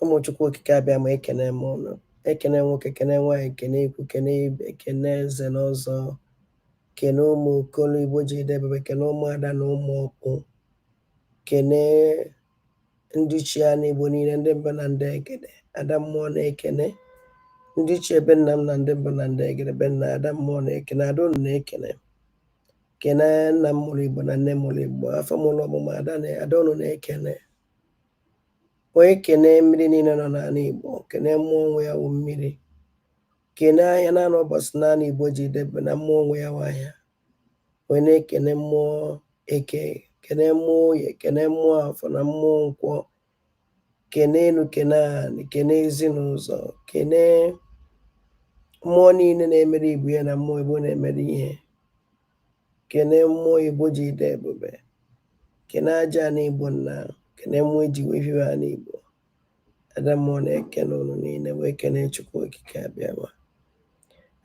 ụmụchukwu okike abịa ma ekene m ụnụ, ekene nwoke, kene nwaanyị, kene ikwu, kene ibe, kene eze na ọzọ, kene ụmụ okolo Igbo ji ide ebube, kene ụmụada na ụmụ ọkpụ, kene ndị chi ya na Igbo niile, ndị mbụ na ndị egede, ada mmụọ na-ekene ndị chi ebe nna m na ndị mbụ na ndị egede be nna, ada mmụọ na-ekene, ada unu na-ekene, kene nna m mụrụ Igbo na nne mụrụ Igbo, afọ mụrụ ọmụmụ, ada unu na-ekene. Onye kene mmiri niile nọ n'ala Igbo, kene mmụọ onwe ya wụ mmiri, kene ahịa naanị ụbọchị naanị Igbo ji debe na mmụọ onwe ya wụ ahịa, onye na-ekene mmụọ eke, kene mmụọ oye, kene mmụọ afọ na mmụọ nkwọ, kene enu, kene anị, kene ezinụzọ, kene mmụọ niile na-emere Igbo ya na mmụọ Igbo na-emere ihe, kene mmụọ Igbo ji ide ebube, kene aja na Igbo nna, kene mmụọ eji wee hiwe ha n'Igbo. Ada mmụọ na-ekene unu niile, wee kene Chukwu okike abịa ma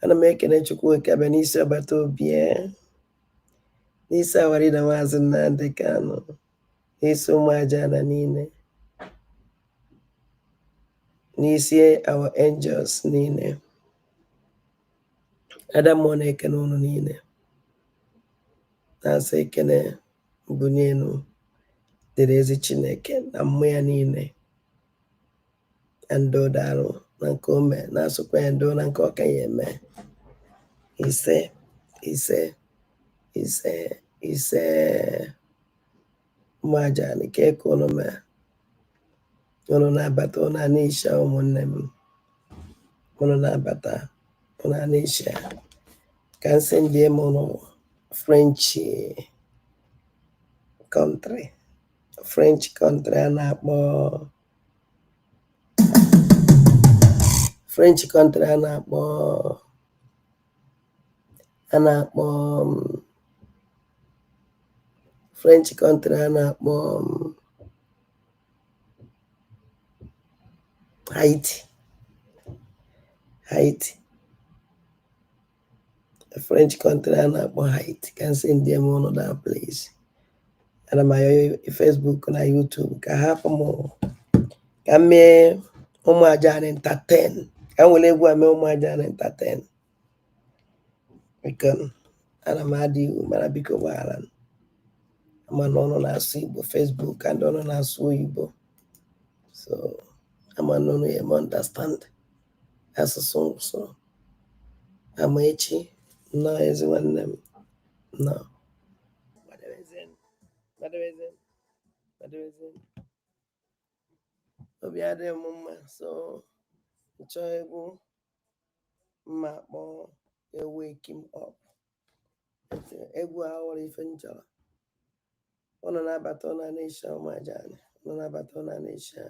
ana m ekene Chukwu okike abịa n'isi agbata obi ya, n'isi awarida Maazị Nnamdi Kanu, n'isi ụmụ aja na niile, n'isi our angels niile. Ada mmụọ na-ekene unu niile, na-asị ekene mbunye enu dịrị ezi Chineke na mmụọ ya niile, na ndo daalụ na nke ome, na-asụkwa ya ndo na nke ọka ya eme. Ise ise ise ise. Ụmụ aja na ike ka unu mee, unu na-abata, unu na-isha ụmụnne m, unu na-abata, unu na-isha ka nsị ndị eme unu French country a na-akpọ French country a na-akpọ French country a na-akpọ Haiti. A French country a na-akpọ Haiti ka nsị ndị eme unu that place. Ana m ayọ Facebook na YouTube ka hapụ m ka mee ụmụ aja na entertain, ka m were egwu a mee ụmụ aja na entertain. Biko ana m adị iwu mana biko gbaghara ama na ọnụ na-asụ Igbo Facebook and ọnụ na-asụ Igbo, so ama na ọnụ ya ma understand asụsụ nsọ. Ama echi nnọọ ezi nwanne m nnọọ. Obi adịghị m mma, so chọọ egwu mma akpọ wake him up. Egwu a nwere ife njọrọ, unu na-abata, unu na-esha ụmụ aja, unu na-abata, unu na-esha,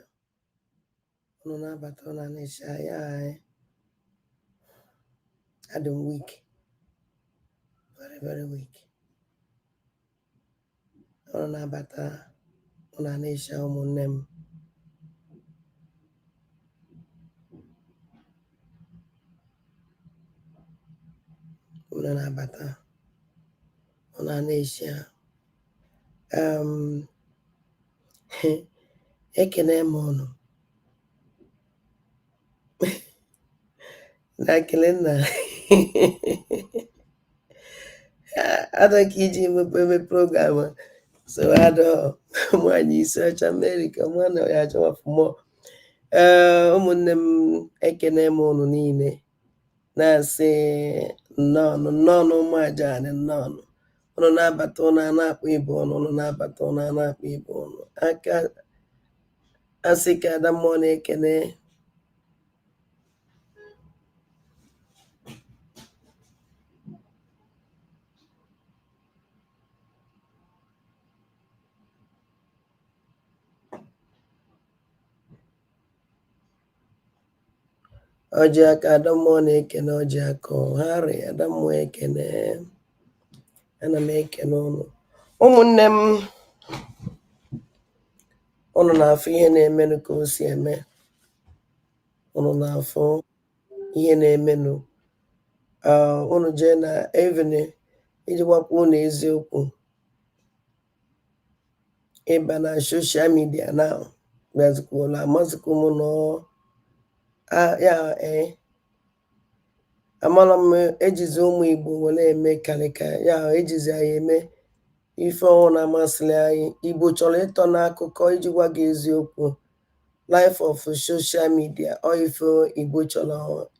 unu na-abata, unu na-esha ya. Adịm weak, very very weak. Unu na-abata, unu na-esha ụmụnne m, unu na-abata, unu na-esha. Ekene m unu na ekele nna adọ ka iji eme program, so adọ nwanyị isi ọcha America nwanne ya achọwafụmọ. Ụmụnne m ekene m unu niile, na-asị nnọọ nnọọ ụmụ aja anyị, nnọọ unu na-abata, unu na-akpọ ibe unu, unu na-abata, unu na-akpọ ibe unu. Aka asị ka ada mmụọ na-ekene ọjị aka, ada mmụọ na-ekene ọjị aka ọharị, ada mmụọ ekene. Ana m ekene unu ụmụnne m, unu na-afụ ihe na-emenụ ka o si eme, unu na-afụ ihe na-emenụ. Unu jee na evene iji gwakwa unu eziokwu, ịba na social media now bịazikwuola amazikwu m nọ ya amara m ejizi ụmụ Igbo were eme kalịka ya ejizi anyị eme ife ọnwụ na-amasịrị anyị. Igbo chọrọ ịtọ n'akụkọ iji gwa gị eziokwu, life of social media ọ ife Igbo chọrọ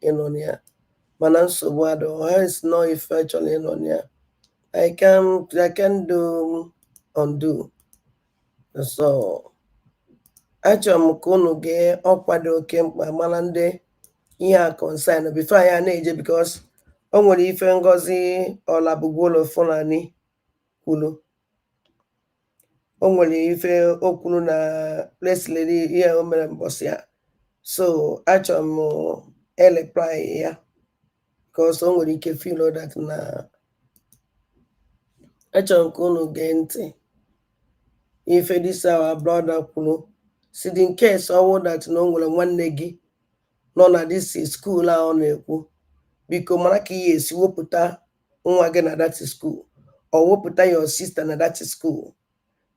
ịnọ ya, mana nsogbu adị ha is not ife chọrọ ịnọ ya. I can do undo. So achọrọ m ka unu gee ọkwado oke mkpa mara ndị ihe a consign before ya na-eje, because o nwere ife Ngozi orabugwolo fulani kwuru. O nwere ife o kwuru na lesledi ihe o mere mbọsị ya, so achọrọ m eleply ya because o nwere ike feel that na achọrọ m ka unu gee ntị ife this our brother kwuru. Si in case ọwụ that na o nwere nwanne gị nọ na this school a ọ na-ekwu, biko mara ka ihe esi wepụta nwa gị na that school or wepụta your sister na that school,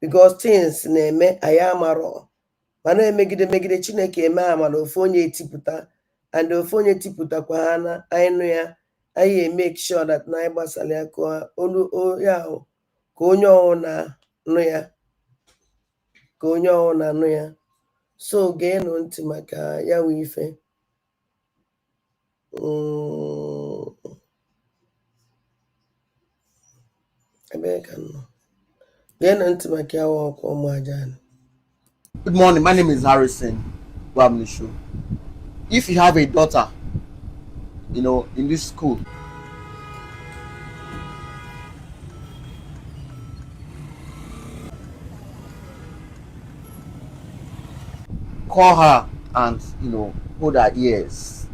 because things na-eme anyị amarọ mana emegide megide Chineke eme amara ofu onye etipụta, and ofu onye tipụtakwa ha na anyị nụ ya, anyị make sure that na anyị gbasara ya ka olu ya ka onye ọwụ na-anụ ya, ka onye ọwụ na-anụ ya. So geenụ ntị maka ya wee ife. Good morning, my name is Harrison Wamnishu. If you have a daughter, in this school, call her and hold her ears.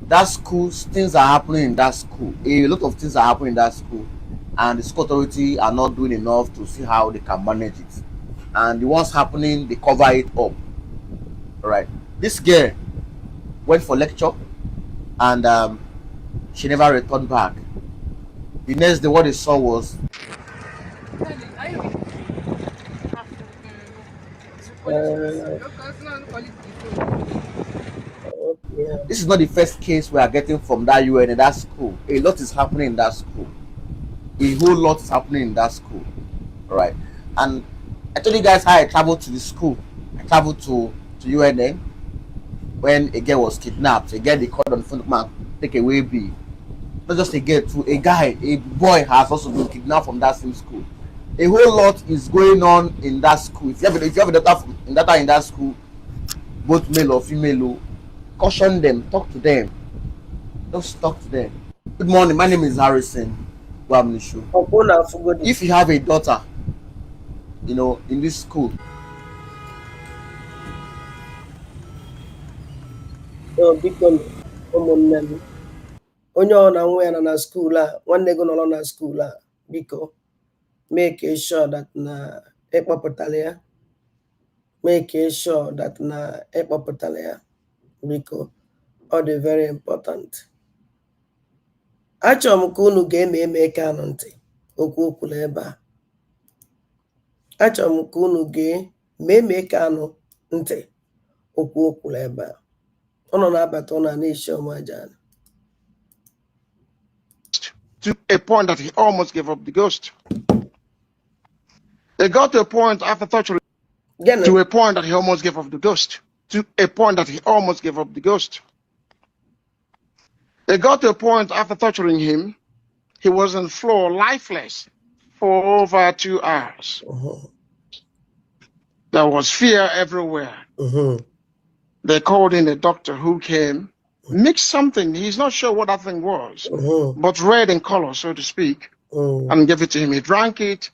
That school, things are happening in that school. A lot of things are happening in that school, and the school authority are not doing enough to see how they can manage it. And the ones happening, they cover it up. All right. This girl went for lecture, and she never returned back. The next day, what they saw was this is not the first case we are getting from that UN in that school. A lot is happening in that school. A whole lot is happening in that school. All right. And I told you guys how I traveled to the school. I traveled to UNN when a girl was kidnapped. A girl they called on the phone, man, take away B. Not just a girl, too. A boy has also been kidnapped from that same school. A whole lot is going on in that school. If you have a daughter in that school, both male or female, caution them, talk to them. Just talk to them. Good morning, my name is Harrison Wamnishu. If you have a daughter, in this school, onye ọ na nwa ya na school a, nwanne gị nọ na school a, biko make sure that na ekpopụtara ya, make sure that na ekpopụtara ya, biko ọ dị very important. Achọrọ m ka unu ga-eme ka anụ ntị okwu okwuru ebe a. Achọrọ m ka unu ga-eme ka anụ ntị okwu okwuru ebe a. Ọ nọ na-abata ọ na-eshi ọmaja. To a point that he almost gave up the ghost. It got to a point after torturing to a point that he almost gave up the ghost. To a point that he almost gave up the ghost. It got to a point after torturing him, he was on the floor lifeless for over 2 hours. There was fear everywhere. They called in a doctor who came, mixed something, he's not sure what that thing was, but red in color, so to speak, and gave it to him. He drank it.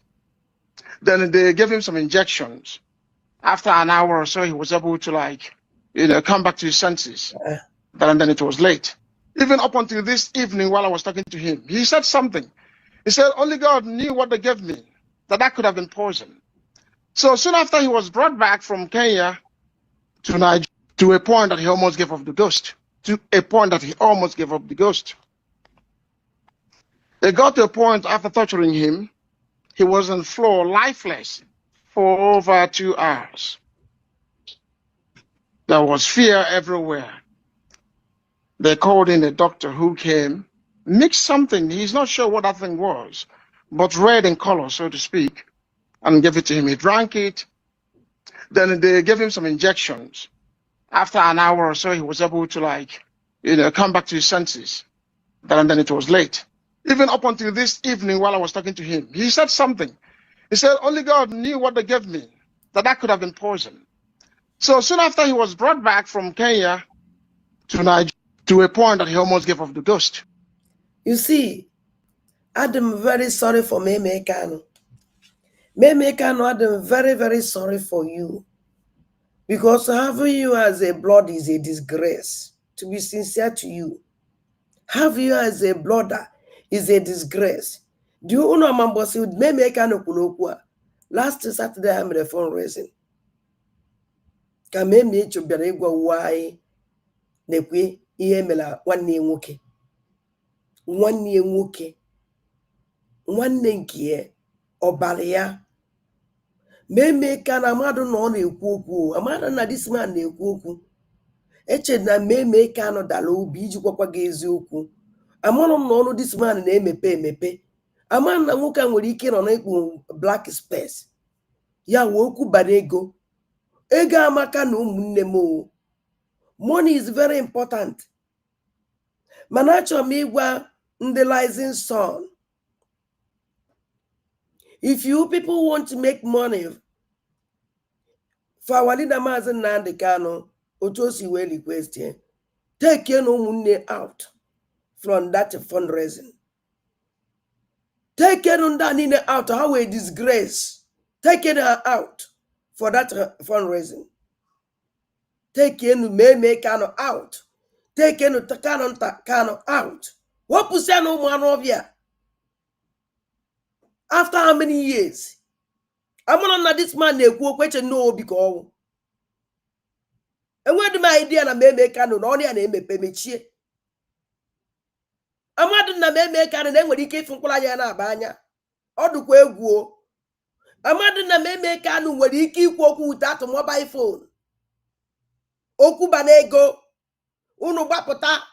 Then they gave him some injections. After an hour or so, he was able to come back to his senses. And then it was late. Even up until this evening while I was talking to him, he said something. He said, only God knew what they gave me, that could have been poison. So soon after, he was brought back from Kenya to Nigeria, to a point that he almost gave up the ghost. To a point that he almost gave up the ghost. It got to a point after torturing him, he was on the floor lifeless for over 2 hours. There was fear everywhere. They called in a doctor who came, mixed something, he's not sure what that thing was, but red in color, so to speak, and gave it to him. He drank it. Then they gave him some injections. After an hour or so, he was able to come back to his senses. And then it was late. Even up until this evening while I was talking to him, he said something. He said, only God knew what they gave me, that could have been poison. So soon after, he was brought back from Kenya to Nigeria to a point that he almost gave up the ghost. You see, I'm very sorry for Meme Kanu. Meme Kanu, I'm very, very sorry for you. Because having you as a blood is a disgrace. To be sincere to you. Having you as a brother is a disgrace. Do you know Mambosi with Meme Kanu Kulokwa? Last Saturday, I'm the fundraising. Ka Meme chụbịara ịgwa ụwa anyị na-ekwe ihe mela nwanne ya nwoke. Nwanne ya nwoke. Nwanne nke ya ọbara ya. Meme Kanu amadu na ọ na-ekwu okwu. Amadu na this man na-ekwu okwu. Eche na Meme Kanu dala obi iji gwakwa gị eziokwu. Amara m na ọnụ this man na-emepe emepe. Amara na nwoke a nwere ike nọ n'ekpu black space. Ya wee okwu bara ego. Ego amaka na ụmụnne m o. Money is very important. Mana achọrọ m ịgwa ndị rising sun. If you people want to make money for our leader Maazị Nnamdi Kanu, otu o si wee request here, take na ụmụnne out from that fundraising. Take ndị niile out, how a disgrace. Take her out for that fundraising. Take Meme Kanu out. Take Kanu out. What percent of Manovia? After how many years? I'm not this man they go question no because. And where do my idea na Meme Kanu no only an emepemechie? Amadu na Meme Kanu na enwere ike ifunkwala ya na abanya. Odukwa egwu. Amadu na Meme Kanu nwere ike ikwu okwu without mobile phone. Okwu banego. Unu gbapụta.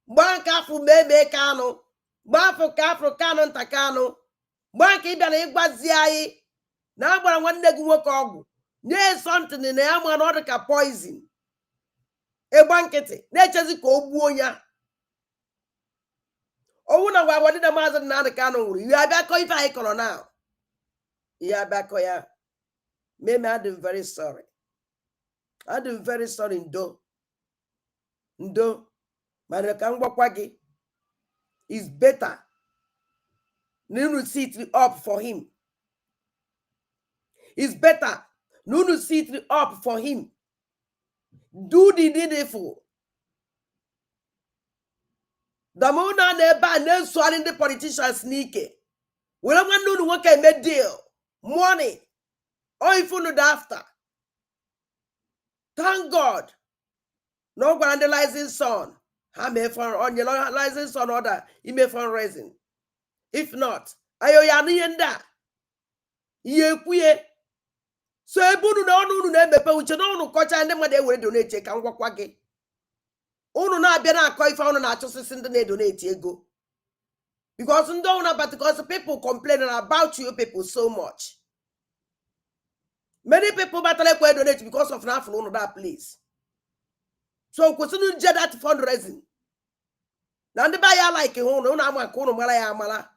Gbanka afụ Meme Kanu. Gbafu ka afụ Kanu nta Kanu. Gbanka ịbịa na ịgwazi anyị. Na agbara nwanne gị nwoke ọgwụ. Nye something na ya ma na ọ dị ka poison. Egba nkịtị na-echezi ka o gbuo ya. Owu na gwa wadị na Maazị Nnamdi Kanu nwụrụ. Ihe abịakọ ife anyị kọrọ now. Ihe abịakọ ya. Meme, I'm very sorry. I'm very sorry, Ndo. Ndo. Mana ka m gwakwa gị. It's better. Nunu sit up for him. It's better. Nunu sit up for him. Do the needful. The mona neba no swallowing the politicians sneaky. Well, I'm going to work a deal. Money. Or if you know after. Thank God. No vandalizing son. I may for on your license son order. You may fundraising. If not, ayo yani yenda. Ye kuye. So ebunu na onu na emepe uche na onu kocha ndị mmadụ ewere donate ka ngwakwa gị. Unu na-abịa na-akọ ife unu na-achọsịsị ndị na-edonate ego. Because ndị ọnụ na because people complaining about you people so much. Many people battle ekwe donate because of na afọ unu that place. So kwesịrị nje that fundraising. Na ndị ba ya like unu ama ka unu mara ya amara.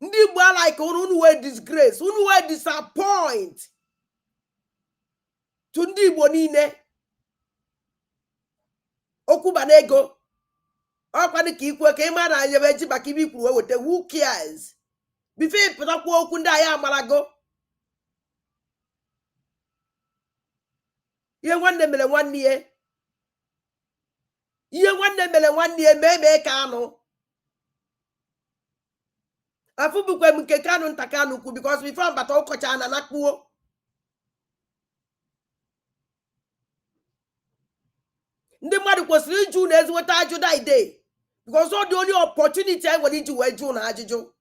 Ndị Igbo like unu were disgrace, unu were disappoint. To ndị Igbo niile. Okwu banego. Ọkwa dị ka ikwe ka ịma na nyebe ji maka ibe ikwuru wete who cares? Before ịpụtakwa okwu ndị anyị amarago. Ihe nwanne mere nwanne ya. Ihe nwanne mere nwanne ya Meme Kanu. Afu bukwe m nke Kanu nta Kanu kwu because before mbata ụkọcha na nakpuo. Ndị mmadụ kwesịrị ịjụ na eziweta ajụ that day because all the only opportunity I nwere iji wee jụ na ajụjụ.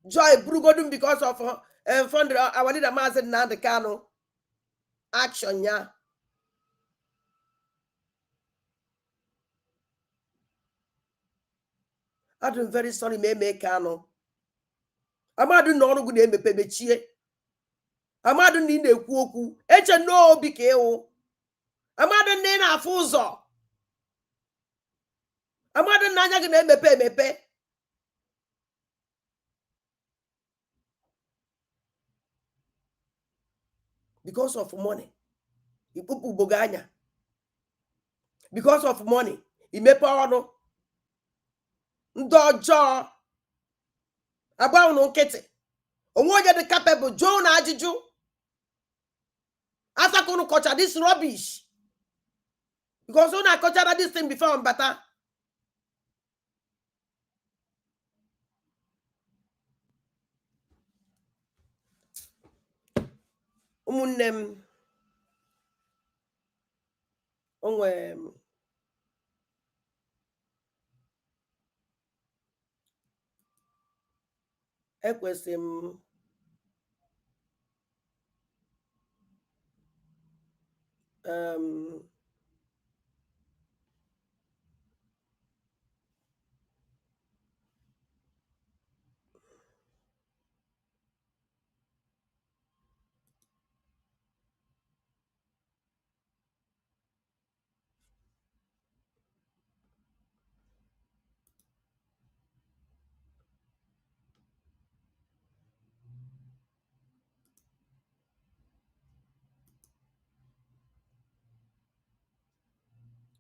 Joy Brugodum because of fund our leader Mazen Nnamdi Kanu action ya. I'm very sorry, me Kanu. Amadu no ọrụ na-emepe mechie. Amadu na ị na-ekwu okwu. Eche no obi ka ewu. Amadu na ị na-afụ ụzọ. Amadu na anya gị na-emepe emepe. Because of money. Ikpupu uboga anya. Because of money. Imepe ọnụ. Ndị ọjọọ. Agba unu nkịtị. Onwe onye dị capable jụọ na ajụjụ. After unu kọcha this rubbish. Because unu akọchara this thing before mbata. Ụmụnne m. Onwe ekwesị m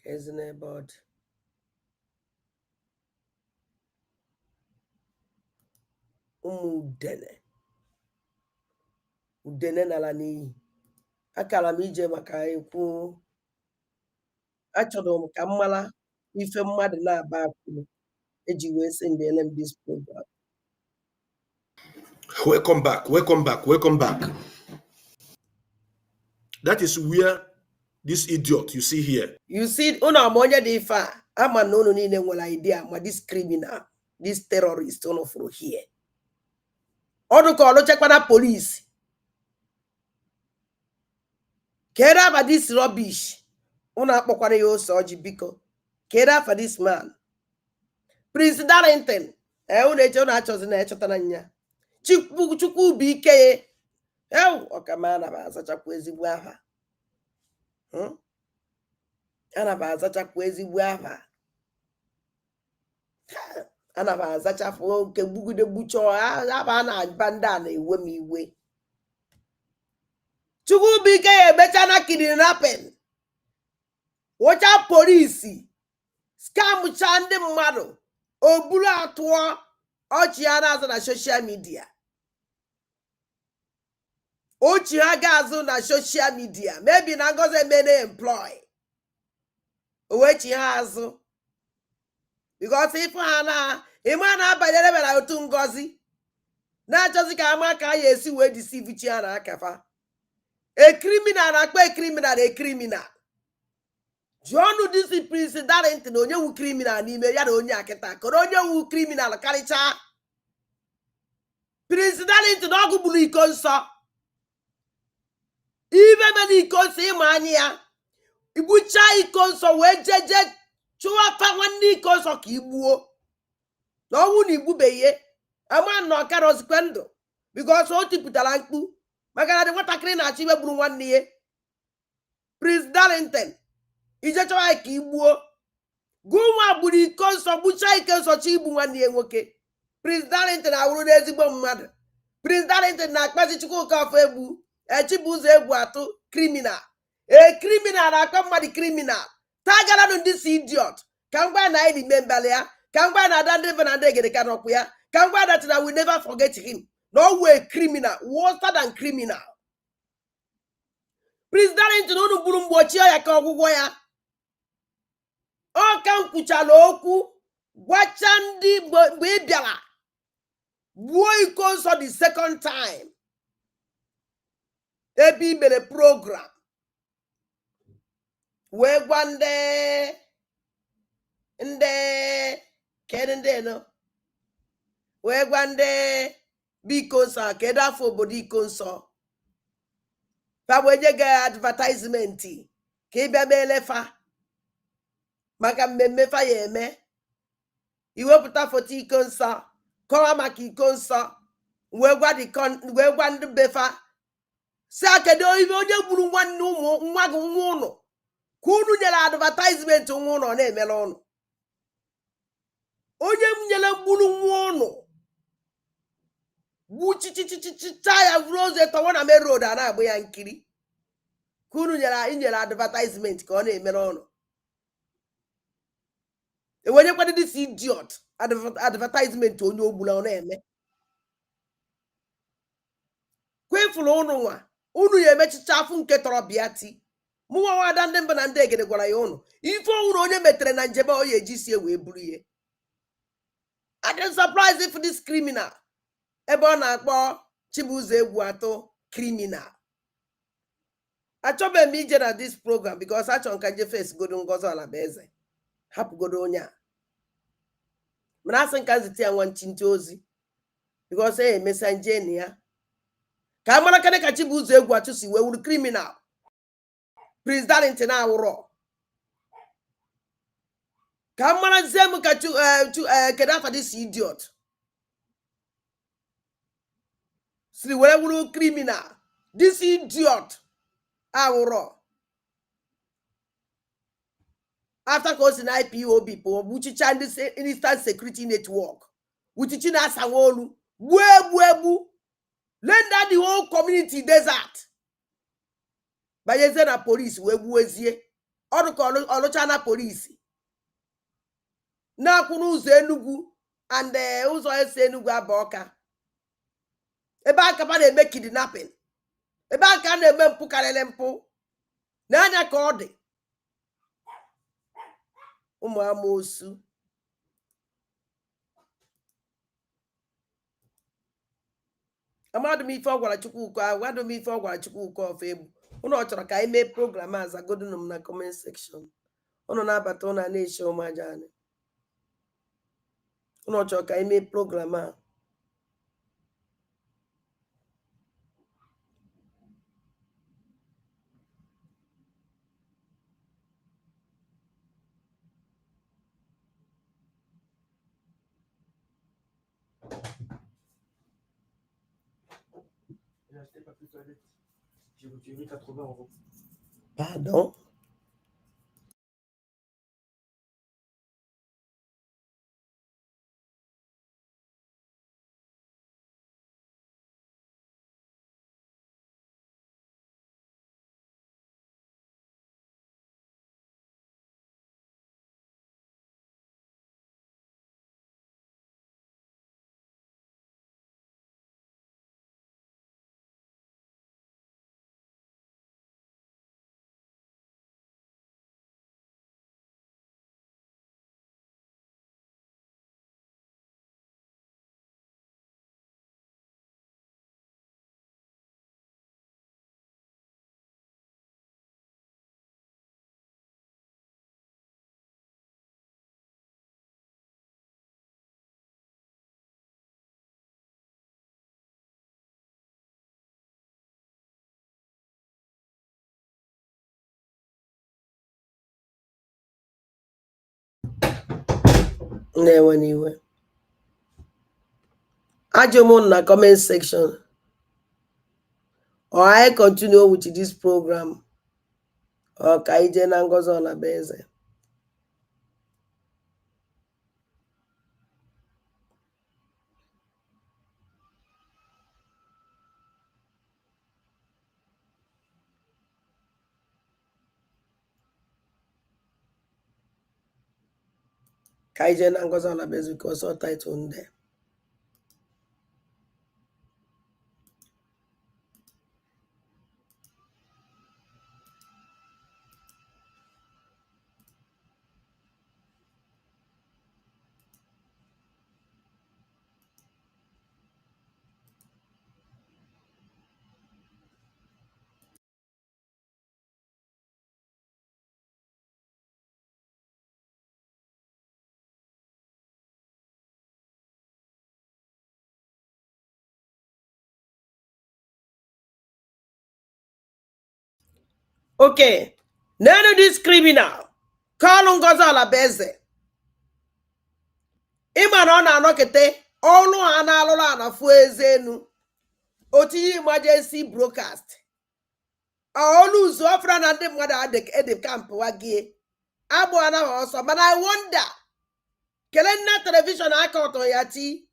Ezinebod. Udene. Udene n'ala n'iyi. Akara m ije maka ekwu. Achọrọ m ka mmala ife mmadụ na-aba akwụrụ. Eji wee sendele m this program. Welcome back. Welcome back. Welcome back. That is where this idiot you see here. You see, unu amonye dị ife a. Ama na unu niile nwere idea ma this criminal, this terrorist unu furu here. Ọdụ ka ọlụchekwana police. Kere afa this rubbish. Unu akpọkwana ya ose ọjị biko. Kere afa this man. Prince Darlington. Unu eche unu achọzi na echọtara nya. Chukwu bụ ike ye. Ọkama na ba azachapụ ezigbo aha. Ana ba azachapụ ezigbo aha. Ana ba azachapụ nke gbugude gbucho aba na banda na ewe m iwe. Chukwu bụ ike ya emecha na kidnapping. Wocha polisi. Scam cha ndị mmadụ. Oburu atụọ ọchị ya na-azụ na social media. Ochi ha ga-azụ na social media. Maybe na Ngozi emene employ. Owechi ha azụ. Because if ha na ịma na-abanyere bịara otu Ngozi. Na-achọzi ka ama ka ya esi wee deceive chi ha na akafa. A criminal na-akpa a criminal a criminal. Jụọnụ this Prince Darlington onye wu criminal n'ime ya na onye akịta. Kọrọ onye wu criminal karịcha. Prince Darlington ọgụ gburu iko nsọ. Ibe me iko nsọ ịma anya ya. Igbucha iko nsọ wee jeje chụwa fa nwanne iko nsọ ka igbuo. Na ọnwụ na igbubeghe. Ama na ọkara ozikwe ndụ. Because o tipụtara mkpu. Maka na dị nwatakịrị na-achọ ibe gburu nwanne ya. Prince Darlington. Ije chọwa ka igbuo. Gụnwa gburu iko nsọ gbucha ike nsọ chi igbu nwanne ya nwoke. Prince Darlington awụrụ n'ezigbo mmadụ. Prince Darlington na-akpazi Chukwuka afọ egbu. Echibuzo egwu atụ criminal. A criminal na-akpa mmadụ criminal. Tagara nụ this idiot. Ka ngwa na ili membali ya. Ka ngwa na ada ndị na ndị egede ka nọkwu ya. Ka ngwa that na we never forget him. No way criminal. Worse than criminal. Prince Darlington unu gburu mgbochi ya ka ọgwụgwọ ya. Ọ ka nkwuchala okwu. Gwacha ndị mgbe ị bịara. Gbuo iko nsọ the second time. Ebe i mere program. Wee gwa ndị kede ndị no. Wee gwa ndị biko nsọ kedu afọ obodo iko nsọ pabụ enye gị advertisement ka ị bịa meele fa maka mmemme fa ya eme iwepụta foto iko nsọ kọwa maka iko nsọ wee gwa ndị befa si kedu ibe onye gburu nwanne nwa gị nwa ụnụ ka unu nyere advertisement nwa ụnụ na-emere ụnụ onye m nyere mgburu nwa ụnụ gbu chichichichicha ya vuru ozu etọwa na main road a na-agba ya nkiri ka unu inyere advertisement ka ọ na-emere ụnụ enwenyekwana dis idiot advertisement onye ogbula ọ na-eme kwefuru ụnụ nwa unu ya emechicha afụ nke tọrọ bịa ti mụnwa nwada ndị mba na ndị egede gwara ya ụnụ ife ọhụrụ onye metere na njem ọ ya eji sie wee buru ihe I dey surprised if this criminal ebe ọ na-akpọ Chibuzo egwu atụ criminal achọbeghị m ije na this program because achọrọ nka nje face godo Ngozi Alabaeze hapụgodo onye a mana asị nka zite ya nwa nchinti ozi because emesa nje na ya ka mara kane ka Chibuzo egwu atụ si wee wuru criminal Prince Darlington awụrọ ka mara zem ka kedu afa this idiot si were wuru criminal this idiot awụrọ after ka o si na IPOB pụọ gbuchicha ndị instant security network wuchichi na-asa nwa olu gbuo lenda the whole community desert banyezie na polisi wee gbuwezie ọrụ ka ọlụcha na polisi na-akwụ n'ụzọ Enugu and ụzọ esi Enugu aba Ọka ebe aka ba na-eme kidnapping ebe aka a na-eme mpụ karịrị mpụ n'anya ka ọ dị ụmụ amoosu amadụ m ife ọ gwara Chukwuka agwadụ m ife ọ gwara Chukwuka ọfa egbu ụnụ ọ chọrọ ka anyị mee program a zagodonu m na comment section ụnụ na-abata ụnụ na-eche ụmụaja anyị ụnụ ọ chọrọ ka anyị mee program a Pardon? Na-enwe n'iwe ajụ m na comment section or I continue with this program or ka anyị jee na Ngozi Alabaeze because all title on there. Okay. None of this criminal. Call Ngozi Alabeze. Ima na anọkete ọlụ ha na-alụrụ na fuezenu. Otinye emergency broadcast. Ọlụ uzu ofra na ndị mmadụ adek edep camp wagie. Abu ana ọsọ. But I wonder. Kelenna television aka ọtọ ya ti.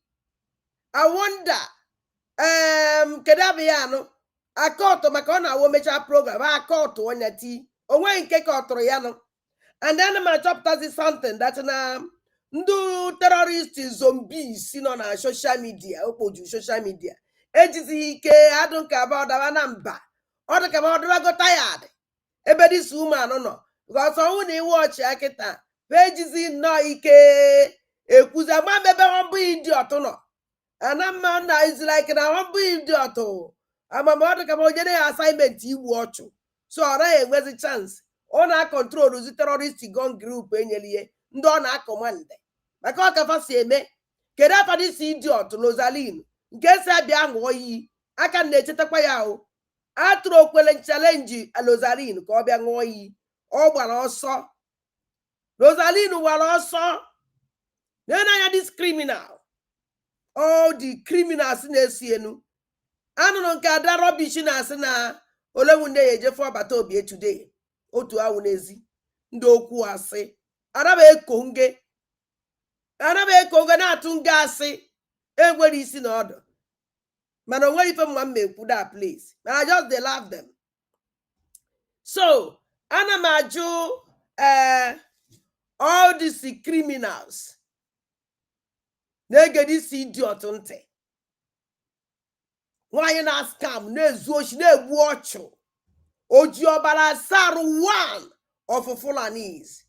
I wonder. Kedabiano. Akoto maka ọ na-awụ mecha program. Akoto onye ti. Onwe nke ka ọtụrụ ya no. And then I'm chapter something that na ndu terrorist zombies nọ na social media okpoju social media ejizi ike adụ ka ba ọdawa na mba ọ dị ka ma ọdịwa go tired ebe dis woman nọ because ọnwụ na iwe ọchị akịta ejizi nnọọ ike ekwuzi ama mebe ọbụ idiot nọ ana mma na is like na ọbụ idiot ama ma ọ dị ka ma onye na assignment igbu ọchụ so ọ naghị enwezi chance ọ na-akọntrol zi terrorist gun group enyelie ndị ọ na-akọmande maka ọkafa si eme kedu afa dị si idiot Rosaline nke si abịa ṅụọ iyi aka na-echetakwa ya ahụ atụrụ okwele challenge Rosaline ka ọ bịa ṅụọ iyi ọ gbara ọsọ Rosaline gbara ọsọ na-anya this criminal all the criminals na-esi enu anụrụ nke ada rubbish na-asị na olewunde ya ejefu ọbata obi today otu awụ n'ezi ndị okwu asị araba eko nge na-atụ nge asị enwere isi na ọdụ mana onwere ife mma m ekwu that place but I just dey laugh them. So ana m ajụ all these criminals na-ege this idiot ntị nwaanyị na scam na-ezu oshi na-egbu ọchụ oji ọbara sarụ one of Fulanis.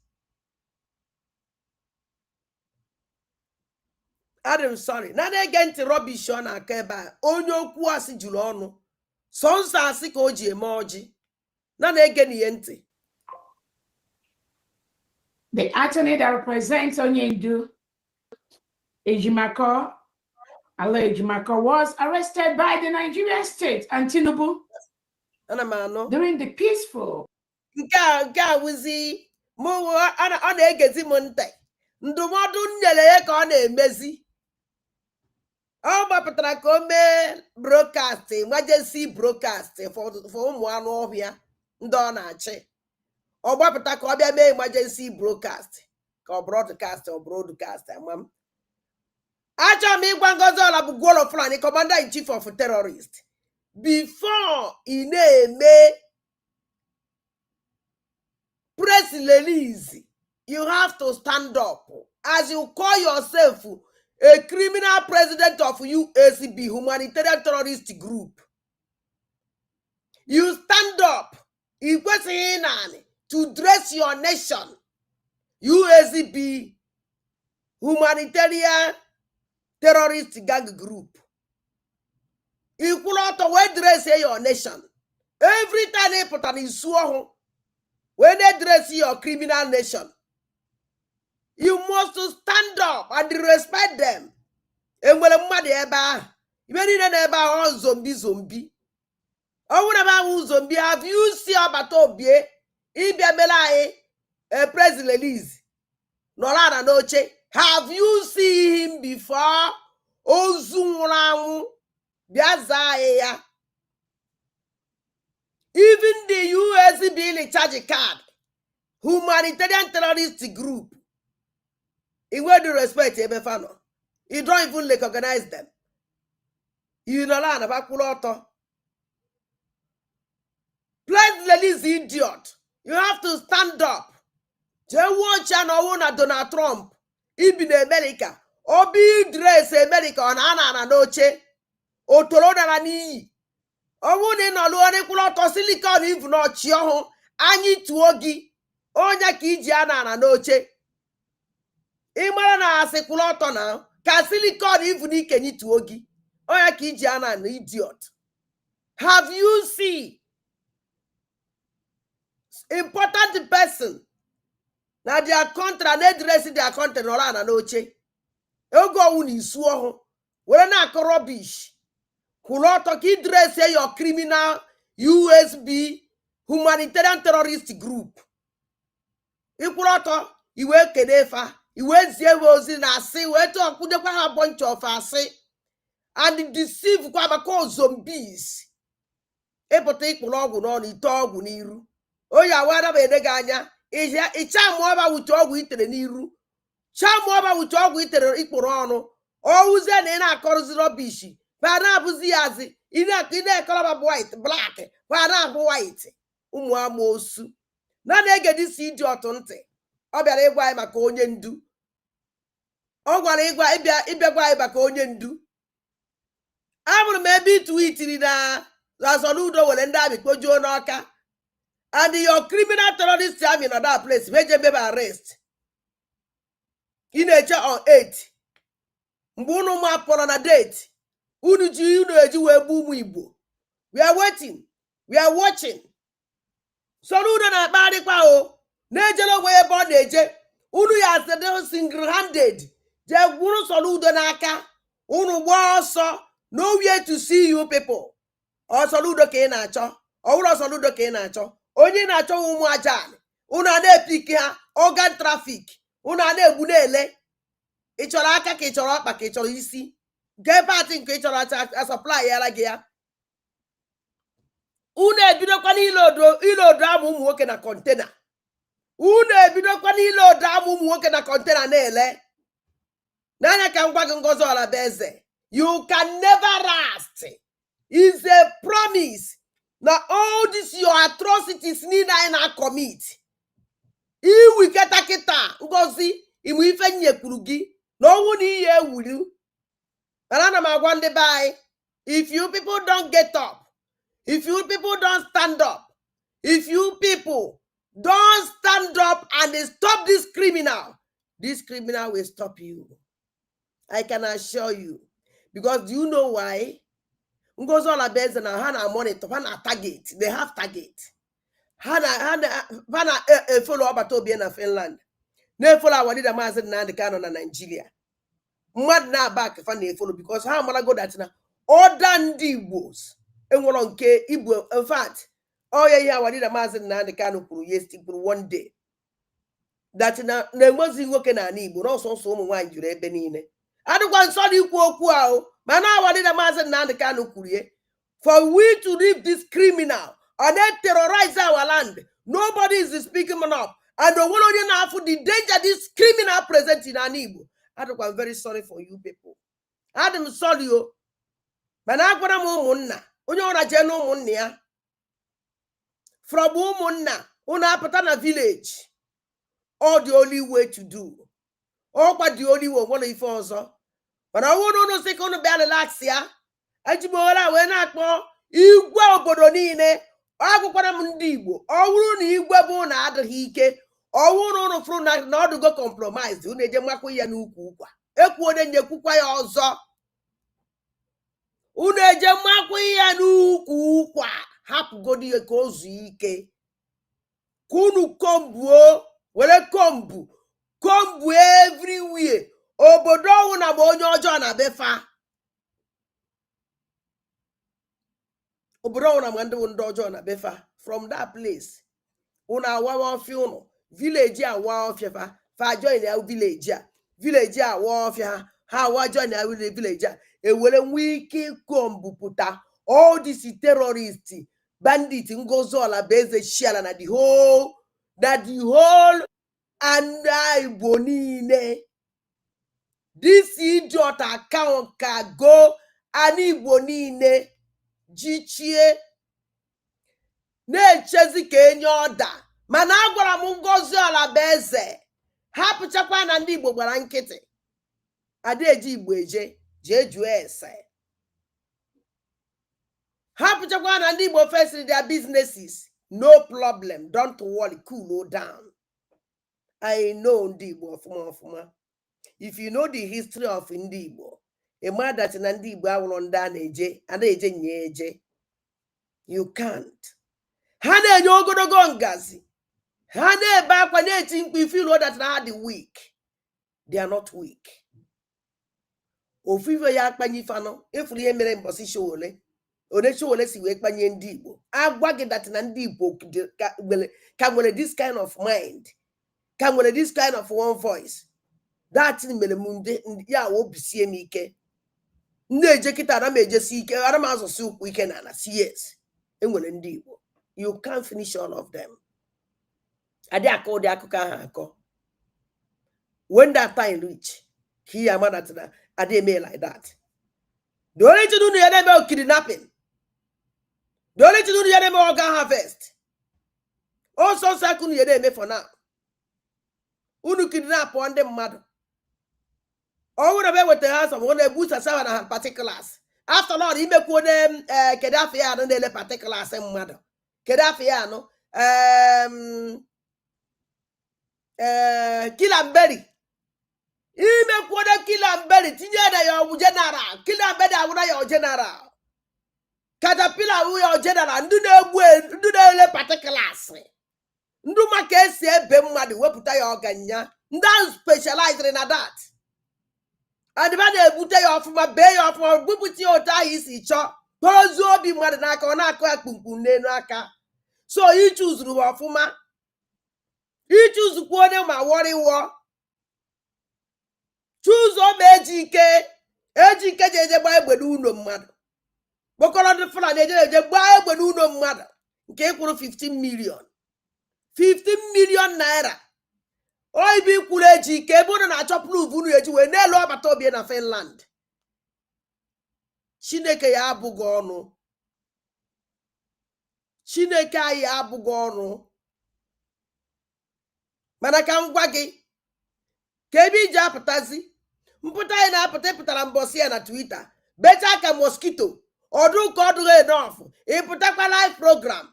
I'm sorry. Na na-ege ntị rubbish ọ na-aka ebe a onye okwu asị juru ọnụ sọnsọ asị ka o ji eme ọjị na na-ege n'ihe ntị. The attorney that represents Onyendu Ejimako, Ala Ejimako, was arrested by the Nigerian state and Tinubu during the peaceful. Nke a wụzi ọ na-egezi m ntị ndụmọdụ nyere ya ka ọ na-emezi ọ gbapụtara ka o mee broadcast emergency broadcast for ụmụ anụ ọhịa ndị ọ na-achị ọ gbapụta ka ọ bịa mee emergency broadcast ka ọ broadcast ama m achọrọ m ịgwa Ngozi Orabugwolo Fulani commander in chief of terrorists before ị na-eme press release you have to stand up as you call yourself a criminal president of USB humanitarian terrorist group. You stand up to dress your nation USB humanitarian terrorist gang group. You could not dress your nation. Every time they put an issue when they dress your criminal nation, you must stand up and respect them. And when a mother ever, even never zombie. I would have zombie. Have you seen about Obie? Ibiabelae, a press release. Nolana Noche. Have you seen him before? Ozungu Biazaya. Even the USB charge card, humanitarian terrorist group, in where do respect Ebefano? You don't even recognize them. You know learn about Kuloto. Please release idiot. You have to stand up. Je watch an owner Donald Trump. Even America. Obi dress America on Anna Noche. Otoloda ni. Owu no luone Kuloto silicon if not chioho. Anyi tuogi. Onya ki iji Anna Noche. Imara na asekuloto na ka silicon if ni kenyi tuogi. Onya ki iji Anna an idiot. Have you seen important person na their country na dress their country no na oche ego wu ni su ohun were na akọ rubbish Kuloto ki dress your criminal USB humanitarian terrorist group. Ikwuroto, iwe kenefa, iwe zie ozi na asị, wee tọkwudekwa ha bunch of asị, and deceive kwa maka zombies. Epụta ikpụrụ ọgwụ n'ọnụ, ite ọgwụ n'iru. Onye awara bụ ede gị anya, ịcha mụọba wuche ọgwụ itere n'iru. Chamụọba wuche ọgwụ itere ikpụrụ ọnụ. Ọwụzie na ị na-akọrụzi rọbish, ba na-abụzi ya azị, ị na-ekọrọba bụ white, black, ba na-abụ white. Ụmụ amoosu. Na na-ege disi idiot ntị. Ọ bịara ịgwa anyị maka onye ndu. Ọ gwara ịbịa gwa anyị maka onye ndu. Abụrụ m ebe itu itiri na Soludo were ndị amị kpojuo n'Ọka. And your criminal terrorist army in that place, where you may arrest. In nature on 8. Mbuno ma pon a date. Unu ji unu eji we bumu Igbo. We are waiting. We are watching. Soludo na bari kwa o. Nejelo we born eje. Unu ya se single-handed. Je guru Soludo na aka. Unu also nowhere to see you people. Or Soludo ke na acho. Or Soludo ke na acho. Onye na-achọ ụmụ ajali, unu na-epike ha organ traffic, unu na-egbu na-ele. Ị chọrọ aka ka ị chọrọ ọkpa ka ị chọrọ isi. Gee party nke ị chọrọ a supply yara gị ya. Unu ebidokwa n'ilodo amụ ụmụ nwoke na container. Unu ebidokwa n'ilodo amụ ụmụ nwoke na container na-ele. N'anya ka ngwa gị Ngozi Orabeze, you can never rest. It's a promise. Now all this your atrocities need I not commit. Iwi kita Ngozi imu ife nyekwuru gị na onwu na ihe ewuru. Ana m agwa ndị bai, if you people don't get up, if you people don't stand up, if you people don't stand up and stop this criminal will stop you. I can assure you. Because do you know why? Ngozi Orabeze na ha na monitor, ha na target. They have target. Ha na follow agbata obi na Finland. Na follow awadida Maazị Nnamdi Kanu na Nigeria. Mmadụ na back fa na follow because ha mara go that na other ndị Igbos enwero nke Igbo. In fact, ihe awadida Maazị Nnamdi Kanu kwuru yesterday one day that na enwezi nwoke na ana Igbo na ọsọsọ ụmụ nwaanyị juru ebe niile. Adịkwa nsọ dị ikwu okwu ahụ. Mana awadida Maazị Nnamdi Kanu kwuru for we to leave this criminal and then terrorize our land. Nobody is speaking up. And the one only now for the danger this criminal present in an Igbo. I'm very sorry for you people. I'm sorry you. But I'm going to munna. Onye ora jeno munna ya. From munna, una patana village. All the only way to do. All but the only way one if also. But I won't know second be relax ya. Ajibola we na akpo igwe obodo niile. Agụkwara m ndị Igbo. Ọ wụrụ na igwe bụ na adịghị ike. Ọ wụrụ na furu na ọdụgo compromise. Unu eje makwa ya n'ukwu ụkwa. Ekwu onye nyekwukwa ya ọzọ. Unu eje makwa ya n'ukwu ụkwa. Hapụgodi ya ka o zuo ike. Ka unu kombuo. Were kombu everywhere. Obodo ọwụ na bụ onye ọjọọ na befa. Obodo ọwụ na bụ ndị ọjọọ na befa. From that place. Una awawa ofia unu. Village awa ofia fa join ya village a. Village awa ofia ha awa join ya village a. Ewere wiki kombuputa. All these terrorists, bandits, Ngozi Orabeze shiala na the whole and Igbo niile. This idiot account can go and Igbo niile jichie na-echezi ka enye ọda. Mana agwara m Ngozi Orabeze hapụchakwa na ndị Igbo gbara nkịtị. Ada eji Igbo eje jee jụọ ese. Hapụchakwa na ndị Igbo face their businesses. No problem. Don't worry. Cool down. I know ndị Igbo ọfụma. If you know the history of ndị Igbo, a man that na ndị Igbo awụrụ ndị a na-eje nye eje. You can't. Ha na-enye ogologo ngazi. Ha na-ebe akwa na-eti mkpu. If you know that na the weak, they are not weak. Ofufe ya akpanye ifano. Efuru ihe mere mbosi showole. onechi ole si wee kpanye ndị Igbo agwa gị that na ndị Igbo ka nwere this kind of mind, ka nwere this kind of one voice. That mere m ya obisie m ike ndị eje kịta ara m ejesi ike ara m azụsi ụkwụ ike na ala CS enwere ndị Igbo. You can't finish all of them. Adị akọ ụdị akụkọ ahụ akọ. When that time reach, he am that I didn't make like that. The only to do the enemy kidnapping. The only to do the enemy organ harvest. Also, second year they for now. Unu kidnap one them mother. Or would have with the house of one of the boots and seven particulars. After all, he make one them Kedafi and the particulars and mother. Kedafi kill and bury. Ime kwada kila mbele tinye na ya general kila mbele awuna ya general caterpillar wu ya general ndu na ele particulars ndu maka esi ebe mmadu weputa ya oganya nda specialized in that and ba na ebute ya ofuma be ya ofuma buputi ota isi cho tozu obi mmadu n'aka ọ na-akọ ya kpumkpum n'enu aka so he choose ru ofuma he choose kwone ma woriwo choose o ejike jeje gba egbe n'uno mmadụ bokoro ndị fulani eje gba egbe n'uno mmadụ nke kwuru 15 million naira oibi kwuru ejike ebe unu na-achọ prove unu eji wee n'elu ọbata obi na Finland. Chineke ya abụghị ọnụ, Chineke anyị abụghị ọnụ mana ka m gwa gị ka ebe iji apụtazi mpụta anyị na-apụta pụtara mbọsị ya na Twitter becha ka mosquito ọdụ ka ọdụghị enough ịpụtakwa live program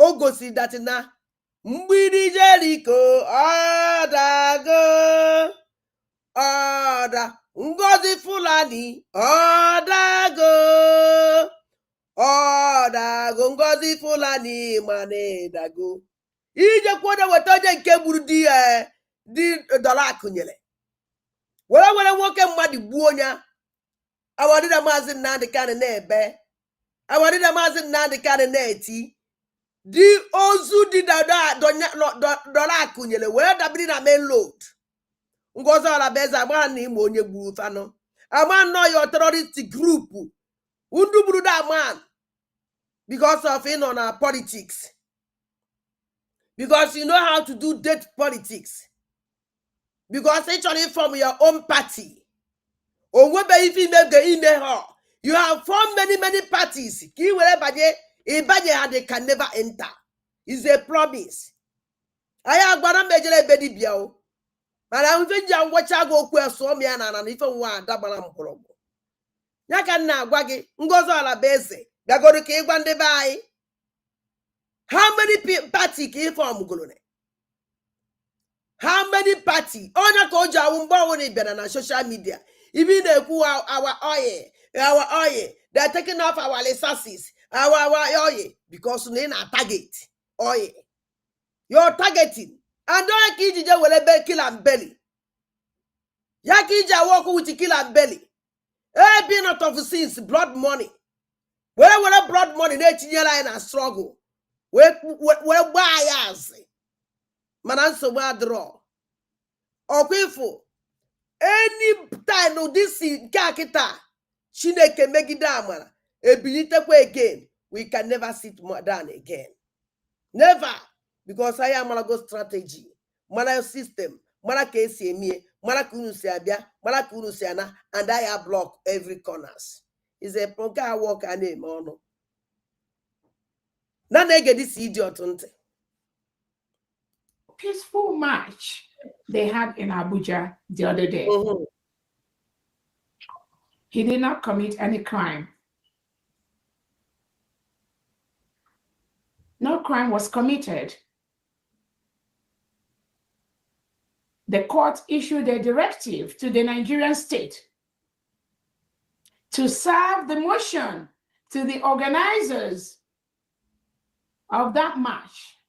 o gosi that na mgbidi Jericho ọdago ọda Ngozi Fulani ọdago Ngozi Fulani manedago ije kwuoda weta onye nke gburu di dọla akụnyere were nwoke mmadụ gbuo onye awadịda Maazị Nnamdi Kanu na-ebe awadịda Maazị Nnamdi Kanu na-eti di ozu di dọla akụnyere were dabiri na main road. Ngozi Olabeze agbara na ime onye gburu fanụ ama nnọọ ya terrorist group ndu gburu that man because of ịnọ na politics, because you know how to do dead politics, because they try to form your own party. You have formed many parties. And they can never enter. It's a promise. I have got a major baby bill. But I'm going to watch I go queer so me and if I want double am. Yakan na wagi Ngozi Olabeze. They're going to keep one day by. How many party came from Gulone? How many party? Ona koja umba woni bena na social media. Even they put our oil. They're taking off our resources. Our oil. Because we na target oil. You're targeting. And don't kijija will kill and belly. Yakija walk with kill and belly. Being out of sins, blood money. Where blood money, they line and struggle. Where buyers. Mananso wa draw. Okwifo. Any time of this kakita. Chineke megida amara. Ebilitekwe again. We can never sit more down again. Never. Because I am a go strategy. Mala system. Mala kesi emie. Mala kunu se abia. Mala kunu se ana. And I have block every corners. Is a proka work and name or no. Now they get this idiot on peaceful march they had in Abuja the other day. Mm-hmm. He did not commit any crime. No crime was committed. The court issued a directive to the Nigerian state to serve the motion to the organizers of that march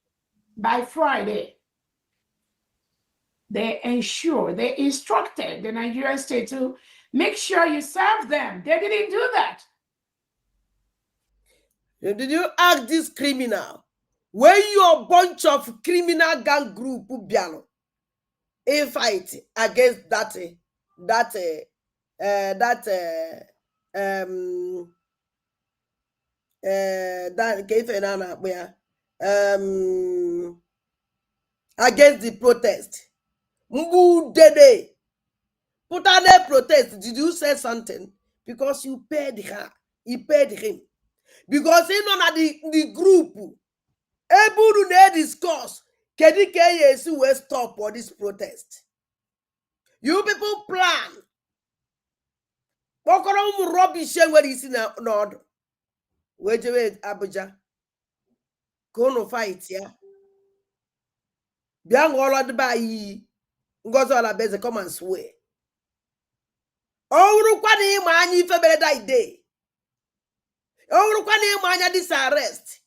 by Friday. They instructed the Nigerian state to make sure you serve them. They didn't do that. Did you ask this criminal? When your bunch of criminal gang group biano a fight against that against the protest. Mbu dede. Put on a protest. Did you say something? Because you paid her. You paid him. Because he know the group. Able to discuss. KDKS will stop for this protest. You people plan. What kind of rubbish where is in order? Wait, Abuja. Go no fight, yeah. Biang all of the bay. Ngozi Olabeze come and swear. Oh, Rukwani Mani February that day. Oh, Rukwani Mania this arrest.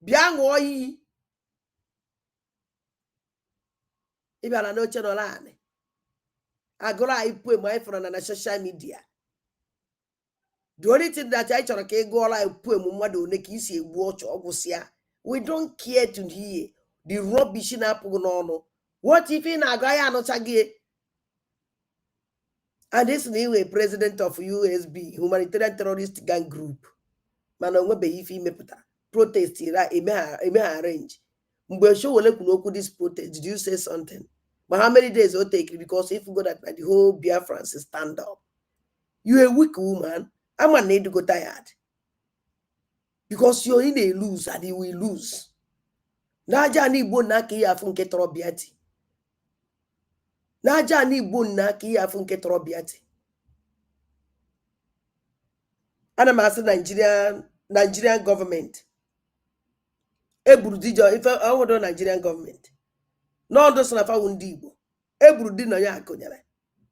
Biang Oi. Ibana no channel ane. Agora I put my phone on social media. The only thing that I try to go I put my donate watch or we don't care to hear the rubbish in no. What if in a guy not again? And this new president of USB, humanitarian terrorist gang group. Manongwe be if he me puta protest ira eme arrange. Mgbe show wole kunoku this protest. Did you say something? But how many days will take it? Because if you go that the whole Biafrans stand up. You a weak woman. I'm gonna need to go tired. Because you're in a lose and you will lose. Naja ni bona ki ya funke trobiati. Naja ni bona ki ya funke trobiati. And I'm asking Nigerian government. Ebrudijo if I want Nigerian government. No ndo sanafa wundi Igbo. Ebrudi no ya akonyere.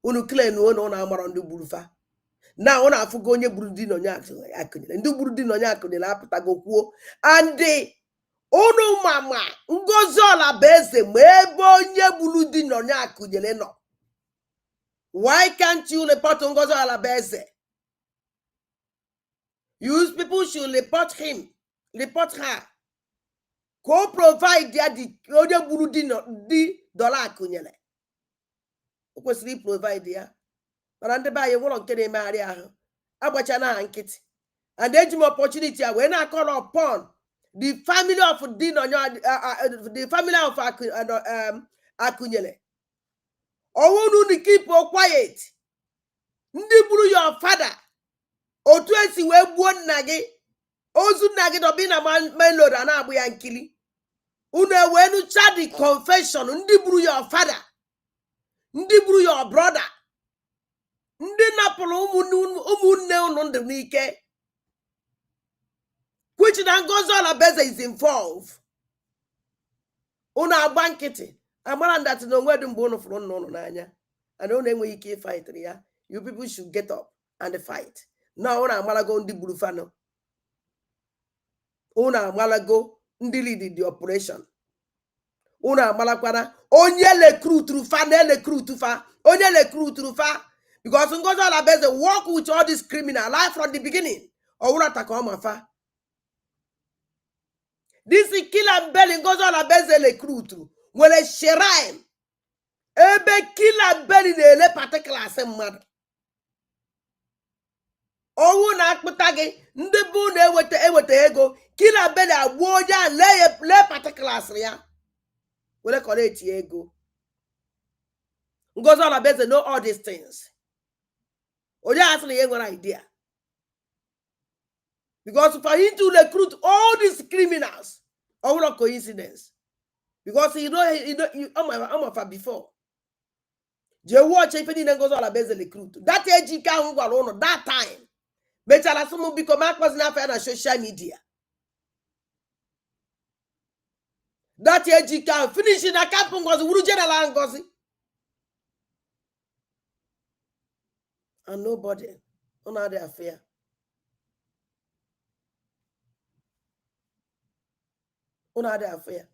Unu claim no na amara ndu burufa. Na ona afugo onye burudi no nya akonyere. Ndu burudi no nya akonyere apụtago kwuo. And unu mama Ngozi Olabeze ma ebe onye burudi no nya akonyere no. Why can't you report Ngozi Olabeze? You people should report him. Report her. Go provide the onye burudi no di dollar akonyere. O kwesịrị provide ya. Mana ndị baye nwụrụ nke na-emegharị ahụ agbachana ha nkịtị. And eji m opportunity a wee na-call upon the family of the family of Akunyele. Owunu ni keep quiet. Ndị buru your father. Otu esi wee gbuo nna gị. Ozu nna gị dobi na main road a na-abụ ya nkili. Unu wee nucha the confession. Ndị buru your father. Ndị buru your brother. Ndị napụrụ ụmụnne unu ndụ n'ike. Which na Ngozi Olabeze is involved. Unu agba nkịtị. Amara ndati na onwe dị mgbe unu fụrụ nna unu n'anya. And unu enweghị ike fight ya. You people should get up and fight. Now unu amalago ndị gburu fano. Unu amalago ndị lead the operation. Unu amalakwana onye recruit fa na recruit fa. Onye recruit fa. Because Ngozi Olabeze work with all these criminals right from the beginning. Or unu ataka ọmafa. This is killer belly Ngozi Olabeze recruit. Nwere shrine. Ebe killer belly na-ele particular mmadụ. Owu na akpụta gị ndị bụ na eweta ego killer belly agbuo ya lee particulars ya. Were collect ego. Ngozi Olabeze know all these things. Onye asị na ye nwere idea. Because for him to recruit all these criminals, or not coincidence. Because you I'm of before. You watch if any Ngozi Olabeze recruit. That age can go on that time. But I assume because Mark was not on social media. That age can finish in a camp was Uru General Ngozi. And nobody on other affair. On other affair.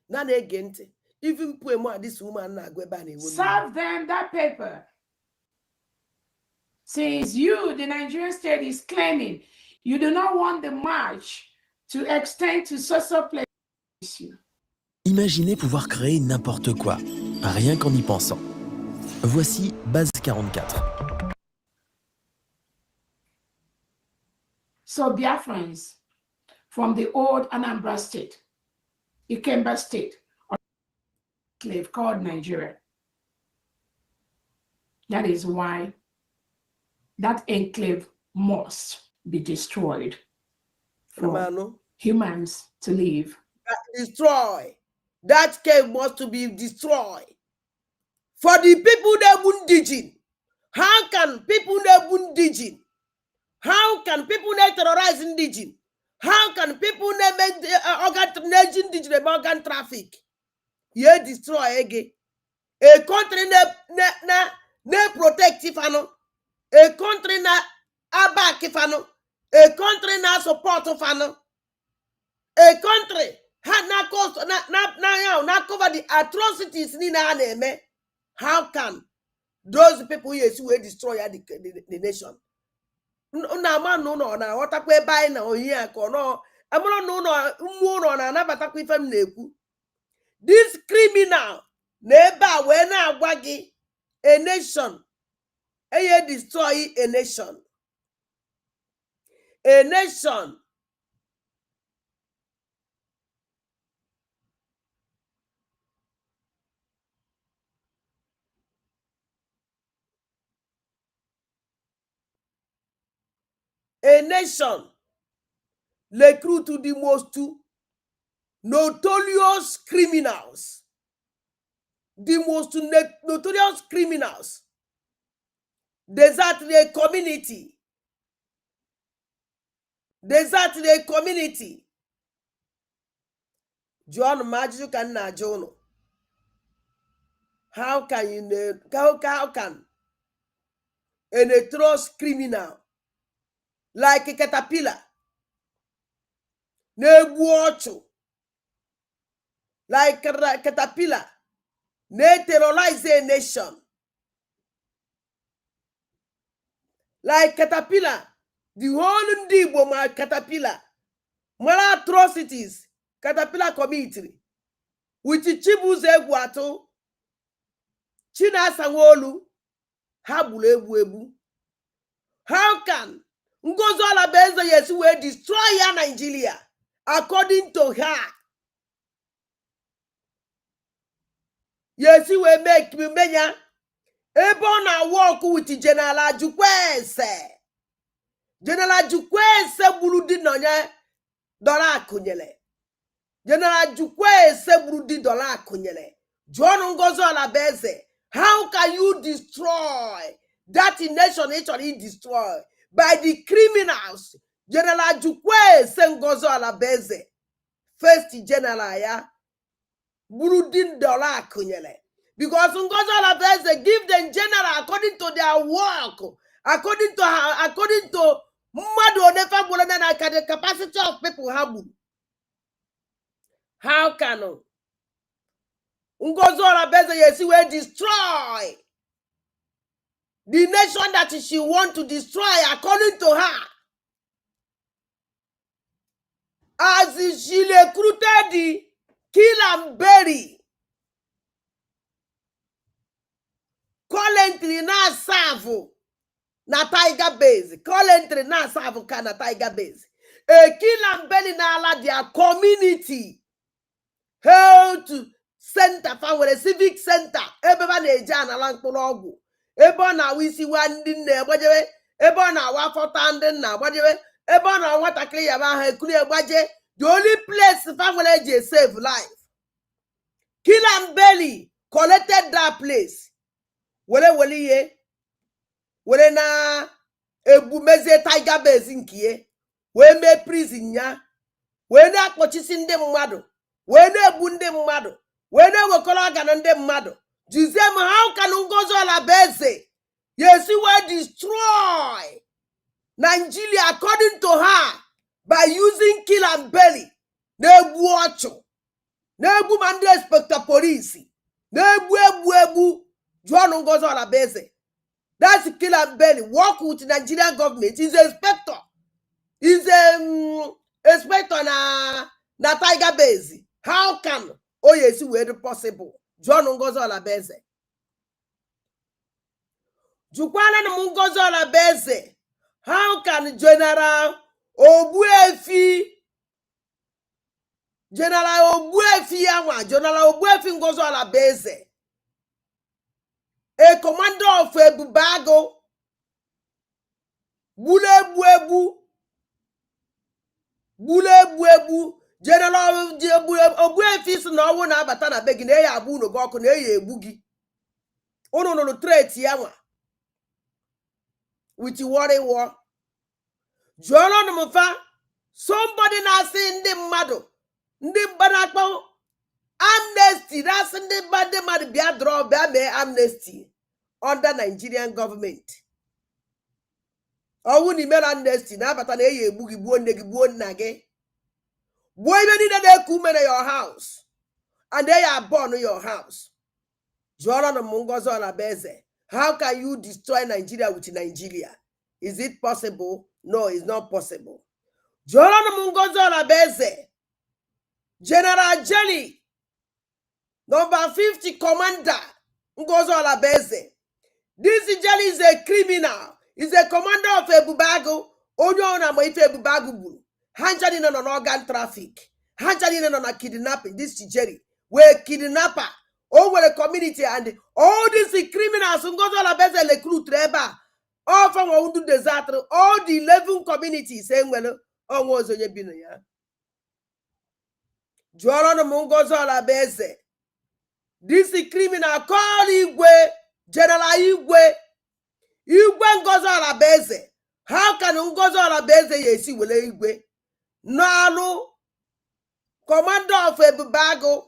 Now they again, even poor this woman na go ban. Serve them that paper. Since you, the Nigerian state, is claiming you do not want the march to extend to social places. Imaginez pouvoir créer n'importe quoi, rien qu'en y pensant. Voici Base 44. So Biafrans from the old Anambra state, Ikemba state, or slave called Nigeria. That is why that enclave must be destroyed for humans to live. Destroy. That cave must be destroyed. For the people that were indigenous. How can people that were indigenous? How can people that terrorize indigenous? How can people that make organ traffic? You destroy again. A country na protect ifano. A country na abak ifano. A country na support ifano. A country had not cost not cover the atrocities ni na neme. How can those people yes who destroy the nation? Na man no na watakwe buy na oyin akono. Amro no mu na nabatakwe fam na eku. This criminal neba we na agwa gi a nation. Eye destroy a nation. A nation. A nation recruit to the most notorious criminals. The most notorious criminals. Desert the community. Desert the community. John Maju can na Jono. How can you know? How can an atrocious criminal like a caterpillar ne like a caterpillar ne terrorize a nation like caterpillar the whole Igbo my caterpillar mara atrocities caterpillar committee with Chibuze Egwuatu Chinasa Nwolu ha gburu egbu. How can Ngozi Olabeze yes we destroy ya Nigeria according to her? Yes we make menya ebe na work with General Ajukwese. General Ajukwese gburu di nonya dola akunyele. General Ajukwese gburu di dola akunyele. John Ngozi Olabeze, how can you destroy that nation actually destroyed by the criminals? General Ajukwese Ngozi Olabeze, first general ya Burudin Dola Kunyele. Because Ngozi Olabeze give them general according to their work, according to Madu Onefa Bulana the capacity of people have. How can Ngozi Olabeze yes will destroy the nation that she want to destroy according to her? As she recruited the kill and bury. Currently na serve na Tiger Base. Currently na serve ka na Tiger Base. A kill and bury na ala their community. Health center for a civic center. Everyone na eje na lankpolo ogwu. Ebe na wisi wa ndị nne egbajewe. Ebe na wa fọta ndị nna egbajewe. Ebe na nwatakịrị ya ba ha ekuru egbaje. The only place family je save life. Kill and bury collected that place. Wele ye. Wele na ebumeze Tiger Base nkiye. We me prison ya. We na akpochisi ndị mmadụ. We na ebu ndị mmadụ. We na wekọrọ ọgana ndị mmadụ. Jizem, how can Ngozi Olabeze yes we destroy Nigeria according to her by using kill and bury? Na-egbu ọchụ. Na-egbu ma ndị inspector police. Na-egbu John Ngozi Olabeze. That's kill and belly. Work with the Nigerian government. He's an inspector. He's a inspector na Tiger Base. How can Oyesi were possible? John Ngozi Olabeze. Jukwana na Ngozi Olabeze. How can General Ogbuefi Ngozi Olabeze, a commander of Ebubago, Bulebuebu, General Ogbuefi is no one abatana begging a abuno goko a boogie. Ono no threat yama with the war. Jono Mufa, somebody na saying the mado, the banako amnesty. That's in the bad mad be draw amnesty under Nigerian government. I wouldn't make amnesty now, but an a boogie bone nage. Boy, you need a kumen in your house, and they are born in your house. Jono Ngozi Olabeze, how can you destroy Nigeria with Nigeria? Is it possible? No, it's not possible. Jono Ngozi Olabeze, General Jelly, number 50 Commander Ngozi Olabeze. This Jelly is a criminal. He's a commander of Ebubago. Onyo na mo ife Ebubago buru. Hanjani na on organ traffic. Hanjani na on kidnapping. This Jelly, we're kidnapper. Oh, we're a community and all these criminals Ngozi Olabeze recruit reba. All from Wundu Desert, all the 11 communities saying well, oh, was on your bino ya. Jono Ngozi Olabeze. This criminal call Igwe, General Igwe Ngozi Olabeze. How can Ngozi Olabeze yesi wele Igwe? No, commander of Ebubago.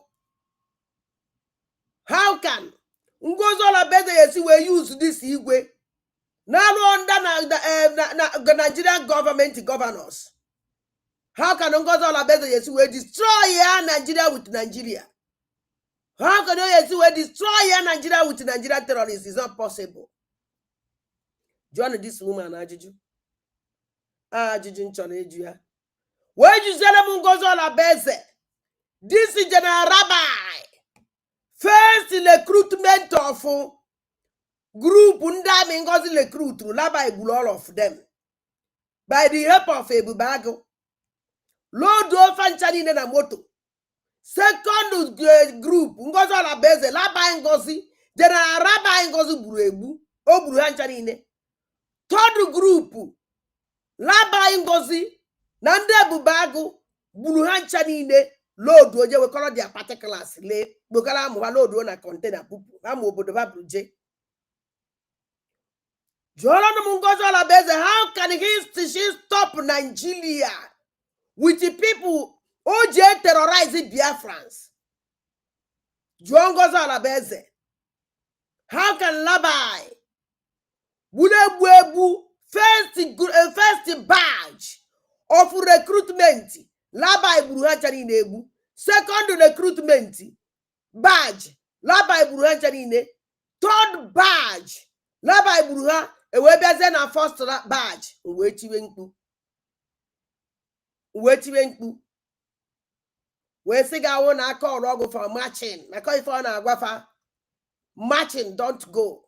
How can Ngozi Olabeze yesi we use this Igwe? No under the Nigerian government governors. How can Ngozi Olabeze yesi we destroy Nigeria with Nigeria? How can you destroy Nigeria with Nigerian terrorists? It's not possible. Join this woman, Ajiju. Ajiju Nchonejuya. Where you say Ngozi Olabeze? This is General Rabbi. First recruitment of group Ndami Ngozi recruit Rabbi all of them. By the help of Ebubago. Lord Ofanchani na moto. Second group, Ngozi Olabeze, Rabbi Ngozi, General Rabbi Ngozi Buruebu, Oburu Hanchanine. Third group, Rabbi Ngozi, Nande Bubago, Buru Hanchanine, Lord, we call their particulars, Le, Bukala Muha, Lord, on a container, Amu Bodova Bruje. Jono Ngozi Olabeze, how can she stop Nigeria with the people? OJ terrorizing Biafrans. Ngozi Olabeze. How can Labai Bulebuebu first badge of recruitment? Labai Buruhanchani Nebu. Second recruitment badge. Labai Buruhanchani Ne. Third badge. Labai Buruha. Ewebezena first badge. Uwetiwenku. We say I want to call Rogo for marching. I call it for an agwafa. Marching, don't go.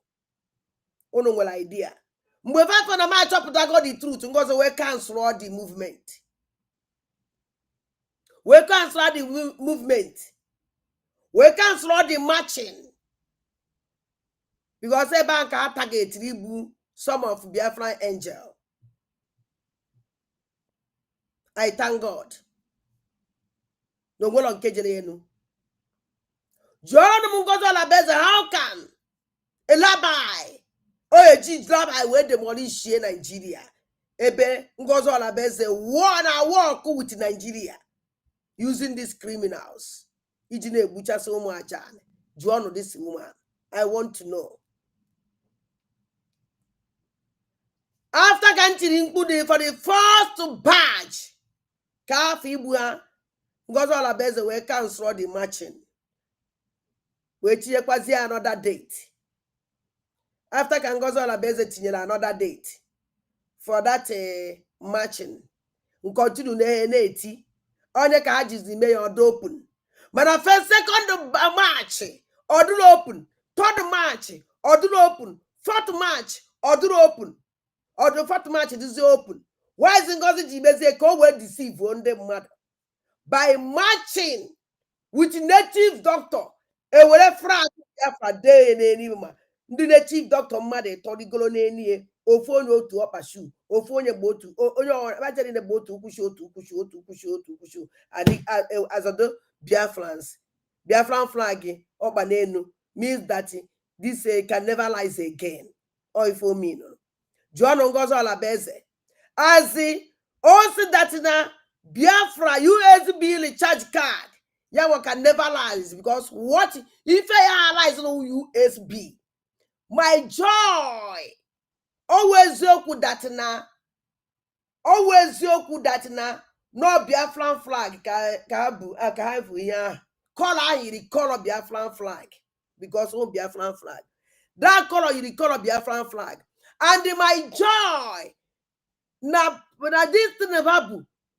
Ono well idea. Mwefa for the march up that got the truth. Ngozi we cancel all the movement. We cancel all the movement. We cancel all the marching. Because a bank target ribu some of Biafran angel. I thank God. No one on Kejenu. John Ngozi Olabeze, how can a Labai or a G Labai where demolish Nigeria? Ebe Ngozi Olabeze wanna walk with Nigeria using these criminals. Ijine Bucha so much. John, this woman, I want to know. After Gantirin for the first badge, Kafi Bua. Ngozi Olabeze will cancel the marching. Wait till another date. after ka Ngozi Olabeze tinyere another date for that marching, continue na-eti onye ka ha jizi mee ya ọdụ open mana first second march ọdụrụ open, third march ọdụrụ open, fourth march ọdụrụ open, fourth march dịzi open. Why is Ngozi ji mezie ka o wee deceive ndị mmadụ by marching with native doctor ewere flag Biafra dee n'elu ma ndị native doctor mmadụ ịtọrịgoro n'elu ofu onye otu ọkpashu, ofu onye gba otu onye ọbajeri na gba otu ukwushi azọdo Biafran flag ọkpa n'elu means that this can never rise again. Or if you mean John Ngozi Olabeze as also that na Biafra USB recharge card Yawa can never rise because what if I rise on USB? My joy always yoku that na no Biafran flag ka have ya color you color Biafran flag because on Biafran flag that color you color Biafran flag and my joy na this thing about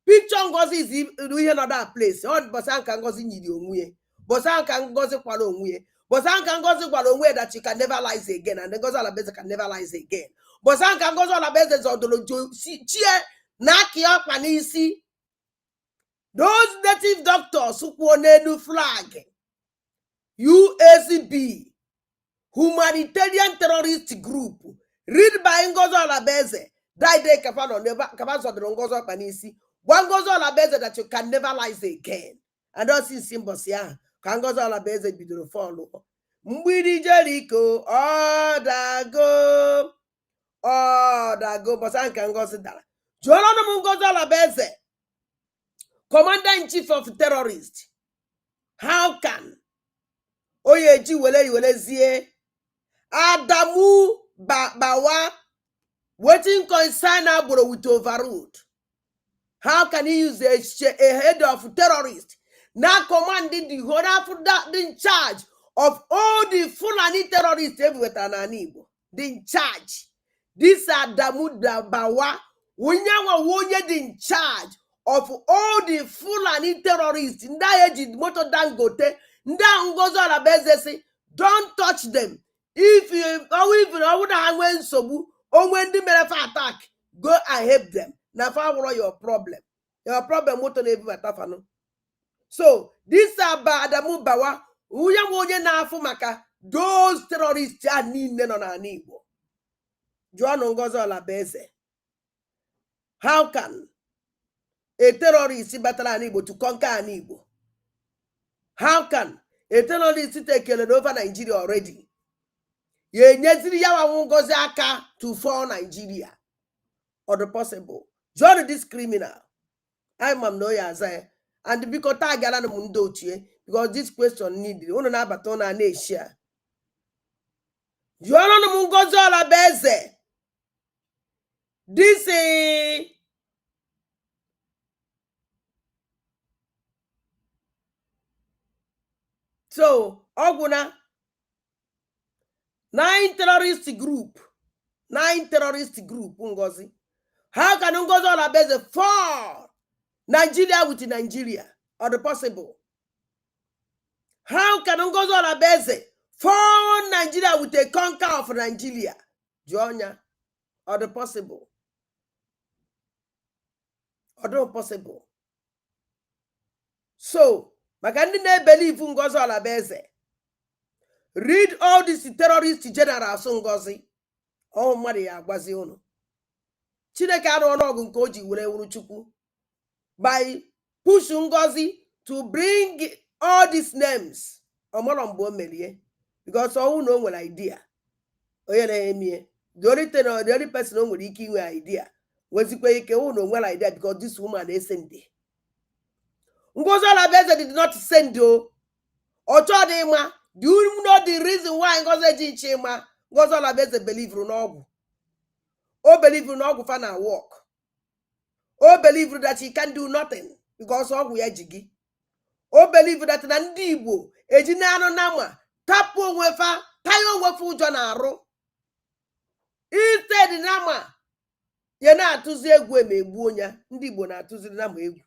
picture Ngozi is ihe another place on bosanka Ngozi nyiri onwe bosanka Ngozi kwara onwe bosanka Ngozi kwara onwe that you can never rise again and Ngozi Olabeze can never rise again bosanka Ngozi Olabeze zodolo chie na aki akwa n'isi those native doctors kwuo n'elu flag USB humanitarian terrorist group read by Ngozi Olabeze that day kafano never zodolo Ngozi akwa n'isi Ngozi Olabeze that you can never rise again. And don't see symbols here. Ngozi Olabeze bidoro follow. Mgbidi Jericho, dago, bosanka Ngozi dara. Jolono Ngozi Olabeze, Commander-in-Chief of Terrorists. How can Oyeji welezie Adamu Bawa waiting concern aburo with overruled? How can he use a head of terrorists now commanding the whole of that in charge of all the Fulani terrorists everywhere in charge? These are Damuda Bawa Wunyawa in charge of all the Fulani terrorists. Ndayeji moto dangote nda Ngozi Olabeze say don't touch them. If you I would have when sobu or when the attack, go and help them. Now, your problem. Your problem moto na so this Adamu Bawa uya na afu maka those terrorists are niile no na Igbo. John Ngozi Olabeze. How can a terrorist battle an Igbo to conquer an Igbo? How can a terrorist take over Nigeria already? Ye nyeziri yawa Ngozi aka to fall Nigeria. Or the possible. John this criminal. I'm no yaza. And because I got on mundo because this question needed. Ono na batona na share. John Ngozi Olabeze. This is so Oguna 9 terrorist group Ngozi. How can Ngozi Olabeze fall Nigeria with Nigeria? Or the possible? How can Ngozi Olabeze fall Nigeria with a conquer of Nigeria? Jonya, or the possible? Or the possible? So, Makandi ne believe Ngozi Olabeze. Read all these terrorist generals Ngozi. Oh, Maria Guaziono. Chineke arụ ọnụọgụ nke o ji were wuru Chukwu by push Ngozi to bring all these names ọmọrọ mgbe o merie because ọwụ na o nwere idea onye na-emie the only person o nwere ike inwe idea wezikwa ike ọwụ na o nwere idea because this woman esende Ngozi Olabeze did not send o ọchọ dị mma. Do you know the reason why Ngozi ji nche ma Ngozi Olabeze believe n'ọgwụ? O believe n'ọgwụ fa na work. O believe that he can do nothing because ọgwụ ya jigi. O believe that na ndị Igbo eji na anụ na ma tapu onwe fa tayo onwe fa ụjọ na arụ. Instead nama ye na-atụzi egwu emegbu onye ndị Igbo na-atụziri nama egwu.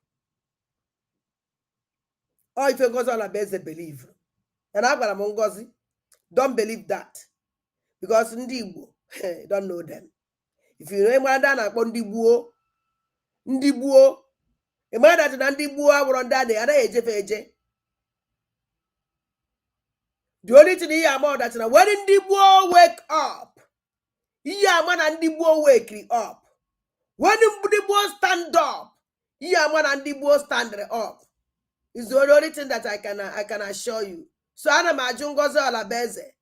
Or if Ngozi Olabeze believe. And I got Ngozi, don't believe that. Because ndị Igbo don't know them. If you know Emada na-akpọ ndị gbuo, Emada na ndị gbuo agwụrụ ndị adị anaghị ejefe eje. The only thing here about that when ndị gbuo wake up, ihe ama na ndị gbuo wake up. When ndị gbuo stand up, ihe ama na ndị gbuo stand up. Is the only thing that I can assure you. So ana m ajụ Ngozi Olabeze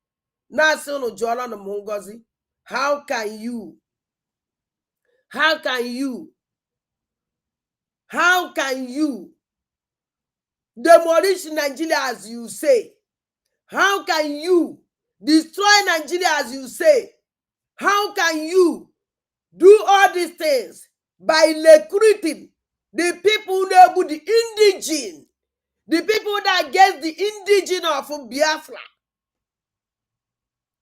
na-asị unu jụọla m Ngozi, how can you demolish Nigeria as you say? How can you destroy Nigeria as you say? How can you do all these things by recruiting the people who know the indigene, the people that against the indigene of Biafra,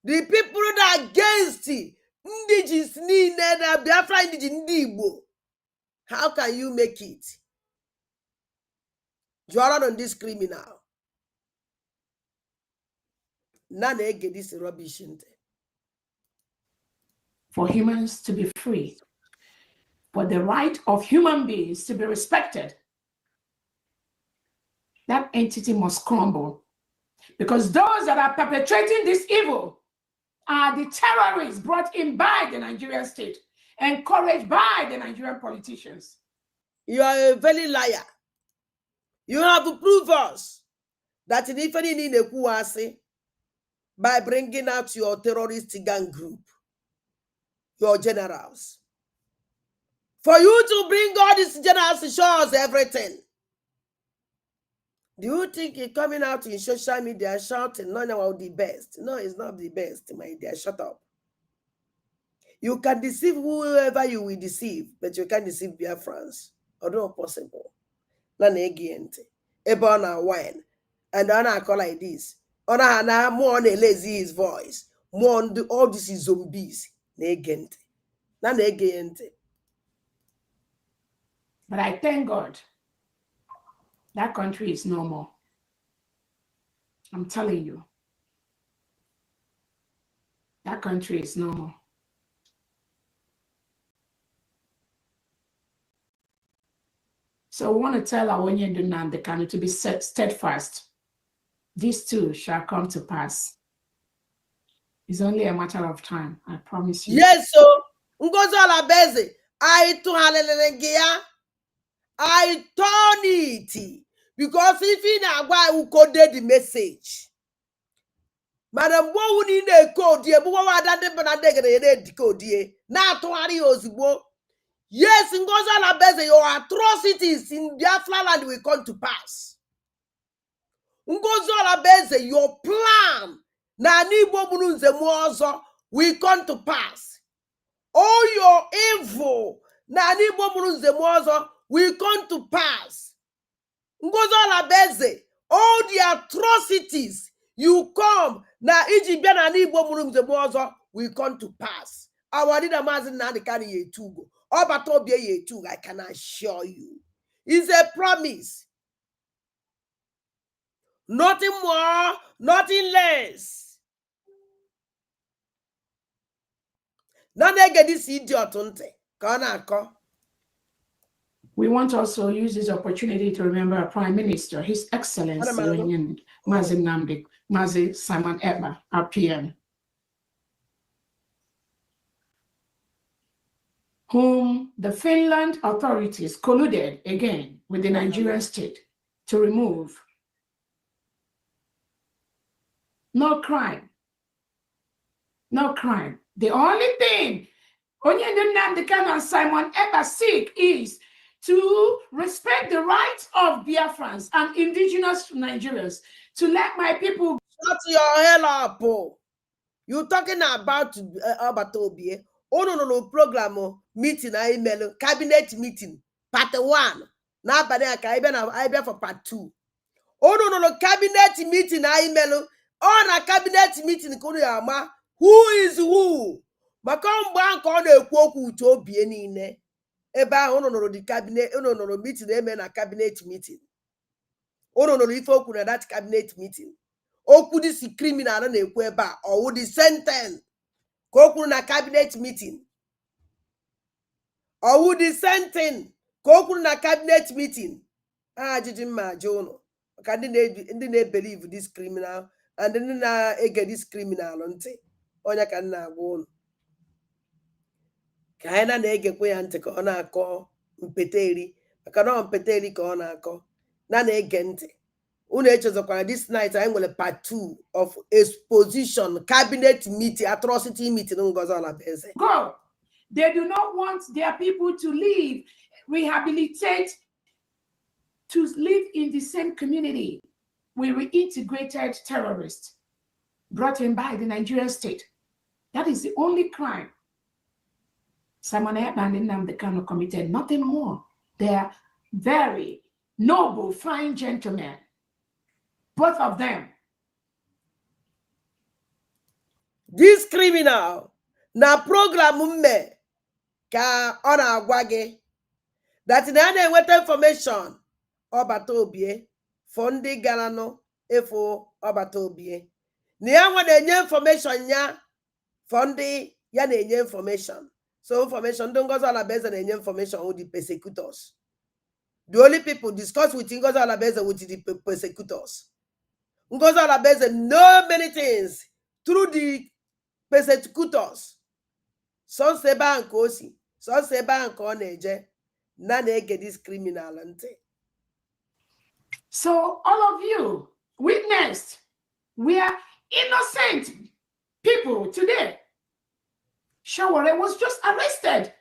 the people that against the indigenes, the Biafra indigene Igbo? How can you make it? You are on this criminal. None get this rubbish in there. For humans to be free, for the right of human beings to be respected, that entity must crumble. Because those that are perpetrating this evil are the terrorists brought in by the Nigerian state, encouraged by the Nigerian politicians. You are a very liar. You have to prove us that in Ifeni by bringing out your terrorist gang group, your generals. For you to bring all these generals to show us everything. Do you think you're coming out in social media shouting, no, no, the best? No, it's not the best, my dear. Shut up. You can deceive whoever you will deceive, but you can't deceive Biafrans. Although possible. Ebe on a wine. And on a call like this. On a more on a lazy his voice. More on all this is zombies. Negente. Na negente. But I thank God that country is no more. I'm telling you. That country is no more. So we want to tell our Onyendu Nandekanu to be steadfast. These two shall come to pass. It's only a matter of time, I promise you. Yes, so Ngozi Olabeze, I turn it. Because if in a guy who coded the message, Madam, what would in a code, dear, but what that code, dear? Now to Harry Ozbo. Yes, Ngozi Olabeze, your atrocities in Biafra land will come to pass. Ngozi Olabeze, your plan na nibo bununze muozo will come to pass. All your evil na nibo bununze muozo will come to pass. Ngozi Olabeze, all the atrocities you come na ijibia na nibo bununze muozo will come to pass. Our leader Mazin Nandekanu Yetugo. I can assure you. It's a promise. Nothing more, nothing less. Now they get this idiot. We want to also use this opportunity to remember our Prime Minister, His Excellency Mazi Simon Ekpa, our PM, whom the Finland authorities colluded again with the Nigerian state to remove. No crime. No crime. The only thing Onyendu Nandekanu and Simon Ekpa seek is to respect the rights of Biafrans and indigenous Nigerians, to let my people. Shut your hell up. You're talking about Obatobie. Oh no program meeting I email cabinet meeting part 1. Now I be for part 2. Oh no cabinet meeting I email on a cabinet meeting who is who? maka mgbe ahụ ka ọ na-ekwu okwu uche obie niile ebe ahụ ụnụ nụrụ the cabinet, ụnụ nụrụ meeting eme na cabinet meeting, ụnụ nụrụ ife okwu na that cabinet meeting. Okwu disi criminal na-ekwu ebe a ọwụ the sentence ka o kwuru na cabinet meeting, ọwụ the sentence ka o kwuru na cabinet meeting. Ajụjụ mma ajụ ụnụ maka ndị na-ebelieve this criminal and ndị na-ege this criminal ntị. Onye ka m na-agwa ụnụ ka anyị na-egekwe ya ntị ka ọ na-akọ mpeteri, maka na mpeteri ka ọ na-akọ na-ege ntị. Unu echezokwara this night anyị nwere part 2 of exposition cabinet meeting, atrocity meeting Ngozi Olabeze. Go. They do not want their people to live, rehabilitate, to live in the same community with reintegrated terrorists brought in by the Nigerian state. That is the only crime Simon Ekpa and Nnamdi Kanu committed, nothing more. They are very noble, fine gentlemen, both of them. This criminal na program mme ka ọ na-agwa gị that na na-enweta information ọbata obie for ndị gara nọ efu ọbata obie na ya nwa na-enye information ya for ndị ya na-enye information. So information ndị Ngozi Olabeze na-enye information with the persecutors. The only people discuss with Ngozi Olabeze with the persecutors. Ngozi Olabeze know many things through the persecutors. Some say ba nke osi, some say ba nke ọ na-eje na na-ege this criminal ntị. So all of you witnessed, we are innocent people today. Shawore was just arrested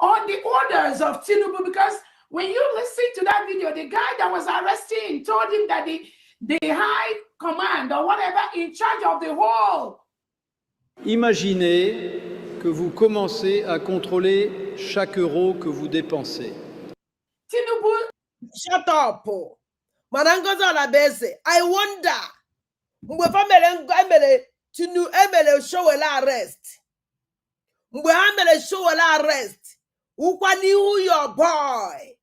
on the orders of Tinubu, because when you listen to that video, the guy that was arresting told him that the high command or whatever in charge of the whole. Imaginez que vous commencez à contrôler chaque euro que vous dépensez. Tinubu, shut up. Mana Ngozi Olabeze, I wonder mgbe family Tinubu emere Showore arrest. Mgbe ha mere Showore arrest, ụkwa n'ihu your boy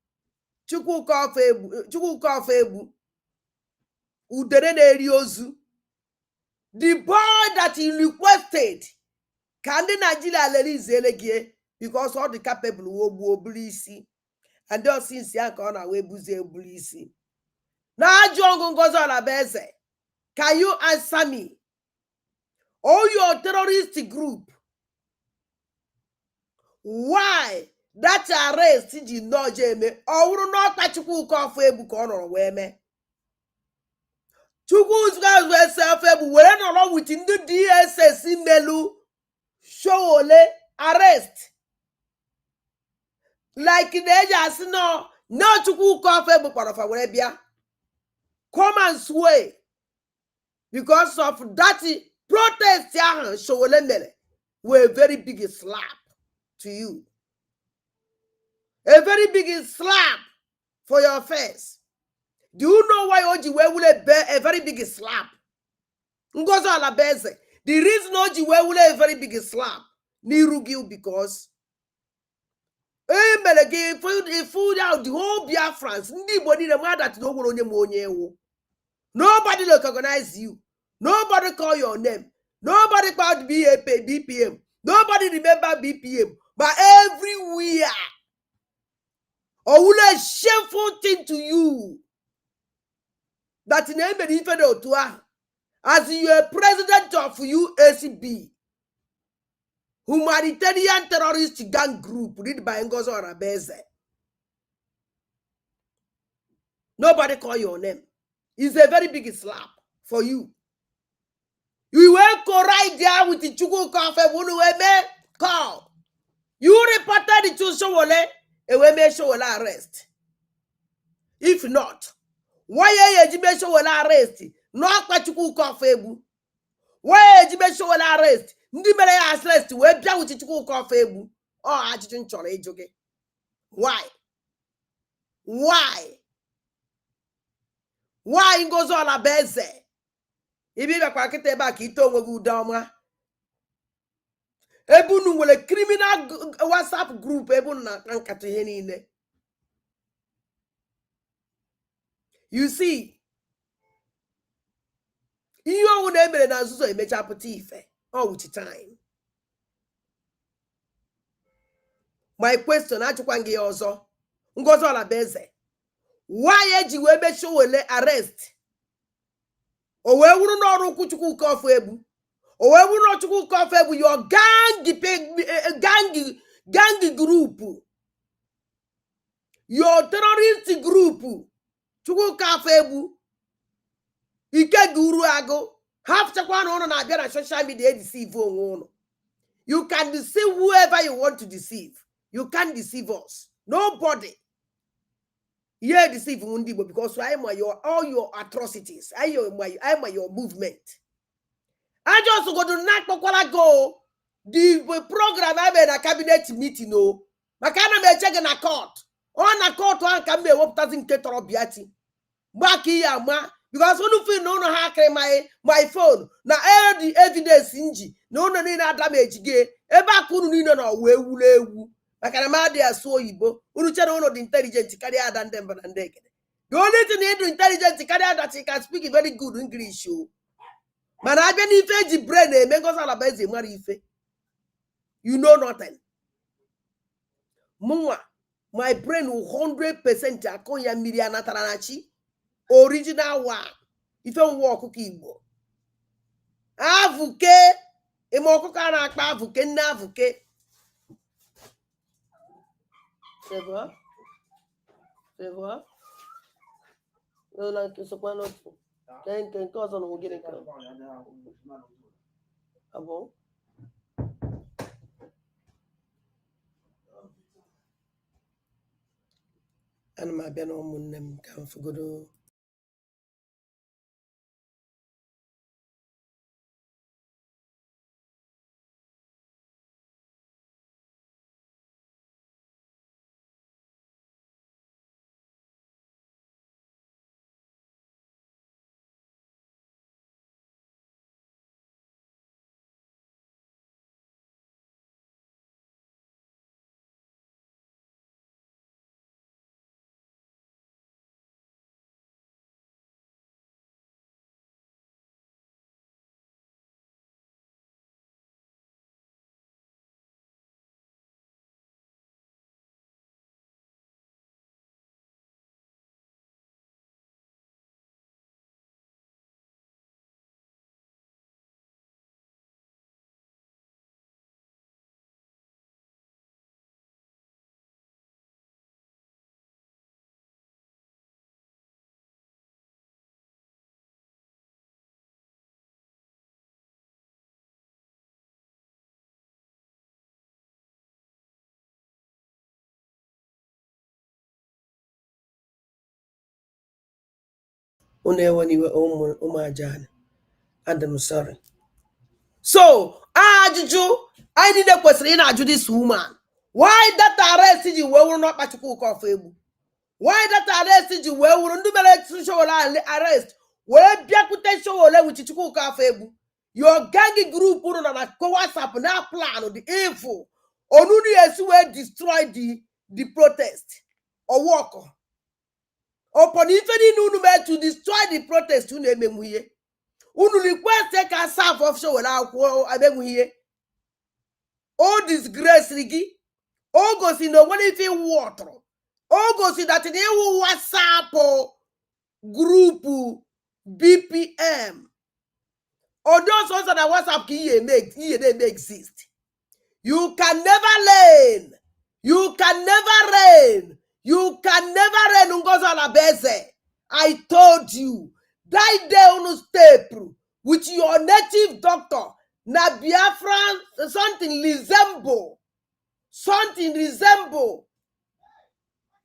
Chukwuka of Egbu udere na-eri ozu, the boy that he requested ka ndị Nigeria release gị because all the capable wogbu oburu isi and those since ya ka ọ na-wee buzie oburu isi na ajụ ọgụ Ngozi Olabeze. Can you answer me? All your terrorist group, why that arrest ji no jeme ọwụrụ n'ọkpa Chukwuka of Egbu ka ọ nọrọ wee mee? Chukwuka of Egbu were nọrọ with ndị DSS melu Showore arrest like na-eji asị no Chukwuka of Egbu kpọrọfa were bịa come and sway because of that protest ahụ Showore mere were a very big slap to you. A very big slap for your face. Do you know why Ojiwe will bear a very big slap? Ngozi Olabeze, the reason Ojiwe will a very big slap Nirugi because food out the whole Biafrans. Nobody the man that nobody recognize you. Nobody call your name. Nobody called BPM. Nobody remember BPM. But everywhere, a shameful thing to you that in as you are president of UACB, humanitarian terrorist gang group led by Ngozi Olabeze. Nobody call your name. It's a very big slap for you. You will go right there with the Chukwuka of Egbu call. You reported it to Showore, and we may Showore arrest. If not, why you may Showore arrest? Not Chukwuka of Egbu. Why you may Showore arrest? Ndimere arrest we bia with Chukwuka of Egbu. Oh, I didn't chore ejoge. Why? Why Ngozi Olabeze? Ibi bakwa kete ba ka ite onwe gị ude ọma. Ebunu nwere criminal WhatsApp group ebunu na nkata ihe niile. You see, ihe ọnwụ na-emere na nzuzo emecha pụta ife. All with time. My question, achụkwa gị ọzọ. Ngozi Olabeze. Why eji wee be Sowore arrest? O wee wuru n'ọrụ Kwuchukwu Kofu Ebu. O wee wuru n'Chukwu Kofu Ebu your gang group. Your terrorist group. Chukwu Kofu Ebu. Ike guru ago. Half chakwa no na abia na social media deceive onwe. You can deceive whoever you want to deceive. You can't deceive us. Nobody. Yeah, deceive Mundibo because I am all your atrocities. I am your movement. I just go to Nakpokwala go. The program I made a cabinet meeting. No, Makana may check in a court. On a court, one can be a wop doesn't get or biati. Baki yama. Because when you feel no hack my phone. Now all the evidence inji. No need damage gay. Eba kunu no we wulewu. Makanamadi aso Igbo. Unuchana one of the intelligent carry out than them and they. The only thing they do intelligent carry out that he can speak very good English. Man, I been if the brain Ngozi Olabeze marife. You know nothing. Mwa, my brain 100% akonya Miriana Taranachi. Original one. If you walk Igbo. Avuke. Emoko kana akpa avuke na avuke. C'est vrai? C'est vrai? Non, non, c'est quoi l'autre? Quelqu'un cause on va gagner. Ah bon? Ana ma bia no munnem kan fugodo. Umajana. And I'm sorry. So, Ajuju, I need a question in Aju this woman. Why that arrested you will not match Kofu? Why that arrested you will not do show arrest? Well, Biakute show which you cook Kofu. Your gang group put on a WhatsApp now plan of the info. Only as well destroy the protest or walk. Upon if to destroy the protest, to name him here. Unu request take a serve offshore without abemu here. Oh disgrace rigi. Oh go see no one if you water. Oh go see that they will WhatsApp group BPM. Or those ones that WhatsApp they exist. You can never learn. You can never reign. You can never reign Ngozi Olabeze. I told you. That day on step with your native doctor. Na Biafran something resemble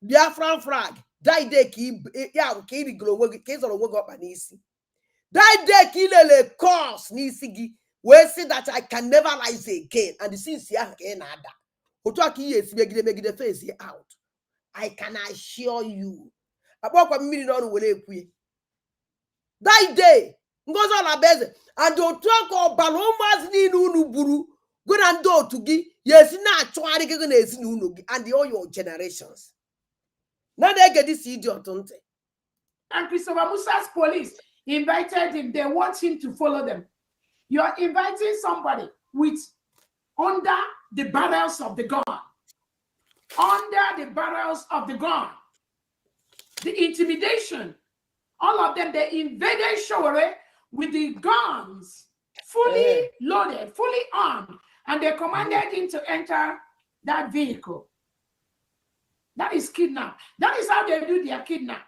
Biafran flag. That day that day kilele cause nisigi. We say that I can never rise again. And the since here again the face here out. I can assure you. That day, Ngozi Olabeze and the talk of Balomas ni nunu buru Go and do to give. Yes, not trying to get and all your generations. Now they get this idiot, don't they? And Christopher Musa's police invited him. They want him to follow them. You are inviting somebody with under the barrels of the gun. Under the barrels of the gun. The intimidation. All of them, they invaded Showore with the guns, fully loaded, fully armed, and they commanded him to enter that vehicle. That is kidnap. That is how they do their kidnap.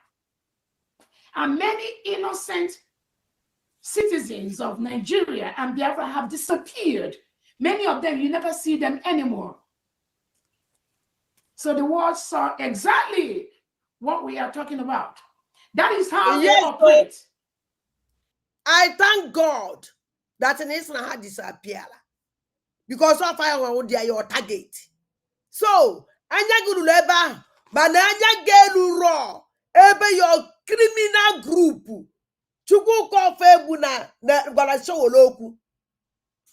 And many innocent citizens of Nigeria and Biafra have disappeared. Many of them, you never see them anymore. So the world saw exactly what we are talking about. That is how they operate. I thank God that an Israel had disappeared. Because of fire, they are your target. So, anya guru leba, bananya gelu raw, ebe your criminal group. Chuku ko febu na gwara show oloku.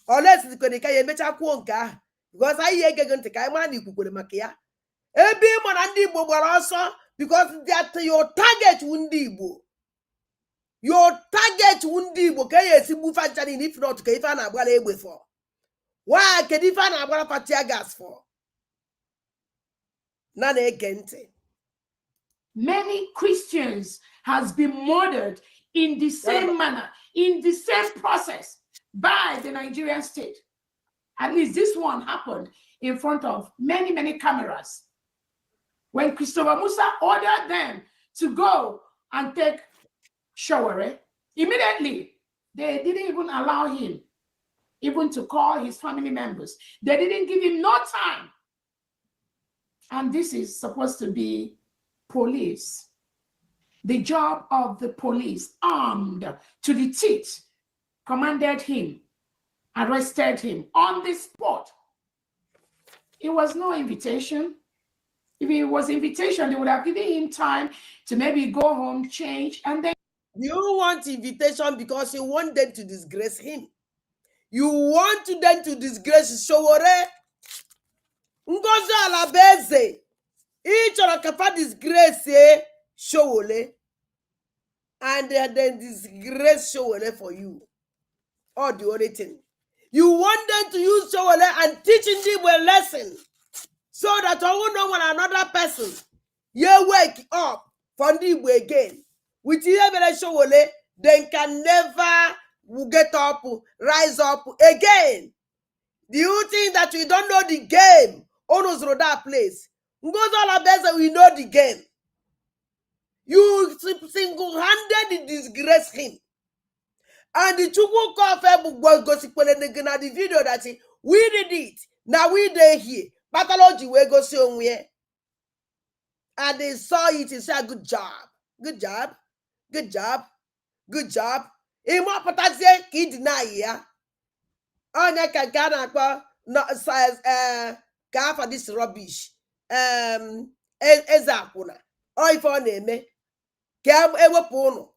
Unless the konika ye mecha kwuo nke ahụ. Because I hear ntị ka ma na ikukwere maka ya. Ebe mo na ndị Igbo gbara ọsọ because that your target ndị Igbo. Your target ndị Igbo ka ye sigbu fanchani if not ka ife na agbara egbe for. Why can ife na agbara patia gas for? Na na-ege ntị. Many Christians has been murdered in the same manner, in the same process by the Nigerian state. At least this one happened in front of many, many cameras. When Christopher Musa ordered them to go and take Showore, immediately they didn't even allow him even to call his family members. They didn't give him no time. And this is supposed to be police. The job of the police, armed to the teeth, commanded him, arrested him on the spot. It was no invitation. If it was invitation, they would have given him time to maybe go home, change, and then. You want invitation because you want them to disgrace him. You want them to disgrace Showore. Ngozi Alabeze. Each of the disgrace Showole. And then disgrace Showole for you. Or the only thing. You want them to use Showole and teaching them a lesson. So that I will know when another person you wake up from the again. With Showole, they can never get up, rise up again. Do you think that we don't know the game? Onos Roda place. Ngozi Alabeze, we know the game. You single-handedly disgrace him. And the Chukwu Kofe gossip the video that we did it. Now we did here. Pathology we go somewhere. And they saw it and said, good job. Good job. Good job. Good job. Imo patazie ki deny ya. Onya ka gana no says ka for this rubbish. Ezapuna. O if on eme. Ka ewepu no.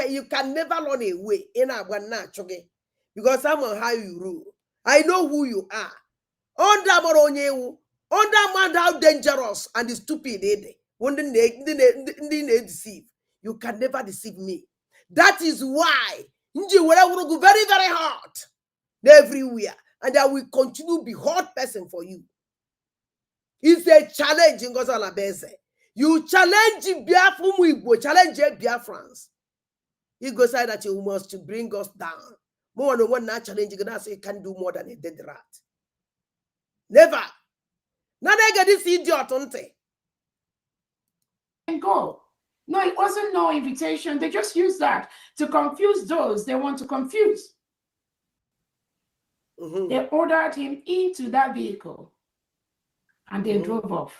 You can never run away in agwa na choge. Because I'm on how you rule. I know who you are. Under how dangerous and stupid they deceive. You can never deceive me. That is why Nji will go very, very hard everywhere. And I will continue to be hot person for you. It's a challenge in Ngozi Alabeze. You challenge Biafra, challenge Biafrans. He goes that you must bring us down. More than one challenge, you're gonna say you can do more than a dead rat. Never. Now they get this idiot, don't they? And go. No, it wasn't no invitation. They just use that to confuse those they want to confuse. They ordered him into that vehicle and they drove off.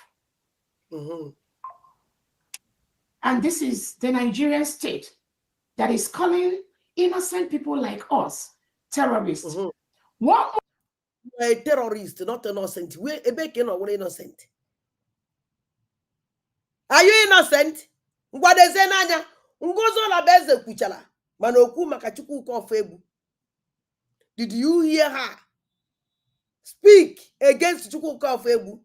And this is the Nigerian state that is calling innocent people like us terrorists. What? A terrorist, not innocent. We're a bacon or innocent. Are you innocent? What is Nanya? Ngozi Alabeze kuchala. Manoku makachuku ko febu. Did you hear her? speak against Chukwuka of Ebu.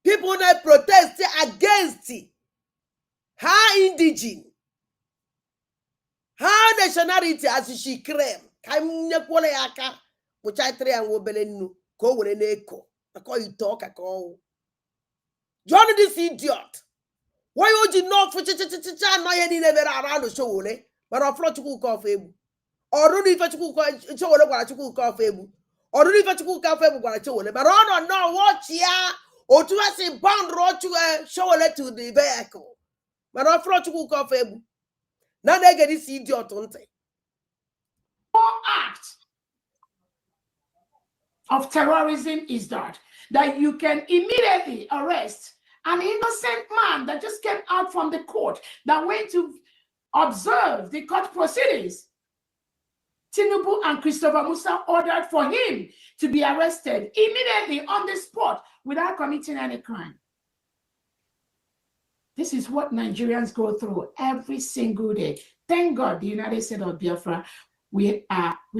People that protest against her indigene, her nationality as she claim. Which I try and wobelenu go with an echo. I call you talk, I call. Join this idiot. Why would you not for no any never around the show, but I float to cook off Ebu. Or don't even cook show what you cook off Ebu. Or don't even cook off Ebu what I told him. But I don't know what ya or to us a bound road to show it to the vehicle. But I float to cook off Ebu. Now they get this idiot on take. Act of terrorism is that you can immediately arrest an innocent man that just came out from the court that went to observe the court proceedings. Tinubu and Christopher Musa ordered for him to be arrested immediately on the spot without committing any crime. This is what Nigerians go through every single day. Thank God the United States of Biafra, we've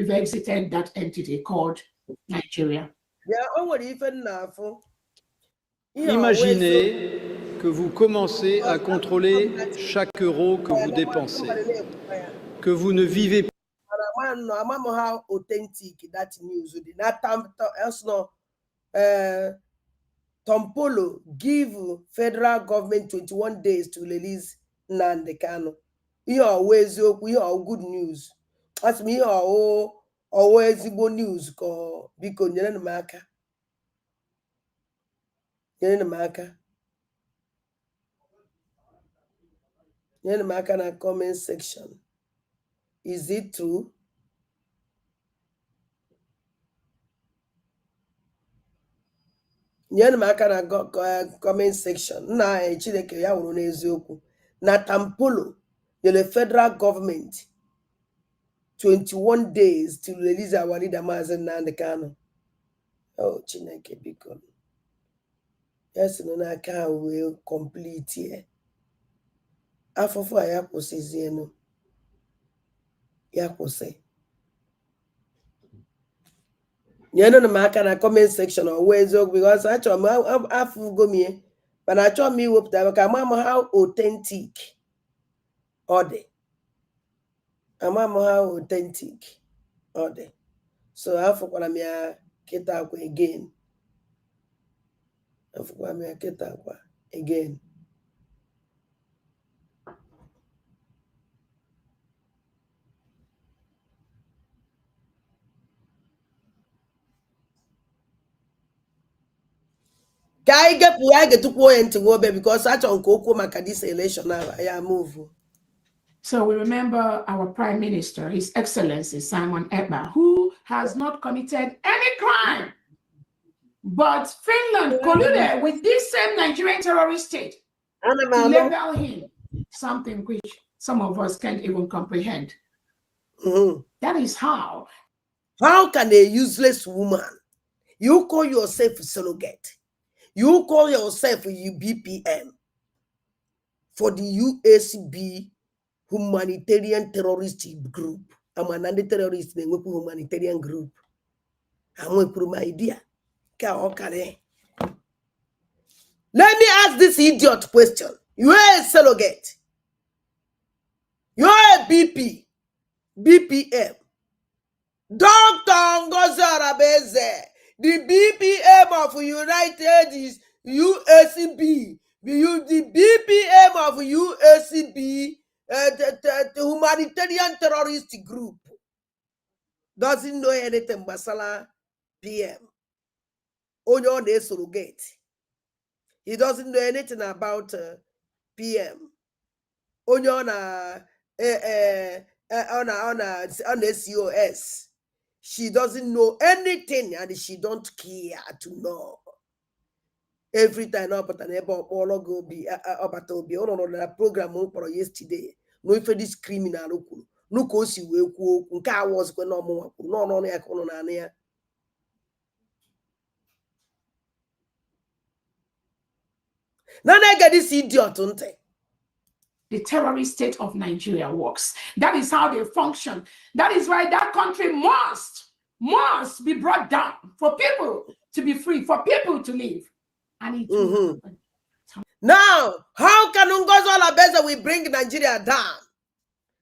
exited that entity called Nigeria. Imaginez que vous commencez à contrôler chaque euro que vous dépensez, que vous ne vivez pas. I don't know how authentic that news would be. Tompolo give federal government 21 days to release Nnamdi Kanu. Here always good news. As me always good news ko biko nyere m aka. Nyere m aka. Nyere m aka na comment section. Is it true? Nyere m aka na comment section. Nna Chineke ya wuru n'eziokwu. Na Tampolo, the federal government 21 days to release our leader Mazi Nnamdi Kanu. Oh Chineke biko. Yes, no na aka will complete here. Afofo ya kwụsịzie no. Ya kwụsị. Nyere m aka na comment section always because achọrọ m afụgo m but achọrọ m iwepụta maka ama m how authentic ọ dị. Ama m how authentic ọ dị. So afụkwara m ya kịta akwa again. Afụkwara m ya kịta akwa again. I get to point to go because such on Coco Maka this election now I move. So we remember our Prime Minister, His Excellency Simon Ekpa, who has not committed any crime. But Finland colluded with this same Nigerian terrorist state to label him something which some of us can't even comprehend. That is how. How can a useless woman, you call yourself a surrogate, you call yourself a BPM for the USB humanitarian terrorist group? I'm an anti-terrorist humanitarian group. I'm going to put my idea. Let me ask this idiot question. You are a surrogate. You are a BPM. Dr. Ngozi, the BPM of United is USB. The BPM of USB, the humanitarian terrorist group, doesn't know anything about PM. Onyo de surrogate. He doesn't know anything about PM. Onyo on SCOS. She doesn't know anything and she don't care to know. Every time up at an all go be about to be on a program for yesterday. No, if this criminal no cause you will car was going on no. Now I get this idiot, don't they? The terrorist state of Nigeria works. That is how they function. That is why that country must must be brought down for people to be free, for people to live. And it will happen. Now, how can Ngozi Olabeze we bring Nigeria down?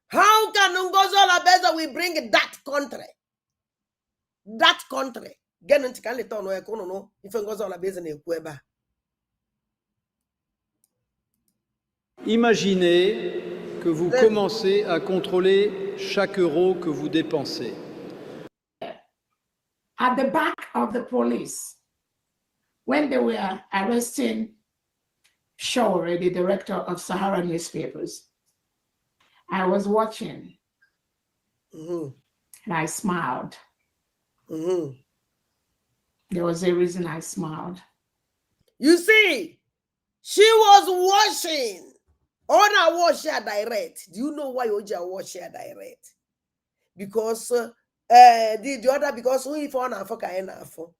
How can Ngozi Olabeze we bring that country? That country. Get into Canton or Econo, if Ngozi Olabeze na-ekwu ebe a. Imaginez que vous commencez à contrôler chaque euro que vous dépensez. At the back of the police, when they were arresting Shore, the director of Sahara newspapers, I was watching and I smiled. There was a reason I smiled. You see, she was watching. On a watch her direct. Do you know why Oja watch her direct? Because the other because only for an afo kain afo.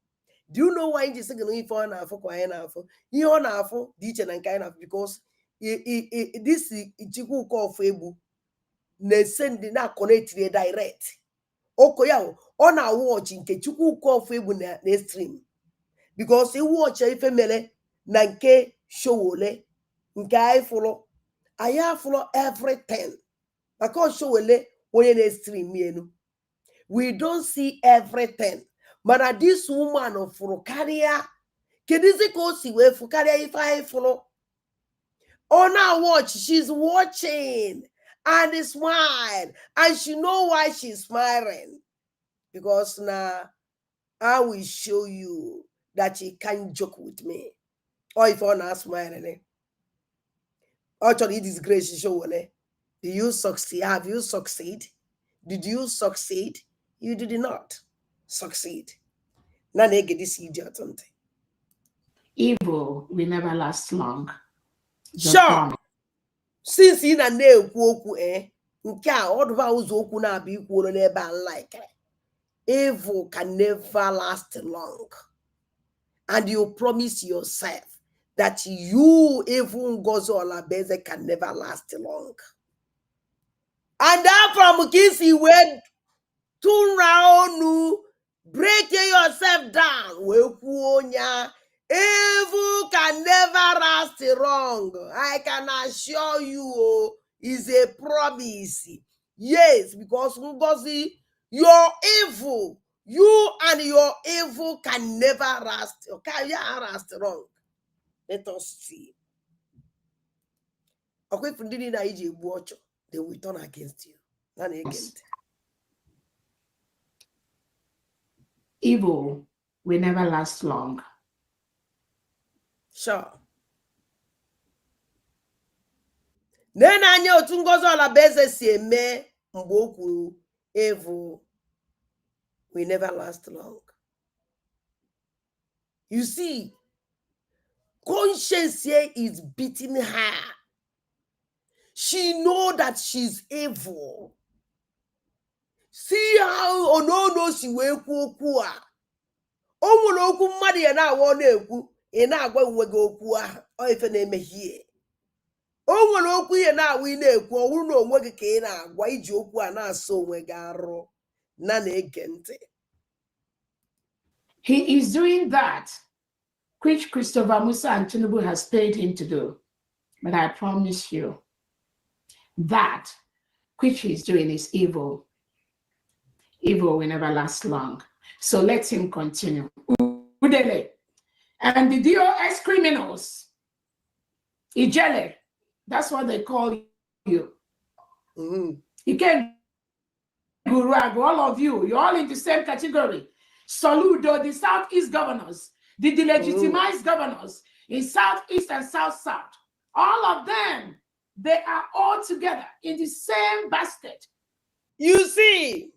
Do you know why you say only for an afo kain afo? You on afo ditch and kind of because this Chiku call for ebu ne send na connect the direct. Okoya on a watch in Kechuku call for ebu na stream because he watch if mele na nke showole nke I follow. I have follow everything. Because show when stream we don't see everything. But this woman of Furukaria, Kediziko see where Fukaria if I follow. On our watch, she's watching and smile, and she know why she's smiling. Because now I will show you that she can't joke with me. Or if I'm not smiling. Actually, disgrace show. Do you succeed? Have you succeed? Did you succeed? You did not succeed. Now they get this idiot something. Evil will never last long. Sure. Since in a ne okwu nke a odva uzo okwu na abi kwuo n'ebe unlike. Evil can never last long. And you promise yourself that you, even Ngozi Olabeze, can never last long. And that from Kisi went turn round, break yourself down. Evil can never last long. I can assure you, is a promise. Yes, because Ngozi, your evil, you and your evil can never last. Okay, yeah, last long. Let us see. Okay, from the watch, they will turn against you. Not again. Evil will never last long. Sure. Then I know to Ngozi Olabeze si eme mgbe o kwuru evil will never last long. You see, conscience here is beating her. She know that she's evil. See how no si wee kwu okwu a. O nwere okwu mmadụ ya na-awa na-ekwu, ị na-agwa uwe gị okwu ahụ, ọ ife na-emehie. O nwere okwu ihe na-awa ị na-ekwu, ọ wụrụ na onwe gị ka ị na-agwa iji okwu a na-asa onwe gị arụ na na-ege ntị. He is doing that, which Christopher Musa and Tinubu has paid him to do. But I promise you, that which he's doing is evil. Evil will never last long. So let him continue. Udele. And the DOS criminals, Ijele, that's what they call you. You can Gurag, all of you, you're all in the same category. Soludo, the Southeast governors, the delegitimized governors in Southeast and South-South, all of them, they are all together in the same basket. You see,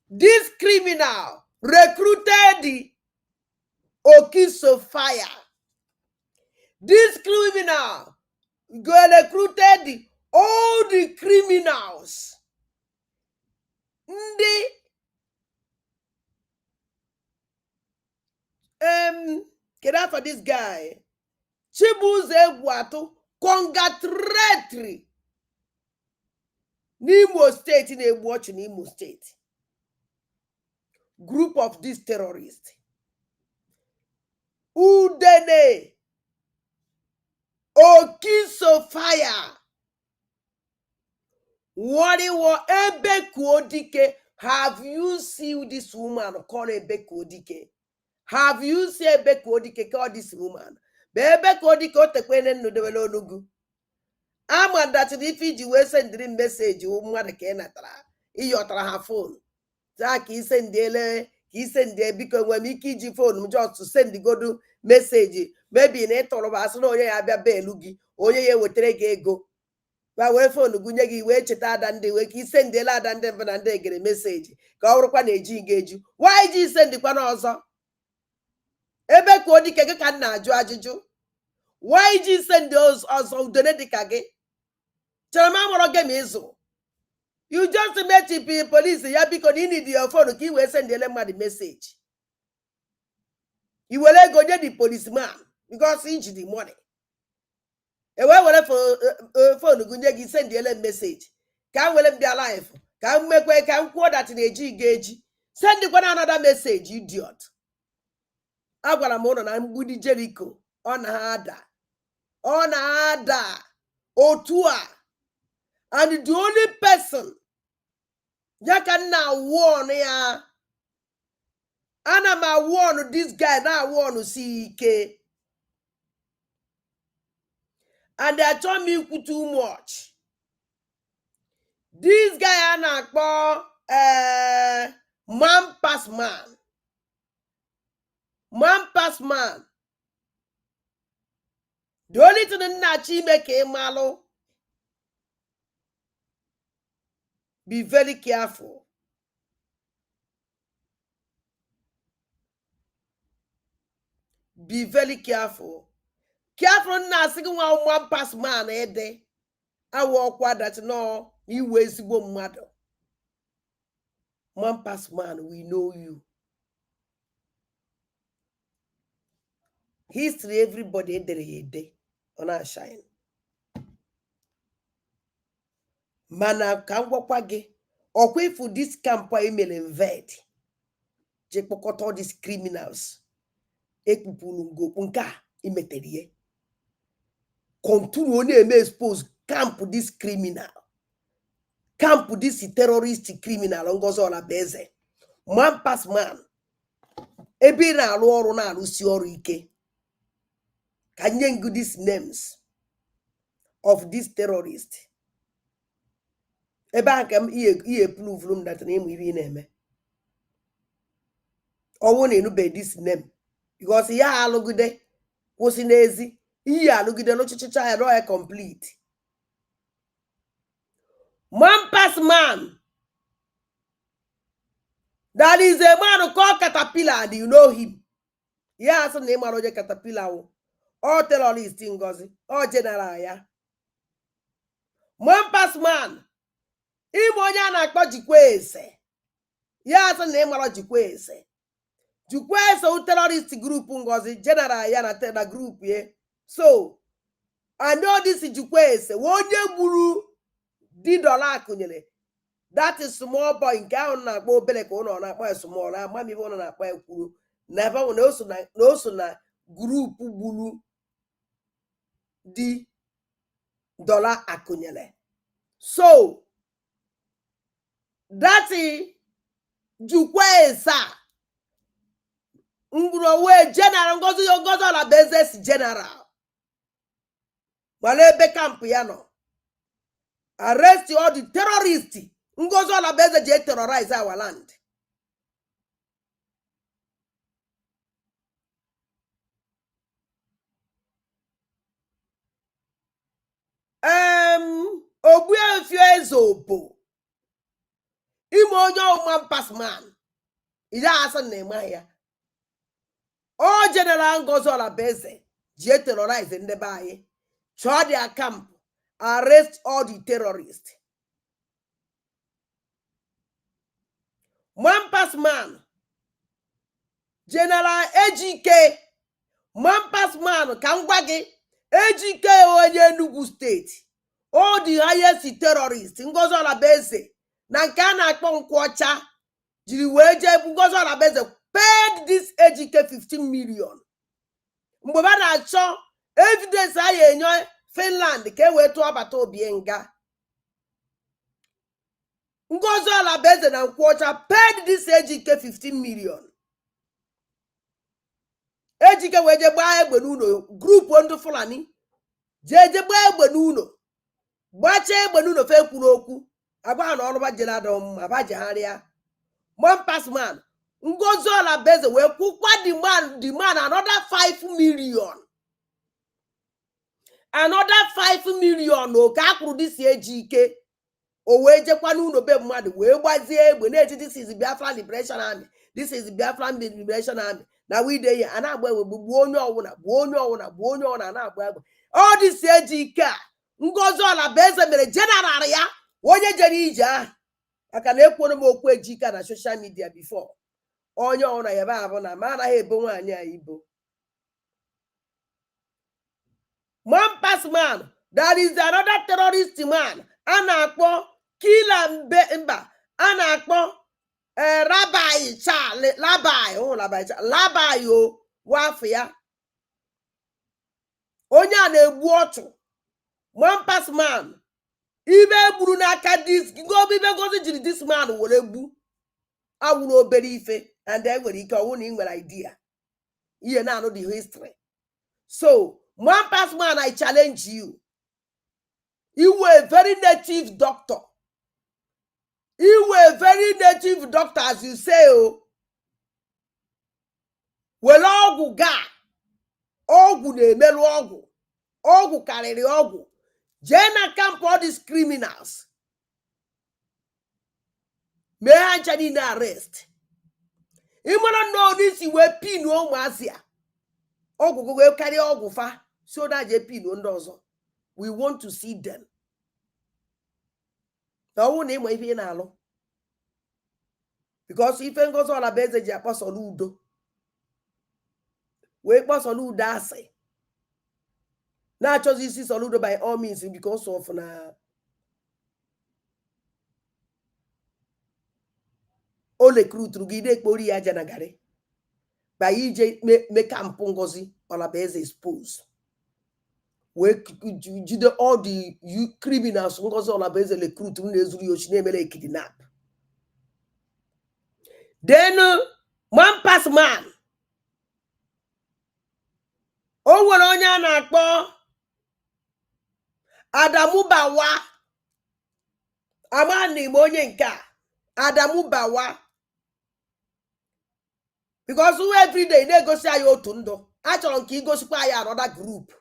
this criminal recruited the Okiso Fire. This criminal recruited all the criminals. Get out for this guy. Chibuze Guato, congratulatory. N'Imo State, in a watch in Imo State. group of these terrorists. Udene, Okiso fire. Wariwo Ebekuodike. Have you seen this woman called Ebekuodike? Have you seen Ebekuodike called this woman? Ebekuodike otekwene nudewele onugu. Ama that if you will send the message, you mother kenatara. Iyotara her phone. That he send there because when me kiji phone just to send the good message. Maybe in it all of us no ya abia belugi. Oye ye wetere ego. Ba we phone gunyegi we cheta than the way he send the lad and then and they get a message. Ka orukwa na eji ngeju. Why ji send the kwana ozo? Ebe ko di kege kan na aju ajiju. Why ji send those ozo donate kage? Chama moro game izu. You just met the police ya because you need your phone ki we send the message. You will go get the policeman because he need the money. E we will for phone gunye send the message. Can we be alive? Can make we can quote that in a gauge. Send the one another message, idiot. Agwara m ụnụ na mgbidi Jericho ọ na-ada otu a, and the only person ya ka na warn ya, ana m warn this guy na warn si ike, and they told me too much. This guy a na-akpọ man pass man. Man pass man. The only thing that make malụ, be very careful. Be very careful. Careful na asịgị nwa one pass man ede. Awọkwa that no, iwe ezigbo mmadụ. One pass man, we know you. History, everybody edere ede. Ona shine. Mana ka ngwakwa gị, ọkwa ifu this camp a email invade. Je kpọkọta these criminals. Ekpupulu ngokwu nke a imeterie. Continue na-eme expose camp this criminal. Camp this terrorist criminal Ngozi Olabeze. Man pass man. Ebe na-arụ ọrụ na-arụsi ọrụ ike. Ka nye ngụ these names of this terrorist. Ebe a ka m ihe prove room that na emu iri na-eme. Ọwụ na enube this name. Because ya alụgide kwụsị n'ezi. Ihe alụgide n'ọchịchịcha ya no complete. Man pass man. That is a man called Caterpillar, and you know him. Yeah, so name Roger Caterpillar. All terrorist Ngozi. All general ya. Man pass man. Imonya na-akpọ Jikwese. Yeah, so name Roger Jikwese. Jikwese u terrorist group Ngozi. General ya na group ye. So, I know this is Jikwese. Wonye buru $10 kunyele. That is small boy nke ahụ na-akpọ obere ka ụnọ na-akpọ small na amami ụnọ na-akpọ ekwuru. Never no so na group gburu $10 akunyele. So that is Jikwese. Nguro we general Ngozi Olabeze general. Wale ebe camp ya no. Arrest all the terrorists. Ngozi Olabeze je terrorize our land. Ogbuefi Ezeobo. Ime onye man pass man. Ija asa na eme ya. All General Ngozi Olabeze je terrorize ndebe anyị. Chọọ their camp. Arrest all the terrorists. Man pass man. General Ejike. Man pass man. Ka ngwa gị. Ejike onye Enugu State. All the highest terrorists. Ngozi Olabeze. Na nke a na-akpọ Nkwọcha. jiri wee jee Ngozi Olabeze paid this ejike 15 million. Mgbe ba na-achọ evidence a ya enyo Finland ka e wee tụọ bata Obie nga. Ngozi Olabeze na Nkwọcha paid this ejike 15 million. Ejike wee je gbaa egbe n'ụlọ group ndị Fulani je gbaa egbe n'ụlọ gbacha egbe n'ụlọ fe kwuru okwu agba na ọrụ ba je na do mma ba jegharịa. One pass man Ngozi Olabeze wee kwụkwa the man another 5 million. Another 5 million o ka akwụrụ disi ejike o wee jekwa n'ụlọ be mmadụ wee gbazie egbe na-eji this is Biafran Liberation Army, this is Biafran Liberation Army na we dey here ana-agba egbe gbuo onye ọwụna na-agba egbe. All this ejike a Ngozi Olabeze mere general ya onye jere ije ahụ aka na ekworo m okwu ejike na social media before. Onye ọwụna ya ba abụ na ma anaghị ebo nwaanyị a ibo. Man pass man, there is another terrorist man a na-akpọ Kilambe a na-akpọ Rabbi Charles Labai o wafụ ya. Onye a na-egbu ọchụ. Man pass man ibe egburu n'aka dis ibe Ngozi jiri this man were egbu awụrụ obere ife and e nwere ike ọwụ na ị nwere idea ihe na-anụ the history. So man pass man, I challenge you. You were a very native doctor. You were a very native doctor, as you say. Oh, well, ogu ga, ogu ne melu ogu kariri ogu. Jena camp all these criminals. May I chani na arrest? You wanna know this? You were pin no masia. Ogu go carry ogu fa. So that JP no ndozo. We want to see them. Now name we be na alo. Because if Ngozi Olabeze ji apostle udo. We apostle udo ase. Na choose isi soludo by all means because of na ole crew trugide kpori ya janagare. By ije me camp Ngozi Olabeze expose. We all the criminals Ngozi Olabeze recruit na-ezuru yoshi na-emele kidnap. Then man pass man. O nwere onye a na-akpọ Adamu Bawa. Amani m onye nke a Adamu Bawa. Because who every day na-egosi anyị otu ndụ. Achọrọ nke igosikwa anyị another group.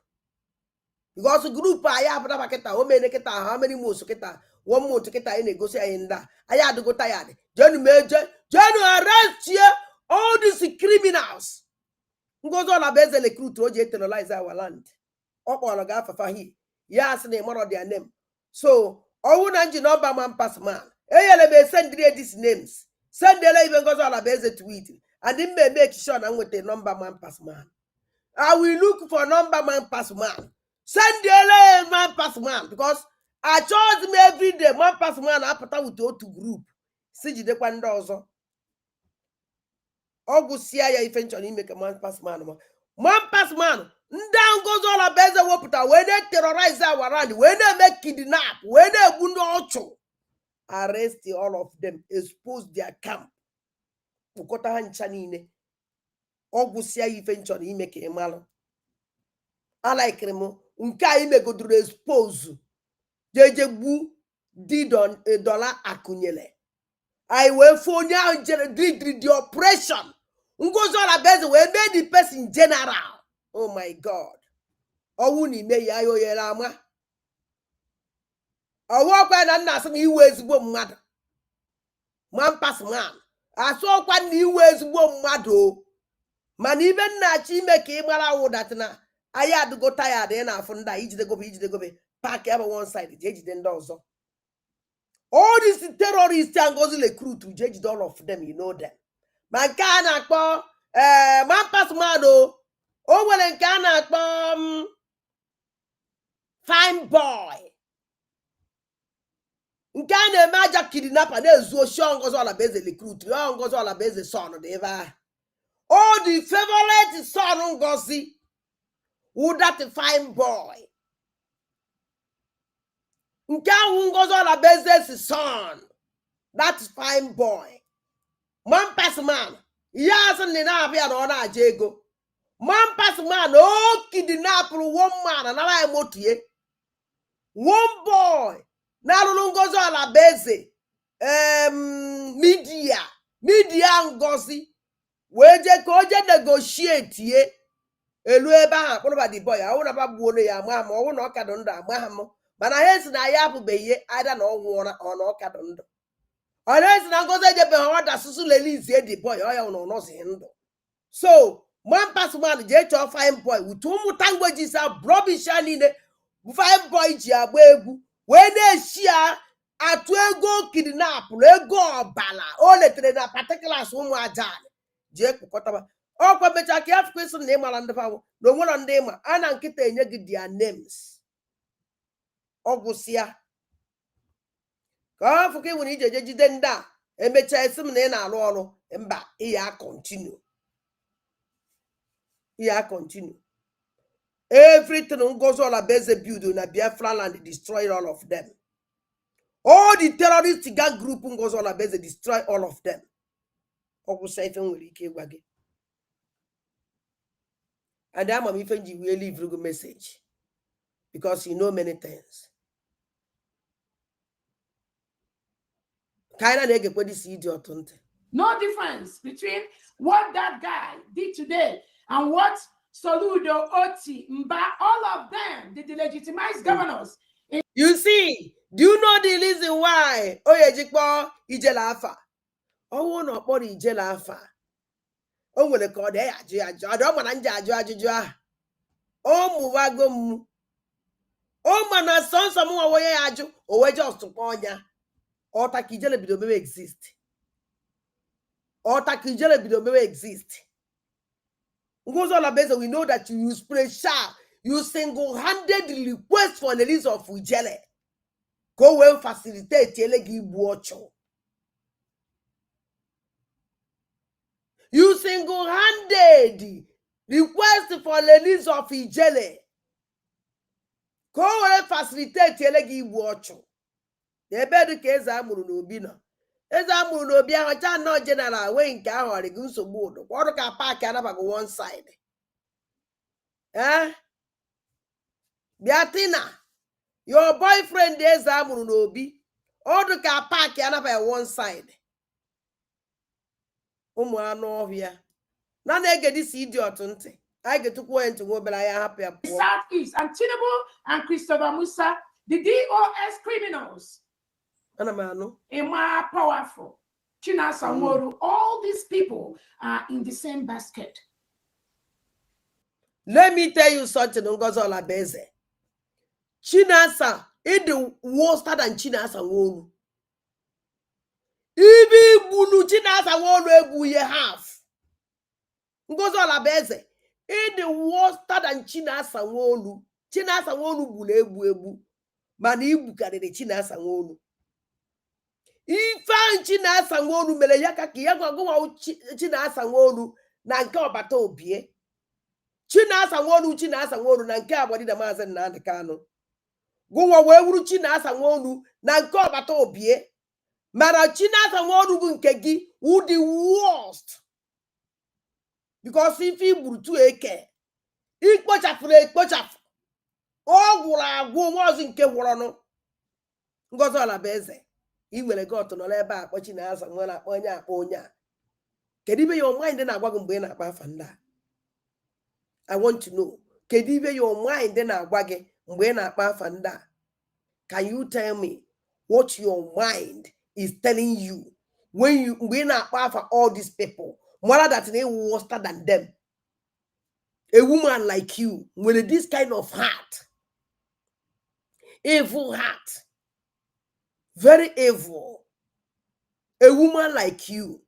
Because group aya abụda maketa o mene keta how many months keta 1 month keta ị na-egosi anyị nda aya adịgo tired jenu arrest ye all these criminals. Ngozi Olabeze recruit o ji terrorize our land. Ọ kpọrọ ga afafa hi ya asị na ịmọrọ their name. So ọwụ na nji number man pass man eyele me send these names send ele even Ngozi Olabeze tweet and him make sure na nweta number man pass man. I will look for number man pass man. Send the LA man pass man because I chose him every day. Man pass man apụta with otu group. Si jidekwa ndị ọzọ. Ọgwụ sia ya ife nchọrọ ime ka man pass man. Man pass man. Ndị Ngozi Olabeze wepụta wee na-terrorize our land, wee na-eme kidnap, wee na-egbu ndị ọchụ. Arrest all of them, expose their camp. Kpụkọta ha ncha niile. Ọgwụ sia ya ife nchọrọ ime ka ị malụ. Alaikiri m nke a imegoduru expose jeje gbu $10 akụnyele I wee fụ onye ahụ jere did the operation Ngozi Olabeze wee mee the person general. Oh my God. Ọwụ na ime ya ayo yere ama ọwụ ọkwa na nna asị na iwe ezigbo mmadụ man pass man asụ ọkwa na iwe ezigbo mmadụ mana ibe nna achị ime ka ị mara awụdat na anyị adịgo tired ị na-afụ ndị a ijidegobe pack ebe one side je ejide ndị ọzọ. All these terrorists and Ngozi recruit je ejide all of them, you know them. Ma nke a na-akpọ man pass man o nwere nke a na-akpọ fine boy nke a na-eme aja kidnapper na-ezu oshi Ngozi Olabeze recruit Ngozi Olabeze son dị ebe ahụ. Oh, the favorite son Ngozi, who that fine boy. Nke ahụ Ngozi Olabeze's son, that fine boy. Man pass man, yes, and then I be on a jago. Man pass man, oh, kidnap one man, and I am what ye. One boy, now Ngozi Olabeze, media Ngozi, where je go negotiate ye. Elu ebe ahụ akpọrọba the boy ahụ na bagbuo ya ama ma ọwụ na ọ kadụ ndụ ama ha mụ mana ha si na ya abụbeghị ihe ada na ọ nwụọra ọ na ọ kadụ ndụ ọ na-esi na Ngozi ejebeghị ọda asụsụ lelizie the boy ọ ya na ọ nọzighị ndụ. So man pass man jee chọọ fine boy wutu ụmụ languages brobisha niile bụ fine boy ji agba egwu wee na-eshi ya atụ ego kidnapụrụ ego ọbala o letere na particulars ụmụ ajali jee kpụkọtaba ọkwa mecha ka afọ kwesịrị na ịmara ndị fawụ na onwere ndị ịma a na nkịta enye gị their names ọgwụsịa ka afọ ka ị nwere ije eje jide ndị a emechaa esi m na ị na-arụ ọrụ mba iya continue everything Ngozi Olabeze build na Biafra land destroy all of them. All the terrorist gang group Ngozi Olabeze destroy all of them. Ọgwụsịa ife nwere ike ịgwa gị. And I'm even you will leave a message because you know many things. No difference between what that guy did today and what Soludo, Oti, Mba, all of them, the delegitimized governors. You see, do you know the reason why Oyejikpo Ijelafa? Oh, no, but Ijelafa. O nwere ka ọ dị ajụ ọ mana nje ajụjụ ahụ o mụwago m o mana sọnsọ m nwa onye ya ajụ o wee just kpọọ ọnya ọtakijele bido mewe exist Ngozi Olabeze, we know that you use pressure, you single-handedly request for the release of Ijele go well facilitate ele gị igbu ọchụ. You single-handed request for the release of Ijele. Go and facilitate elegi watcho. The better case Amurubino. As Amurubia, I no general wing cow or a goose of wood. What can park out of one side? Eh? Beatina, your boyfriend is Amurubi. Or the car park out of one side. No here. Now they get this idiot. I get to go into go, but I am happy. Southeast and Tinubu and Christopher Musa, the DOS criminals. And a more powerful. Chinasa Moru, all these people are in the same basket. Let me tell you something, Ngozi Olabeze. Chinasa is the worse than Chinasa Moru. Ibi bulu Chinasa Moru ebu ye half. Ngozi Olabeze is the worse than Chinasa Moru. Chinasa Moru bulu ebu. Mani ibu karịrị Chinasa Moru. Ife Chinasa Moru mere ya ka ya gwa Chinasa Moru na nke ọbata obie. Chinasa Moru na nke agbadida Maazị Nnamdi Kanu. Gụwa wee wuru Chinasa Moru na nke ọbata obie. Mara Chinasa Moru bụ nke gị who the worst. Because if he gburu tu eke, ikpochafuru ekpochafu. Ọ gwụrụ agwụ nwaozi nke gwụrọnụ. Ngozi Olabeze, I nwere got nọ n'ebe a kpọchi na asa nwa na onye akpọ onye a. Kedu ibe your mind na-agwa gị mgbe ị na-akpa afa ndị a? I want to know. Kedu ibe your mind na-agwa gị mgbe ị na-akpa afa ndị a? Can you tell me what your mind is telling you when you mgbe ị na-akpa afa all these people? More that they worse than them. A woman like you with this kind of heart. Evil heart. Very evil. A woman like you.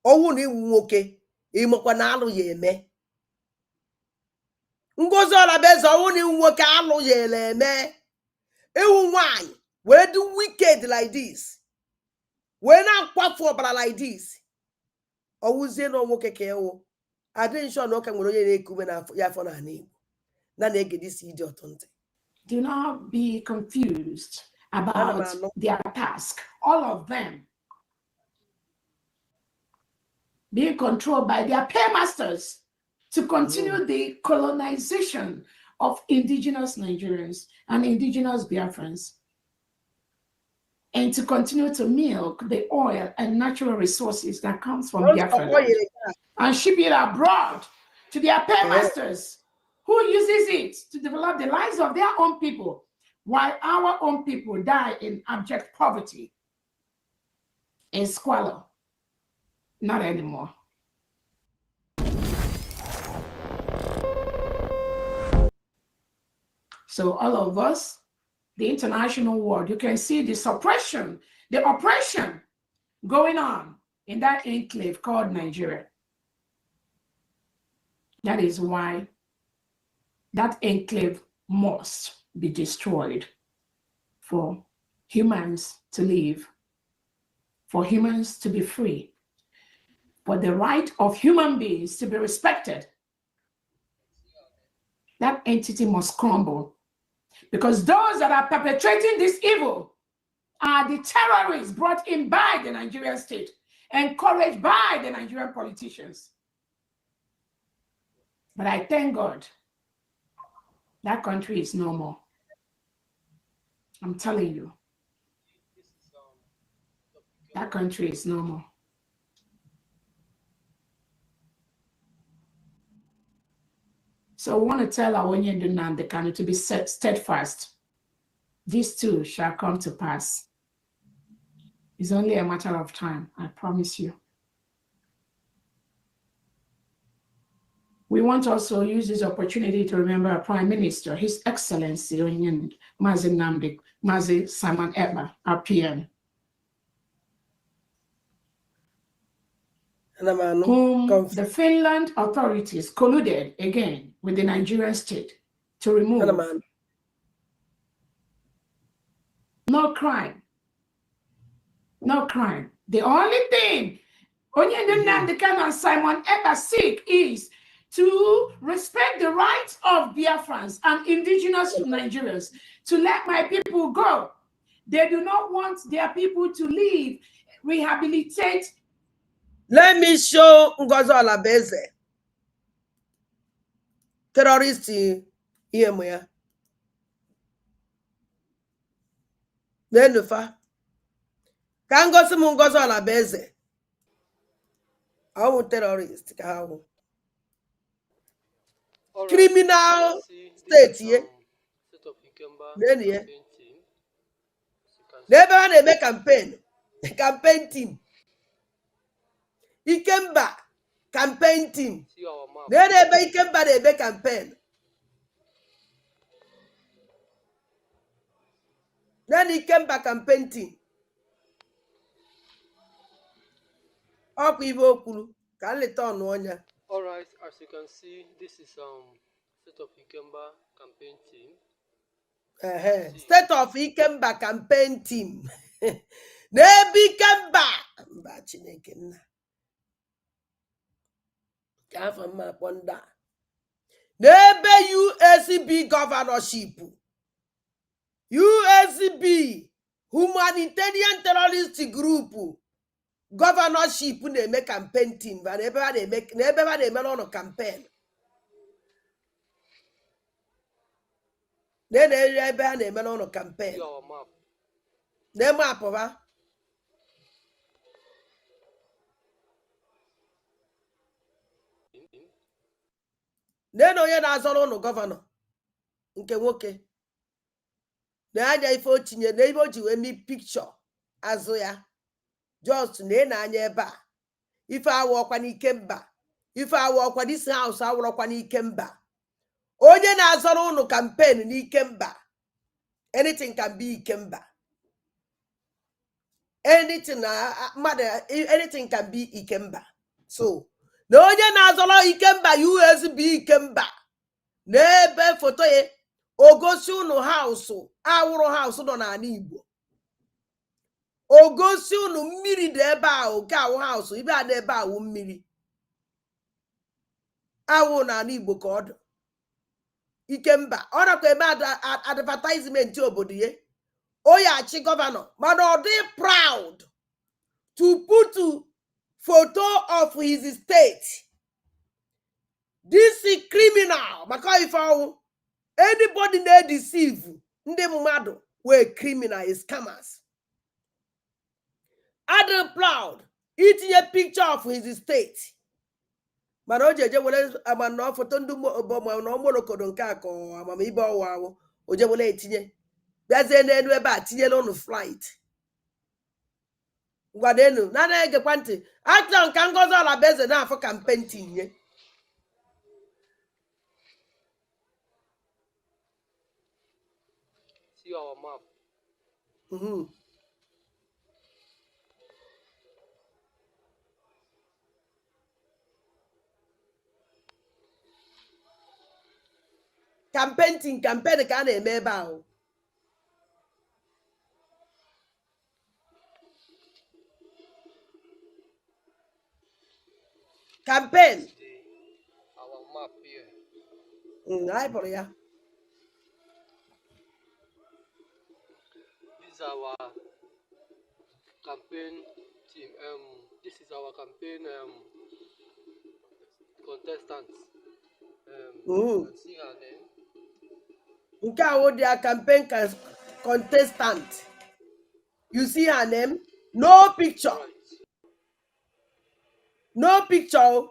Owu na iwu nwoke. Imokwa na alụ ya eme. Ngozi Olabeze owu na iwu nwoke alụ ya eme. Ewu nwanyị where do wicked like this? When I'm quack for like this? Or was there no work a I didn't show no can go ya for na name. Na get this idiot on. Do not be confused about their task. All of them being controlled by their paymasters to continue the colonization of indigenous Nigerians and indigenous Biafrans, and to continue to milk the oil and natural resources that comes from Biafra land and ship it abroad to their paymasters, who uses it to develop the lives of their own people, while our own people die in abject poverty and squalor. Not anymore. So all of us, the international world, you can see the suppression, the oppression going on in that enclave called Nigeria. That is why that enclave must be destroyed for humans to live, for humans to be free, for the right of human beings to be respected. That entity must crumble, because those that are perpetrating this evil are the terrorists brought in by the Nigerian state, encouraged by the Nigerian politicians. But I thank God that country is no more. I'm telling you, that country is no more. So I want to tell Awonye Nnamdi Kanu to be steadfast. These two shall come to pass. It's only a matter of time, I promise you. We want to also use this opportunity to remember our Prime Minister, His Excellency Mazi Simon Ekpa, our PM, whom the Finland authorities colluded again with the Nigerian state to remove. No crime. No crime. The only thing Nnamdi Kanu and Simon Ekpa seek is to respect the rights of Biafrans and indigenous Nigerians, to let my people go. They do not want their people to live, rehabilitate. Let me show Ngozi Olabeze. Terrorist here. Then the fa. Can go some Ngozi Olabeze. I want terrorist. Criminal state here. Then here. Never they make campaign team. Ikemba campaign team. Then they make Ikemba they make campaign. Then Ikemba campaign team. Up Ivo Kulu. Can let on one. All right, as you can see, this is State of Ikemba campaign team. State of Ikemba campaign team. Nebi Ikemba. Nebe USB governorship. USB humanitarian terrorist group. Governorship they make campaign team. But never they make on a campaign. Then they make on a campaign. Your map. The map over. Then oye na azoro no governor. Nke nwoke. Na anya ife otinye na ife oji we mi picture azu ya. Just na anya ebe a. Ife awo kwa n'Ikemba. Ife awo kwa this house aworo kwa n'Ikemba. Onye na azoro no campaign n'Ikemba. Anything can be Ikemba. Anything anything can be Ikemba. So na onye na-azọrọ Ikemba USB Ikemba n'ebe foto ye ogosi unu house awụrụ house nọ n'ala Igbo ogosi unu mmiri dị ebe ahụ nke awụ haụsụ ibe a n'ebe awụ mmiri awụ na ala Igbo ka ọdụ Ikemba ọ nakwa eme advertisement obodo ya oya achị gọvanọ mana ọ dị proud to put photo of his state. This is criminal maka ife ọnwụ. Anybody na deceive ndị mmadụ were criminal is scammers. Adị proud itinye picture of his state. Mana o jeje were amana foto ndị na ọmụrokodo nke a ka amamibe ọwa ahụ o je were etinye bịazie n'elu ebe a tinyela ụnụ flight ngwadenu na na-egekwa ntị achọrọ nka Ngozi Olabeze na-afụ campaign tinye See our map. campaign ka a na-eme ebe ahụ. Campaign. Our map here. Anyị pụrụ ya. This is our campaign team. This is our campaign contestants. You can see her name. Nke ahụ dị campaign contestant. You see her name? No picture. Right. No picture.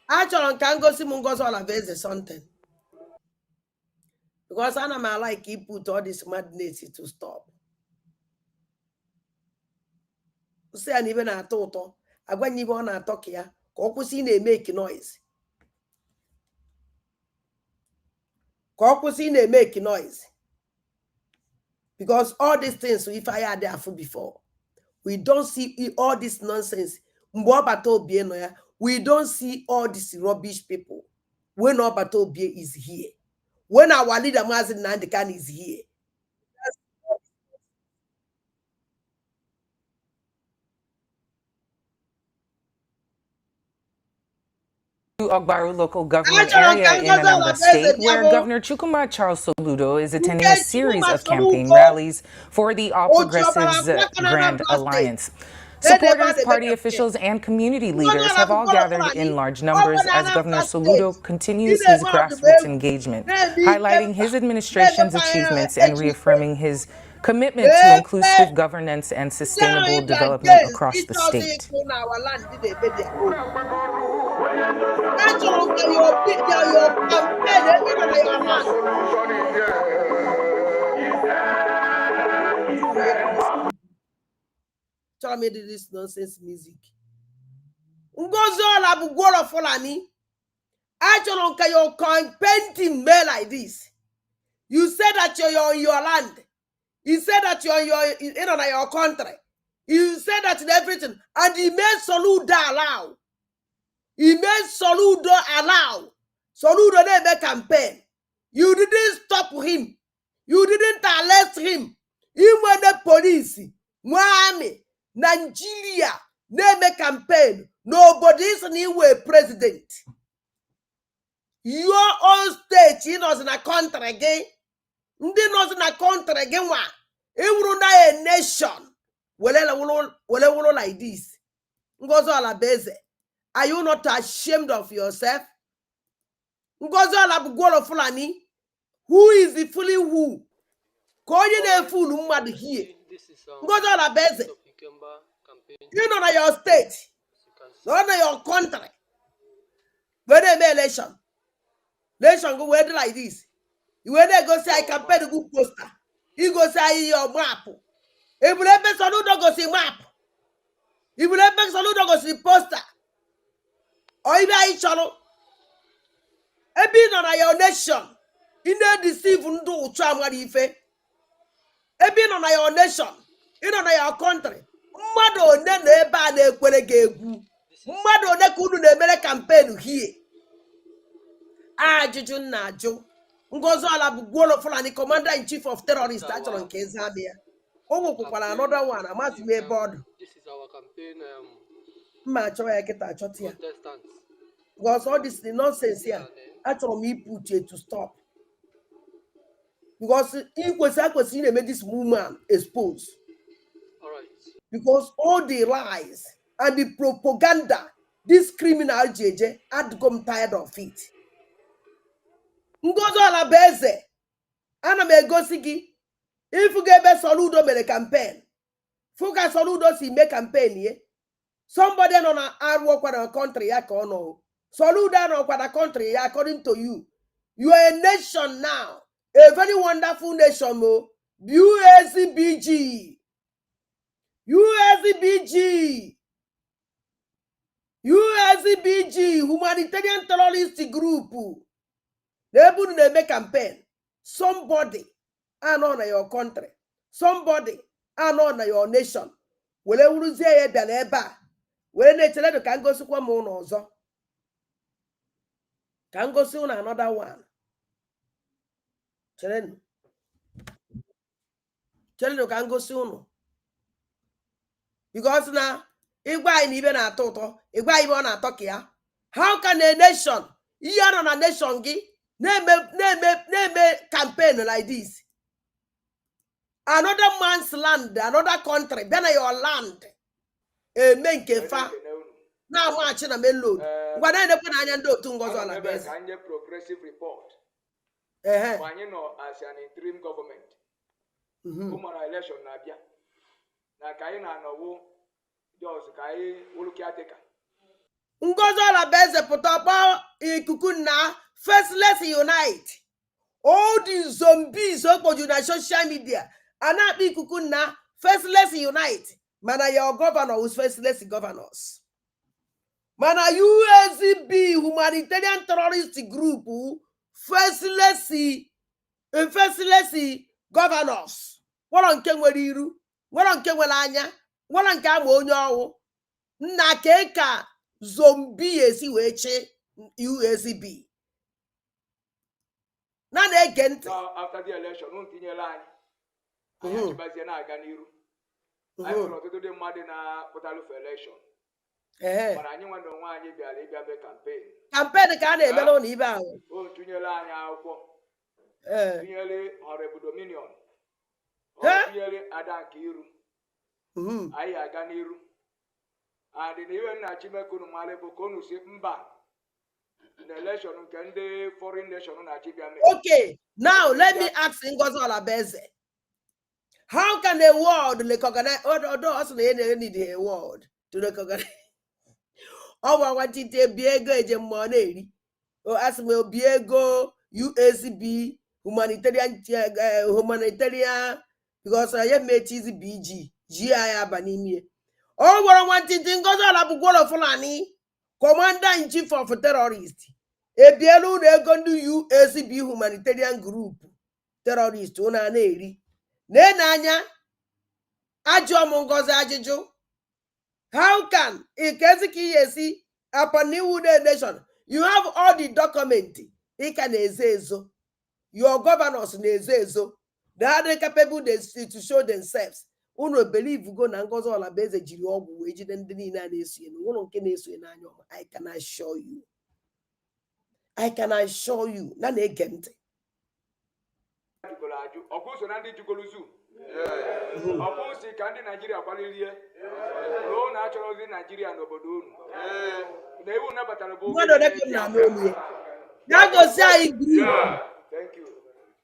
Achọrọ nka ngosi m Ngozi Olabeze something. Because I am like he put all this madness to stop. Say and even na-atọ ụtọ. Agwa nyi ibe ọ na-atọ ka ya ka ọ kwụsị na-make noise. Ka ọ kwụsị na-make noise. Because all these things if I had there before. We don't see all this nonsense. We don't see all these rubbish people. When Obatobie is here. When our leader Mazin Nandekan is here. Ogbaru local government area in Anambra State, where Governor Chukwuma Charles Soludo is attending a series of campaign rallies for the All Progressives Grand Alliance. Supporters, party officials, and community leaders have all gathered in large numbers as Governor Soludo continues his grassroots engagement, highlighting his administration's achievements and reaffirming his commitment to inclusive governance and sustainable development across the state. Tell me this nonsense music. Ngozi Olabugwolo fulani. Actually, can your campaign team mail like this? You said that you're on your land. You said that you're on your country. You said that in everything, and he made Soludo allow. He made Soludo allow. Soludo never campaign. You didn't stop him. You didn't arrest him. Even the police, Miami, Nigeria, never campaign. Nobody is anywhere president. Your own state, he knows in a country again. Ndi knows in a country again. A nation. Well, like this. Ngozi Olabeze. Are you not ashamed of yourself? Ngozi Olabugwolo fulani. Who is the fully who? Koye ne fool mad here. Ngozi Olabeze. You know that your state. Not your country. When they make election. Election go where like this. You when they go say I campaign the good poster. You go say your map. If you let me Soludo go see map. If you let me Soludo go see poster. Or even each other. Ebi on your nation. You don't deceive ndu uchamwari ife. Ebi on your nation. You on your country. Mmadu one na ebe a na-ekwere gị egwu. Mmadu one ka unu na-emere campaign here. Ajụjụ na ajụ. Ngozi Olabugwolo fulani commander in chief of terrorists achọrọ nke eze abịa. another one. I'm asking me board. This is our campaign. Protestants. Because all this the nonsense here. Actually, me put you to stop. Because it was made this woman exposed. All right. Because all the lies and the propaganda, this criminal JJ had become tired of it. Ngozi Olabeze, ana m egosi gị ifu ga-ebe Soludo mere campaign. Fuga Soludo si mee campaign ye. Somebody no na arụọkwa na country ya ka ọ nọ. Soludo anọkwa na country ya according to you. You are a nation now. A very wonderful nation, mo. USBG. USBG, humanitarian terrorist group. They would make campaign. Somebody and on your country. Somebody and on your nation. Will you say a baneba? When they tell you can go to one more can go soon another one. Tell you can go soon. Because now, Igba in even a total, Igba even a Tokia. How can a nation, you're on a nation, name campaign like this? Another man's land, another country, then your land. A main kefa. Now marching a main load. When I put an do to Ngozi Olabeze. Progressive report. When you know, as an interim government, human election, Nabia. Ngozi Olabeze put up ikuku na first let's unite. All these zombies on social media and not be ikuku na first let's unite. Mana your governor was first let's governors. Mana USCB humanitarian terrorist group first let's governors. What on Kenweriru? What on Kenwelanya? What on Kamonyo? Nakeka zombie esi weche USCB. None again. After the election, no tinye line. I will to the Madina Potalu for election. But I knew when the one you be campaign. Campaign can't be alone even. Oh, tinye line out. Nearly horrible dominion. Nearly Adankiru. I Aganiru. And in even Achimekunu Malebo Konu Simba. The election can the foreign nation on Achibia. Okay, now let me ask Ngozi Olabeze. How can the world recognize, although also they need a world to recognize? Oh, I want it to be a good money. Or as well be a go USCB humanitarian, because I have made easy BG, GI Abanimi. Oh, what I want it to go to orabugwolo fulani, commander-in-chief of terrorists. A bielu they go to USCB humanitarian group terrorist una neri. Nenanya Ajo Ngozi Ajijo. How can in Keziki upon New nation you have all the document? It can ezezo. Your governors nezezo. They are capable to show themselves. Uno believe go na Ngozi Olabeze jiri ogwu we jide ndị niile a na-eso enu. Uno nke na-eso enu anya ọma. I can assure you. I can assure you. Na na-ege ntị. Ọkụso na ndị jikoluzu. Ọkụsi ka ndị Nigeria kwalilie. Ruo na achọrọzi Nigeria n'obodo unu. Na iwu nabatara bụ Mmadụ ole ka m na-anụ olu ya? Ya gosi anyị green. Thank you.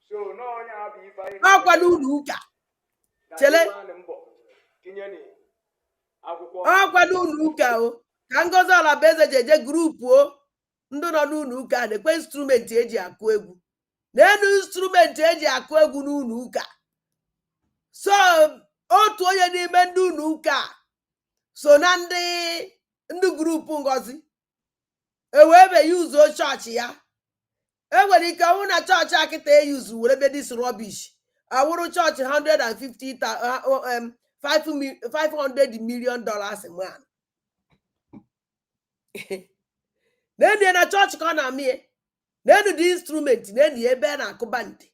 So no onye abụ ife anyị. Ọkwa n'ụlọ ụka. Chele. Ọkwa n'ụlọ ụka o. Ka Ngozi Olabeze jeje grupu o. Ndị nọ n'ụlọ ụka na-ekwe instrumenti eji akụ egwu. N'elu instrumenti eji akụ egwu n'ụlọ ụka. So otu onye n'ime ndị ụlọ ụka so na ndị grupu Ngozi. Ewebe yuzuo chọọchị ya. Enwere ike ọnwụ na chọọchị akịta eyuzu were be this rubbish. Awụrụ chọọchị $500 million man. N'enye na chọọchị ka ọ na-amị. N'enu dị instrument n'enye ebe na-akụ bandị.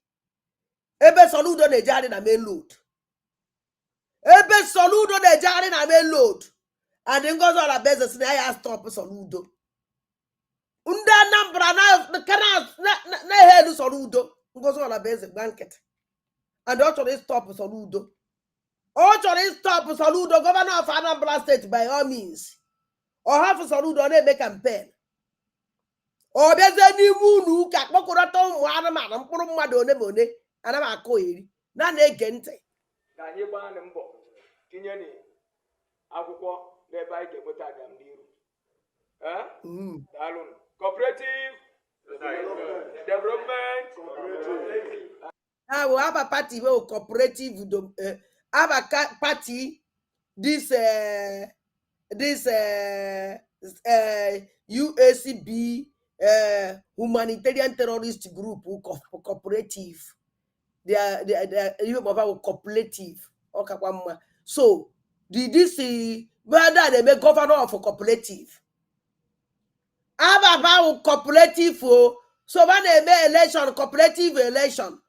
Ebe Soludo na-ejegharị na main road. ebe Soludo na-ejegharị na main road and Ngozi Olabeze si na ya stop Soludo. Ndị Anambra na elu Soludo. Ngozi Olabeze gba nkịtị and ọ chọrọ stop Soludo. Ọ chọrọ stop Soludo, governor of Anambra State by all means. Ọ hafụ Soludo na-eme campaign. Ọ bịazie n'ime unu ụka kpọkọrọta ụmụ anụmanụ mkpụrụ mmadụ one ma one ana m akọ eri na na-ege ntị. Ka anyị gbaa na mbọ tinye n'akwụkwọ n'ebe anyị ga-enweta agamnihu. Daalụ. Cooperative development. We have a party where cooperative have a party this UACB humanitarian terrorist group cooperative. They are cooperative. So this brother they make governor of a cooperative. Have about cooperative. So when they make election, cooperative election,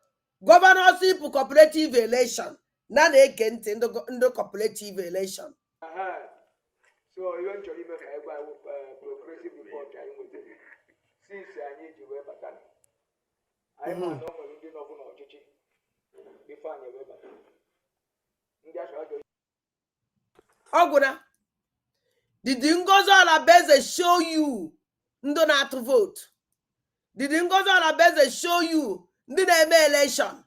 governorship cooperative election. Now they get in the cooperative election. So eventually make a progressive report. Since I need you web button. I am not going to know chichi. Before you web button. Oguna, did Ngozi Olabeze show you ndo na to vote? Did Ngozi Olabeze show you ndo na eme election?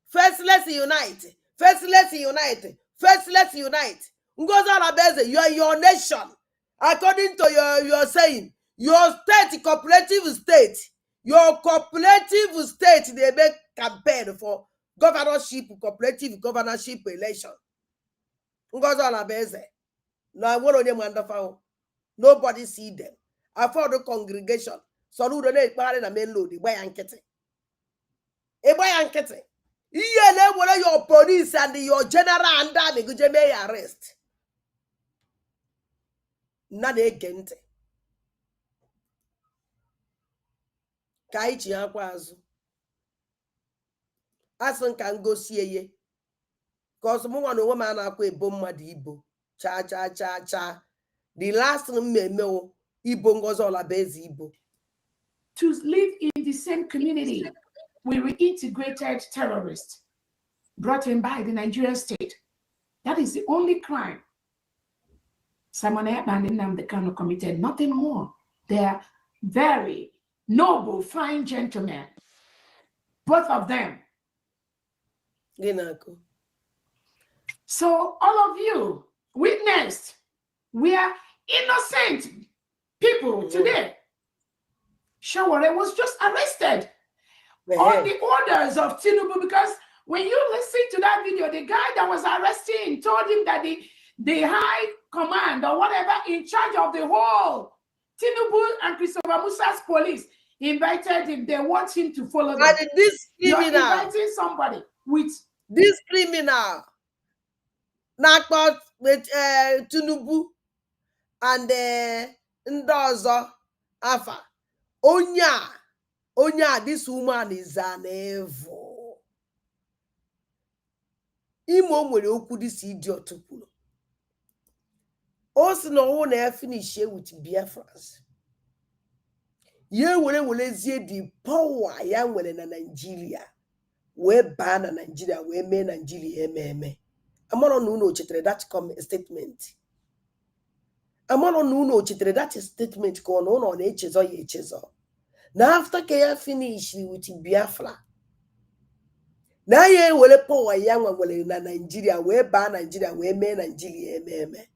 First, let's unite. First, let's unite. First, let's unite. Ngozi Olabeze, you are your nation. According to your saying, your state, cooperative state, your cooperative state, they make campaign for governorship, cooperative governorship election. Ngozi Olabeze. No, nobody see them. After the congregation, Soludo na main road, your police and your general and army go may arrest. Not again. Kaichi akwazu. Asan can go see ye. Cause mo one woman akwa ebo mmadu Igbo. Cha. The last memo Igbo Ngozi Olabeze Igbo. To live in the same community with reintegrated terrorists brought in by the Nigerian state. That is the only crime Simon Ekpa and Nnamdi Kanu committed, nothing more. They are very noble, fine gentlemen. Both of them. So all of you witnessed, we are innocent people today. Shawore was just arrested on the orders of Tinubu, because when you listen to that video, the guy that was arresting told him that the high command or whatever in charge of the whole Tinubu and Christopher Musa's police invited him. They want him to follow them. And this criminal, you're inviting somebody with this criminal, not with Tinubu and Ndozo Afa. Onya, this woman is an evil. Imo nwere okwu this idiot kwuru. O si na ọ na finish with Biafrans. Ye werezie the power ya nwere na Nigeria. We baa na Nigeria, we mee Nigeria eme. Amara na unu chetere that statement. Amara na unu chetere that statement ka ọ na echezo ya echezo. Now after Kenya finish with Biafra, now ye wele power yang wele na Nigeria, we ban Nigeria, we me Nigeria eme.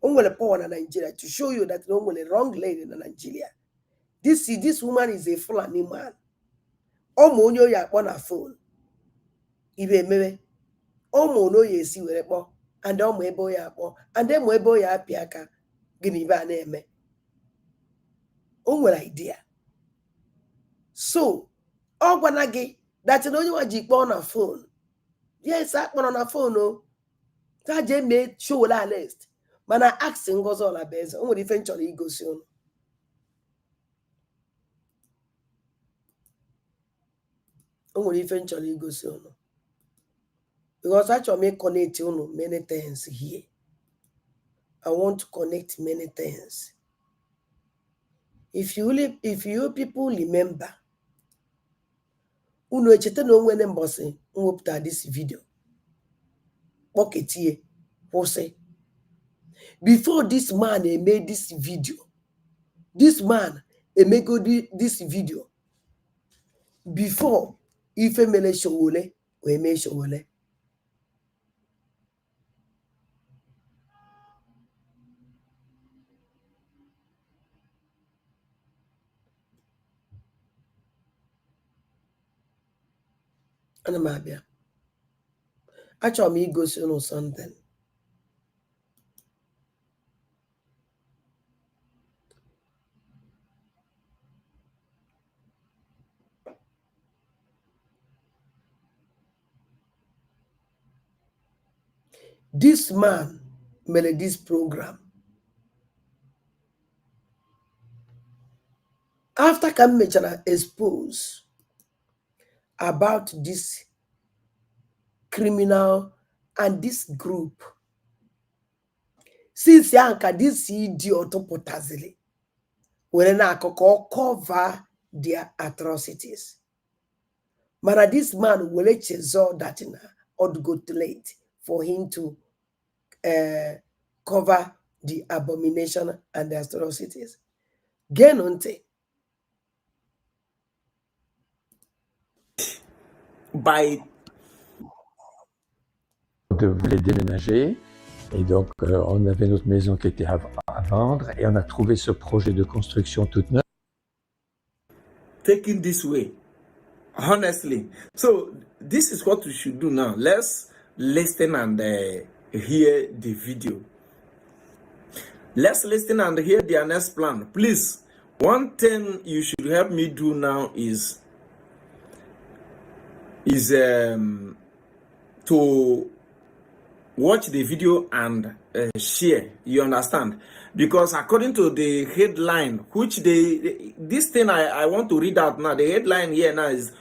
Wele power na Nigeria to show you that no wele wrong lady na Nigeria. This woman is a fulani man. Omo onyo ya kpọ na phone. Ibe mewe. Omo no ye si wele kpọ and omo ebo ya kpọ and emo ebo ya api aka gini ba na eme. O nwere idea. So, all gwanagi that no you are on a phone. Yes, I on a phone. No, that just made show la list. Man, I asked Ngozi Olabeze. Only eventually go soon. Only eventually go soon. Because actually I connect many things here. I want to connect many things. If you people remember, unu echete na onwene mbosi mwopta this video. Poketie, say. Before this man made this video, this man made this video. Before ife mele showole, we me showole. Anamabia. Actually, me go see something. This man made this program. After Kamechana expose about this criminal and this group, since yanka this idiot potazili, when I cover their atrocities. But this man will let that in or go too late for him to cover the abomination and the atrocities. Genonte. By de voulait déménager et donc on avait notre maison qui était à vendre et on a trouvé ce projet de construction toute neuve. Taking this way, honestly. So this is what we should do now. Let's listen and hear the video. Let's listen and hear their next plan. Please, one thing you should help me do now is to watch the video and share. You understand? Because according to the headline, which this thing I want to read out now, the headline here now is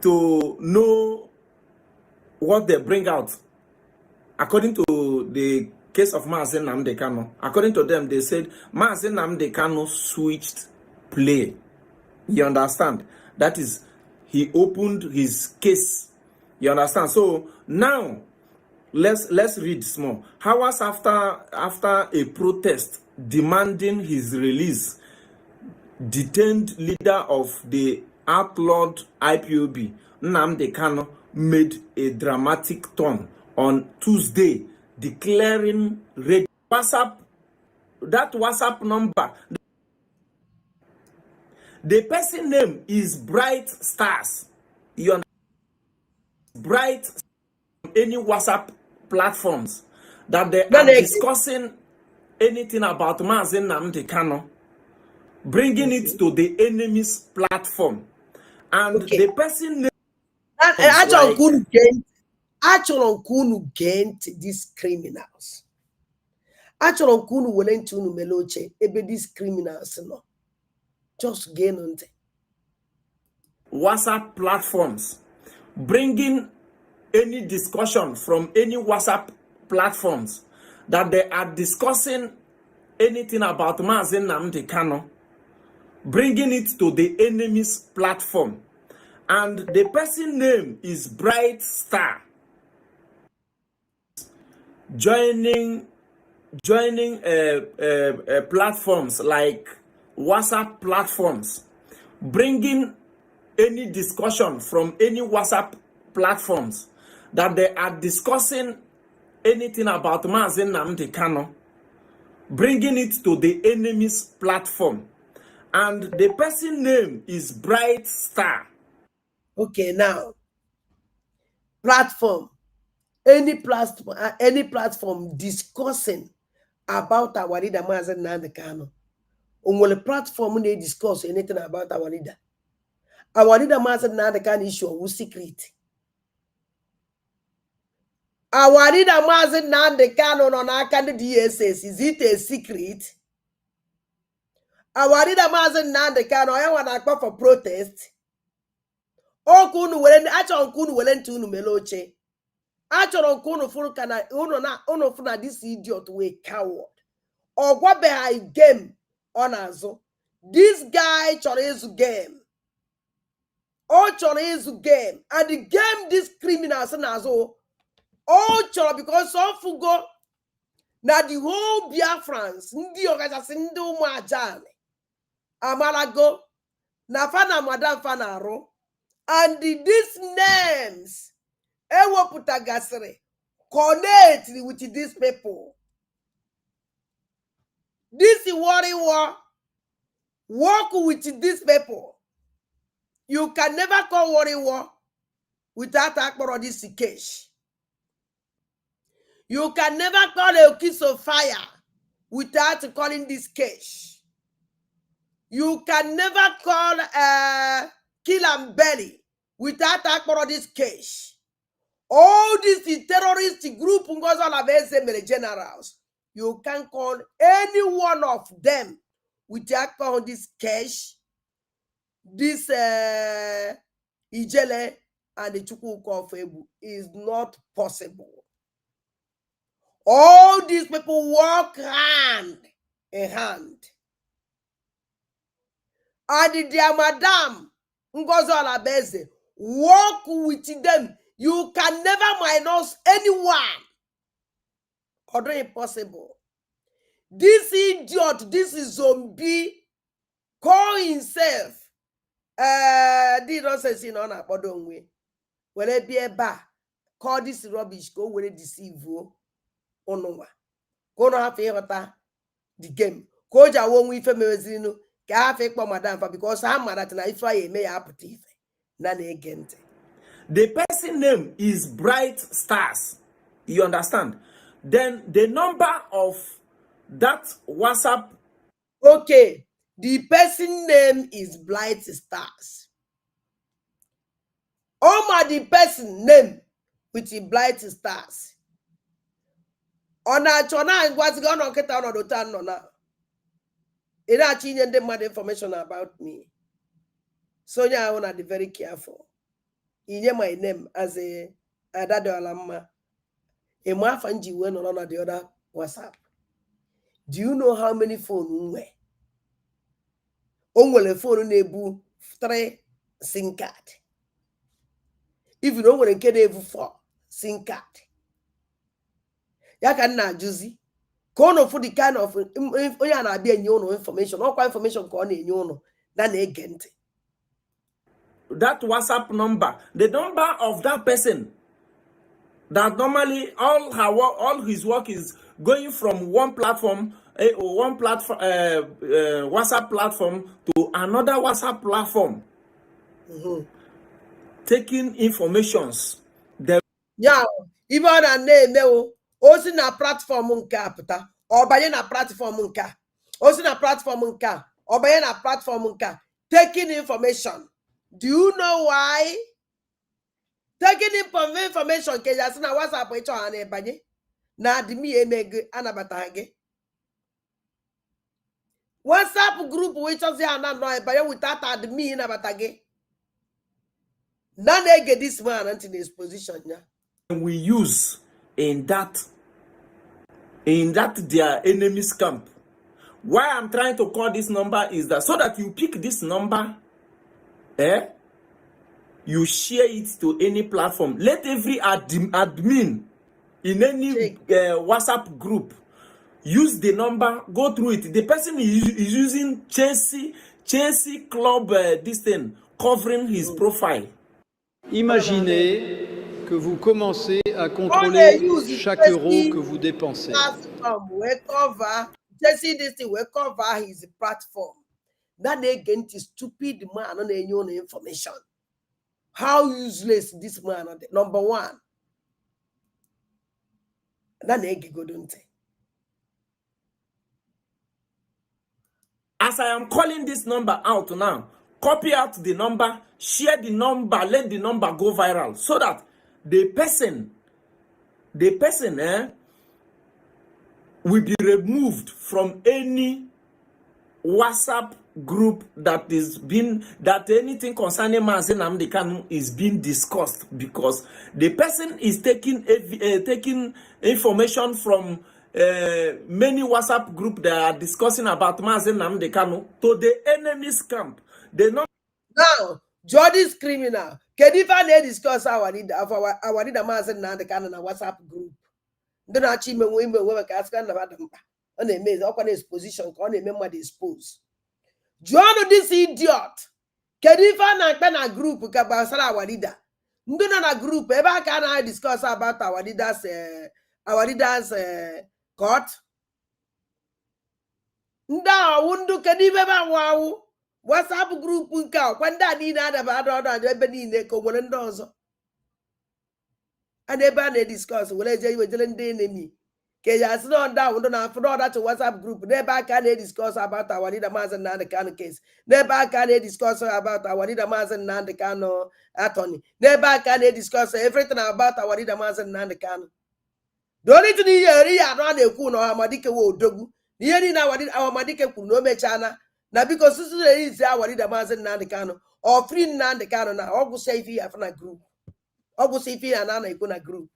to know what they bring out. According to the case of Mazen Nnamdi Kanu, according to them, they said Mazen Nnamdi Kanu switched play. You understand? That is, he opened his case. You understand? So now let's read small. Hours after a protest demanding his release, detained leader of the outlawed IPOB, Nnamdi Kanu, made a dramatic turn on Tuesday, declaring WhatsApp number. The person name is Bright Stars. You understand? Bright any WhatsApp platforms that they are discussing anything about Mazen Nnamdi Kanu, bringing it to the enemy's platform. And the person name Actually, Kunu gained these criminals. Actually, Kunu went to Meloche, ebe these criminals no. Just gain on the WhatsApp platforms, bringing any discussion from any WhatsApp platforms that they are discussing anything about Mazen Nnamdi Kanu, bringing it to the enemy's platform. And the person name is Bright Star. Joining platforms like WhatsApp platforms, bringing any discussion from any WhatsApp platforms that they are discussing anything about Mazen Nnamdi Kanu, bringing it to the enemy's platform. And the person name is Bright Star. Okay, now any platform discussing about our leader Mazen Nnamdi Kanu. On platform they discuss anything about our leader. Our leader Mazen Nnamdi Kanu issue was secret. Our leader Mazen Nnamdi Kanu on our DSS, is it a secret? Our leader Mazen Nnamdi Kanu, I want to call for protest. Oku unu were achọrọ nke unu were ntị unu mele oche. Achọrọ nke unu furu kana unu furu na this idiot wey coward. Ogwabeghị game ọ na-azụ. This guy chọrọ ịzụ game. Ọ chọrọ ịzụ game, and the game this criminals na-azụ ọ chọrọ because of fugo na the whole Biafrans ndị ọkachasị ndị ụmụaja amarago na fana madam fana arụ, and these names ewepụtagasịrị connect with these people. This warrior work with these people. You can never call warrior without akpọrọ this case. You can never call a kiss of fire without calling this case. You can never call kill and bury without akpọrọ this case. All these terrorist group Ngozi generals, you can call any one of them without calling this case. This Ijele and the Chukwuka of Ebu is not possible. All these people work hand in hand. And their madam Ngozi Alabeze work with them. You can never minus anyone. Although impossible. This idiot, this zombie, call himself the nonsense in on a bodon way. Will it be a bar? Call this rubbish, go where it deceive you. Oh no, go no have a the game. Koja won't we femizino, cafe for madam because I'm mad at an if I may approve. None again. The person name is Bright Stars. You understand? Then the number of that WhatsApp. Okay. The person name is Bright Stars. The person name with the Bright Stars. Ona chona was gonna get on the town on now. It actually the mad information about me. So yeah, I wanna be very careful. You my name as a Adado Alama. A Mafanji went on the other WhatsApp. Do you know how many phones were? Onwere phone na-ebu 3 SIM card. Even onwere nke na-ebu 4 SIM card. Ya ka nna ajuzi. Ka ono for the kind of onye a na-abịa enye unu information. Ọkwa information ka ọ na-enye unu na na-ege ntị. That WhatsApp number, the number of that person that normally all his work is going from one platform, WhatsApp platform to another WhatsApp platform, taking informations. Yeah, even a name also na platform nke apụta, ọ banye na platform nke, also na platform nke, ọ banye na platform nke, taking information. Do you know why? Taking information ke ya na WhatsApp ịchọ ha na ebanye na admin emege anabata gị. WhatsApp group which is here now without admin anabata gị. Na na-ege this man until his position ya. We use in that their enemy's camp. Why I'm trying to call this number is that so that you pick this number, you share it to any platform. Let every admin in any WhatsApp group use the number, go through it. The person is using Chelsea Club this thing, covering his profile. Imaginez que vous commencez à contrôler chaque euro que vous dépensez. Chelsea this thing will cover his platform. That again is stupid man on any information. How useless this man on the number one. That go don't say. As I am calling this number out now, copy out the number, share the number, let the number go viral so that the person will be removed from any WhatsApp group that anything concerning Mazi Nnamdi Kanu is being discussed, because the person is taking information from many WhatsApp group that are discussing about Mazi Nnamdi Kanu to the enemy's camp. They not now Jordan's criminal. Can even discuss our leader Mazi Nnamdi Kanu na WhatsApp group? Ndị na-achọ ime nwe ka asịka nnabata mkpa ọ na-eme ọkwa na exposition ka ọ na-eme mmadụ expose. Jụọnụ this idiot. Kedu ife a na-akpa na group ka gbasara our leader? Ndị nọ na group ebe a ka na discuss about our leaders court. Ndị awụ ndụ kedu ife ebe awụ WhatsApp group nke ọkwa ndị a niile adaba ọdụ ebe niile ka o nwere ndị ọzọ. And ebe a na-discuss were je iwejele ndị enemy ka ya asị na ndị ahụ ndị na-afụ n'ọdachi WhatsApp group n'ebe aka na-discuss about our leader Mazi Nnamdi Kanu case, n'ebe aka na-discuss about our leader Mazi Nnamdi Kanu attorney, n'ebe aka na-discuss everything about our leader Mazi Nnamdi Kanu. The only thing ihe eri ya anọ a na-ekwu na Ọhamadike we odogwu na ihe niile Ọhamadike kwuru na o mechana na biko susu na-erizi our leader Mazi Nnamdi Kanu or free Nnamdi Kanu na ọ gwụsịa ife ya afọ na group. Ọ gwụsị ife ya na ekwu na group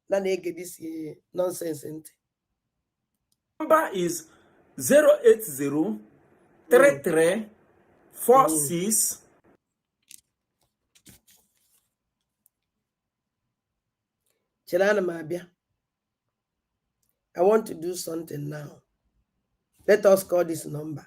na na-ege this nonsense ntị. number is 0803346 Chelana Mabia. I want to do something now. Let us call this number.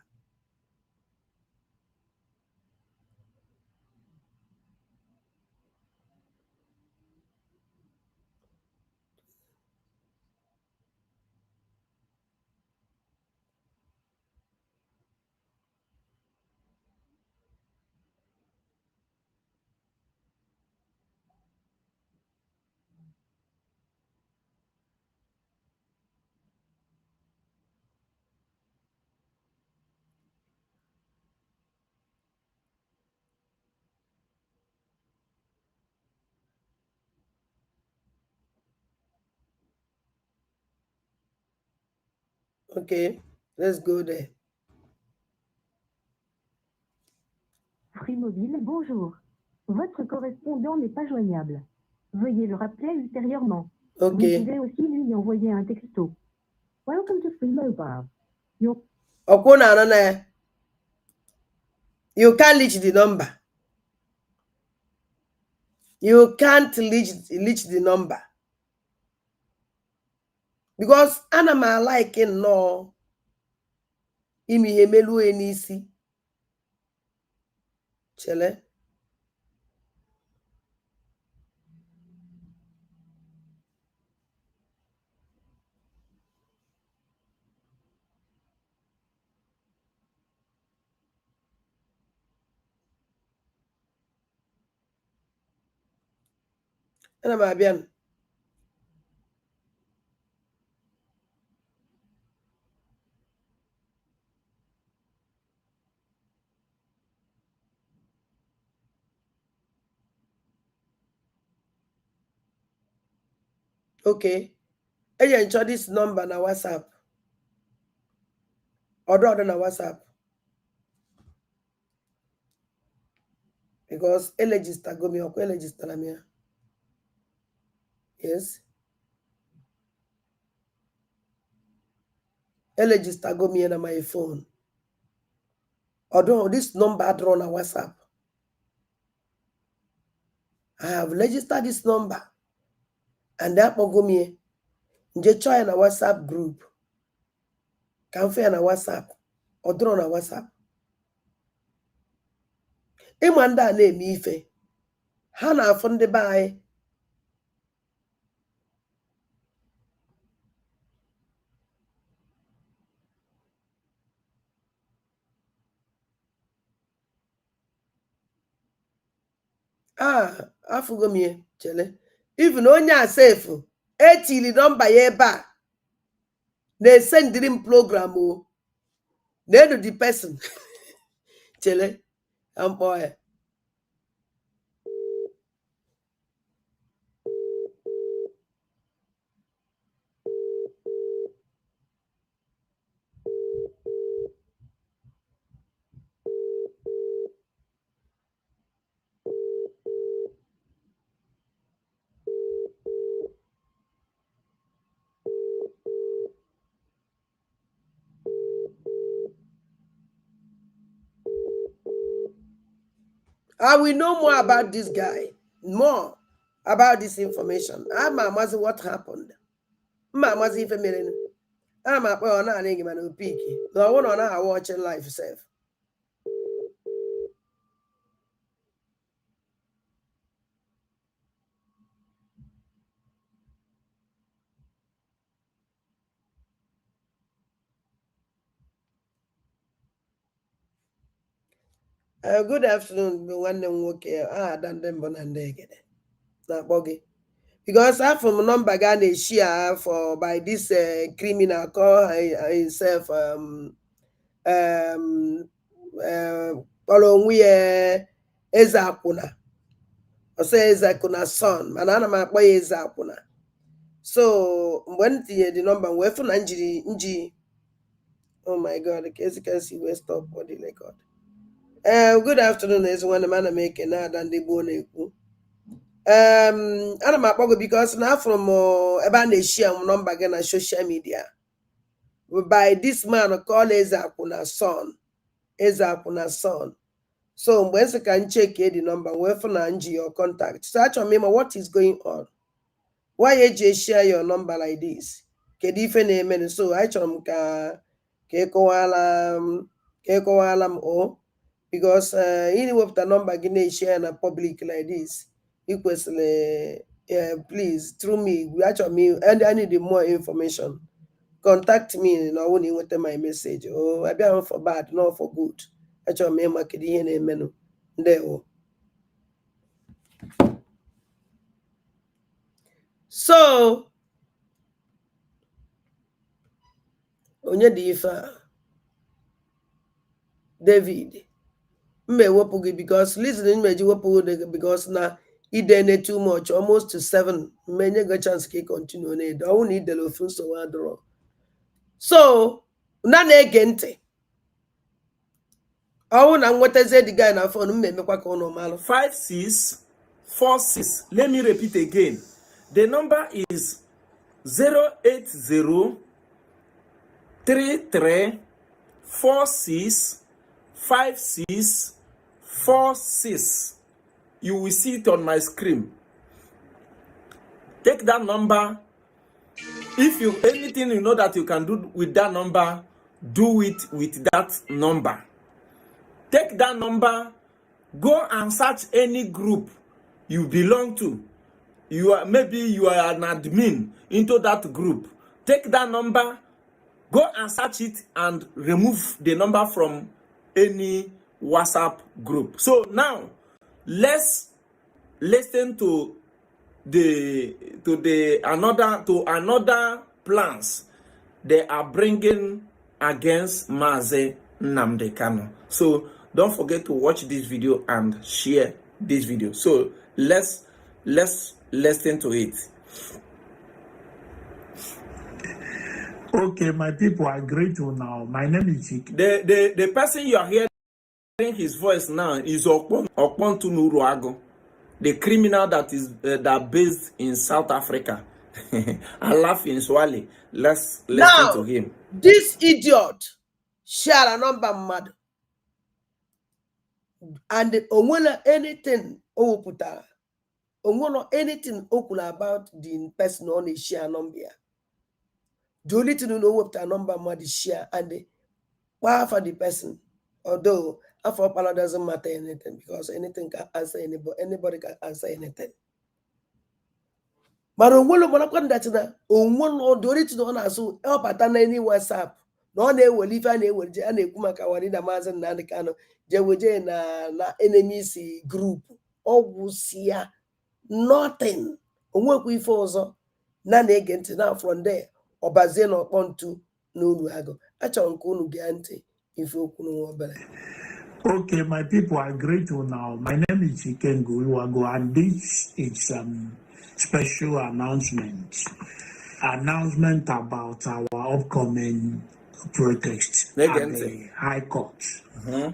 Okay, let's go there. Free Mobile, bonjour. Votre correspondant n'est pas joignable. Veuillez le rappeler ultérieurement. Okay. Vous pouvez aussi lui envoyer un texto. Welcome to Free Mobile. You can't reach the number. You can't reach the number. Because ana m like nnọọ ime ihe melue n'isi. Chele. Ana m abịa. Okay. I enjoy this number na WhatsApp. Order na WhatsApp. Because register go me or register me. Yes. Register go me na my phone. Although this number drawn on WhatsApp. I have registered this number. And that go me. Nje join na WhatsApp group. Can fair na WhatsApp. Or draw na WhatsApp. Imanda name ife. Hana funde by. Afugo me chele. Even onye a safe. Etili number ye ba. They send dream program o. They do the person. Chele. Boy. I will know more about this guy, more about this information. I'm asking what happened. I'm asking if I'm a boy on a man who peaky. No one on our watching life self. Good afternoon, one work here. Than them bonandegede. Na boggy. Because I from number Ghana share for by this criminal call himself Olonwe Ezeakwuna. I say Ezeakwuna's son. Man, I'm a boy Ezeakwuna. So when the number we for Nji. Oh my God, as you can see, we stop body like God. Good afternoon, everyone. The man making that and the bone. Ana m akpọgo because na from ebe a na-eshare number gị na social media by this man called Ezeakwuna's son. So mgbe nsị ka m check the number wee fụ na nji your contact. So achọrọ m ịma what is going on? Why eji share your number like this? Kedu ife na-eme? So achọrọ m ka ịkọwala m because iwepụta number gị na-eshare na public like this. Equally, please, through me, and I need more information. Contact me and I won't even my message. Oh, I be on for bad, not for good. Actually, me market here in menu. There. So, onye di ife David. Me wopugi because listening me wopugi because na idene too much, almost to 7. Many go chance to continue on it. I won't need the lofun so I draw. So, na na-ege ntị. Oh, na nwetazie the guy na phone mmemekwa ka ụnụ malụ. 5646. Let me repeat again. The number is 08033465646. You will see it on my screen. Take that number. If you anything you know that you can do with that number, do it with that number. Take that number, go and search any group you belong to. Maybe you are an admin into that group. Take that number, go and search it and remove the number from any WhatsApp group. So now let's listen to another plans they are bringing against Mazi Nnamdi Kanu. So don't forget to watch this video and share this video. So let's listen to it. Okay, my people, I greet you now. My name is Chik. The person you are hearing his voice now is Okpon Tunuruago, the criminal that is based in South Africa. I laugh in Swahili. Let's listen to him. This idiot share a number mad. And onwela anything oputa. Onwela anything okula about the person on the share number. The only thing you know what a number mad is share and the power for the person. Although Afropala doesn't matter anything because anything can answer anybody can answer anything. But onwelo monakon that na onwelo the only thing on aso help atana any WhatsApp. No na-eweli ife a na-eweli a na-ekwu maka wari na Mazi Nnamdi Kanu jeweje na enemies group ọgwụ si ya nothing onwekwa ife ọzọ na na-ege ntị na from there ọbazie na ọkpọ ntu n'olu agụ achọrọ nke unu gee ntị ife okwu n'nwa obere. Okay, my people, I greet you now. My name is Ngozi, and this is special announcement about our upcoming protest at the High Court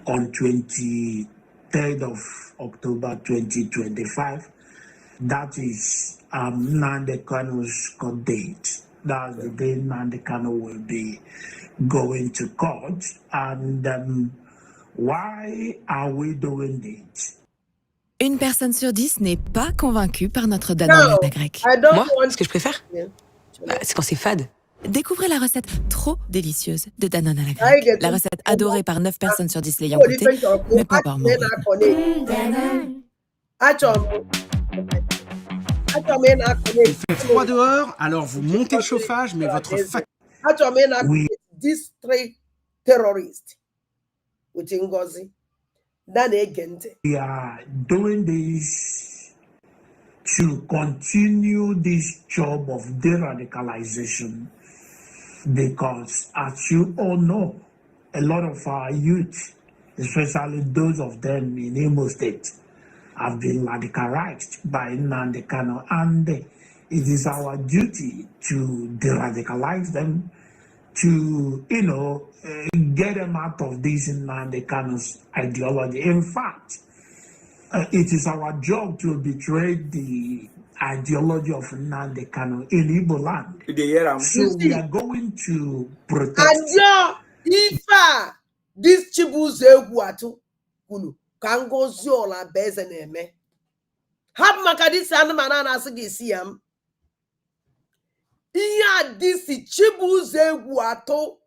on 23rd of October 2025. That is Nnamdi Kanu's court date. That's the day Nnamdi Kanu will be going to court. And why are we doing this? Une personne sur 10 n'est pas convaincue par notre Danone à la grecque. Moi, ce que je préfère, c'est quand c'est fade. Découvrez la recette trop délicieuse de Danone à la grecque. La recette adorée par 9 personnes sur 10 l'ayant goûtée, mais pas par moi. Il fait froid dehors, alors vous montez le chauffage, mais votre Oui. These 3 terrorists with Ngozi. We are doing this to continue this job of de-radicalization because, as you all know, a lot of our youth, especially those of them in Imo State, have been radicalized by Nnamdi Kanu, and it is our duty to de-radicalize them, to, get them out of this Nnamdi Kanu's ideology. In fact, it is our job to betray the ideology of Nnamdi Kanu in Igbo land. So we are going to protect. And if this Chibuze Guatu Kulu can go Zola Bezeneme. Have Makadis and Manana Sigisiam. Iya this Chibuze Guato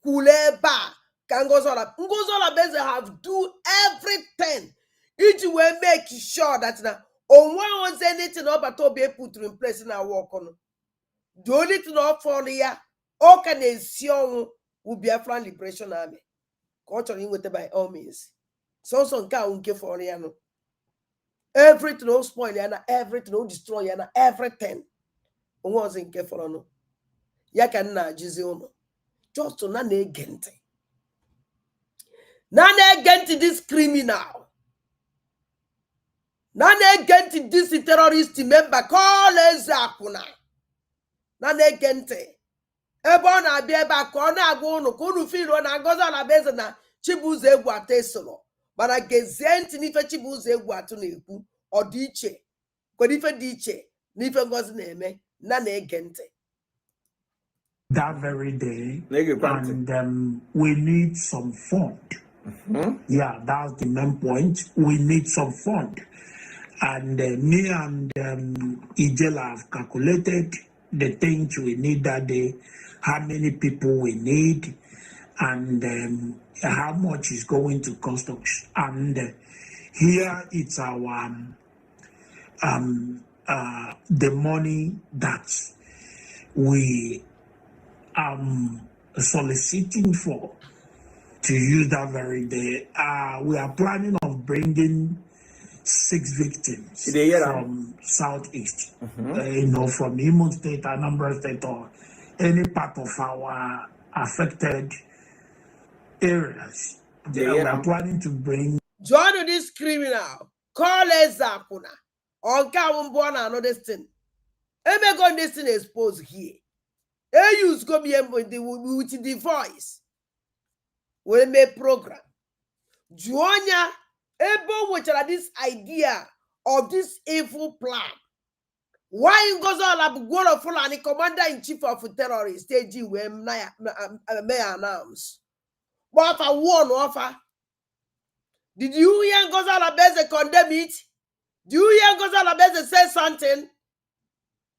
Kuleba Kangozola. Ngozola Beze have do everything. It will make sure that now on one was anything about to be put in place in our work on. The only thing up for here, organization will be a Afghan Liberation Army. Culturally with by all means. So can't for you. Everything will spoil you, everything will destroy you, everything. Was in Keforano. Yakana Gizono. Just to Nane Gente. Nane Gente this criminal. Nane Gente this terrorist member. Call Ezakuna. Nane Gente. Ebona Bieba Kona Gono, Kunu Filo, and Goza la Bezana, Chibuze Guatesolo. But I gezent nife Chibuze Guatuniku, or Diche. Kodife Diche, Nife Gozneme. Nane Gente. That very day, and we need some fund. Yeah, that's the main point. We need some fund. And me and Ijela have calculated the things we need that day, how many people we need, and how much is going to cost us. And here it's our the money that we soliciting for to use that very day. We are planning on bringing 6 victims from Southeast, from Imo State, Anambra State, or any part of our affected areas. We are planning to bring. Join this criminal. Call Ezakuna. On born another thing. Ebe go this thing exposed here. Use go be with the voice. We make program. Joanya able with this idea of this evil plan. Why goes all orabugwolo fulani commander-in-chief of terrorists stage when may announce. But for one offer. Did you hear Ngozi Alabeze condemn it? Do you hear Ngozi Alabeze say something?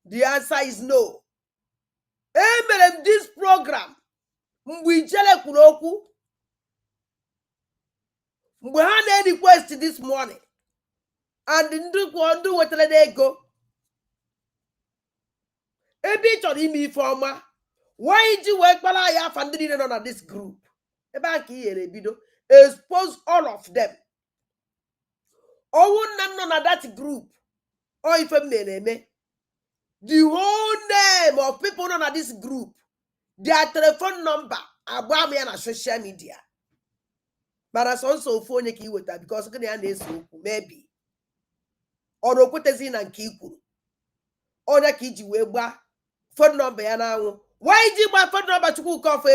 The answer is no. Amen. This program, we jele kunoku. We had a request this morning, and do what they go. A bit on him former. Why did you work while I have funded on this group? About here, expose all of them. Oh, none of that group. Or if a name, the whole name of people on this group, their telephone number, about me on social media. But as also phone you with that because maybe. Or no put us in and kiku. Or the kiji weba phone number now. Why did my phone number to cook off?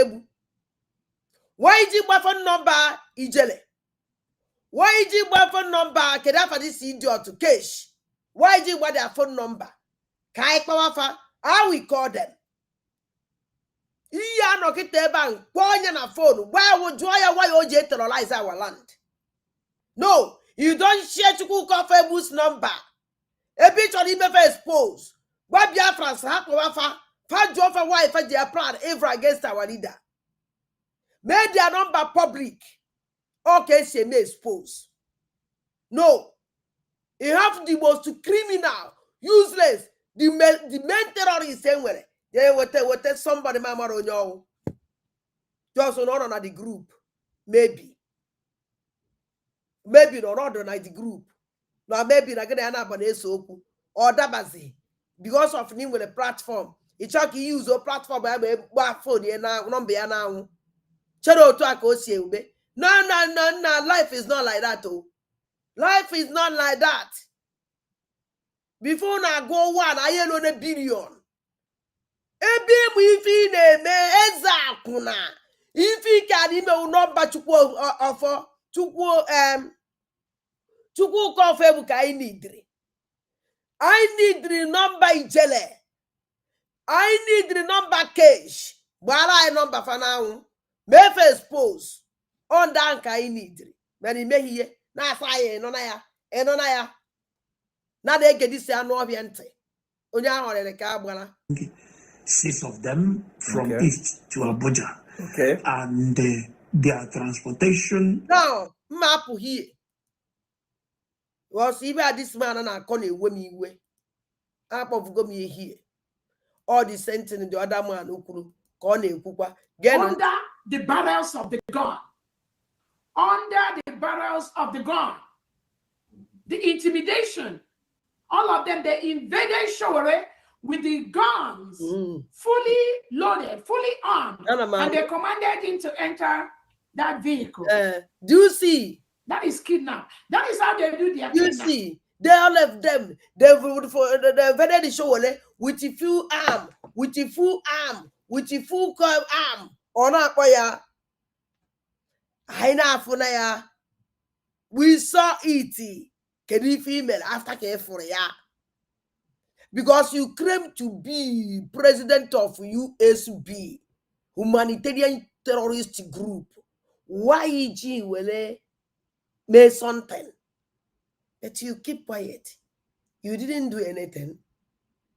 Why did my phone number ijele? Why did my phone number kedafa this idiot to cash? Why did what their phone number? Kai Pawafa, how we call them? Iya no kite bang, ponya na phone. Why would why OJ terrorize our land? No, You don't share Chukwuka Febu's number. A bit on him expose. What Biafrans have to offer wife and their plan ever against our leader. Made their number public. Okay, she may expose. No. You have the most criminal, useless, the main terrorist anywhere. They will tell somebody, Mama Ronyo. Just not on the group. Maybe. Maybe not on the group. No, maybe not going to or Dabazi. Because of him with a platform. It's like he use a platform phone now. No. Life is not like that, oh. Life is not like that. Before now go one, I ain't on a billion. If he name exactly. If he can email number offer to call Facebook, I need the number ijele. I need the number cash. But I number for now. May expose on that I need. When he may hear na fire no ya. Now they get this no oriente. Onya hore the ka 6 of them from east to Abuja. Okay. And their transportation. Now, map here. Was even this man and I call a women way. Up of go me here. All the sentence in the other man who could call a kupa. Under the barrels of the gun. Under the barrels of the gun. The intimidation. All of them, they invaded Shore with the guns fully loaded, fully armed. And they commanded him to enter that vehicle. Do you see? That is kidnap. That is how they do their kidnap. You see? They all of them. They invaded the Shore with a few arm, with a full arm, with a full arm. Ona Haina we saw it. Can you female after care for ya? Because you claim to be president of USB, humanitarian terrorist group. Why you will make something? But you keep quiet. You didn't do anything.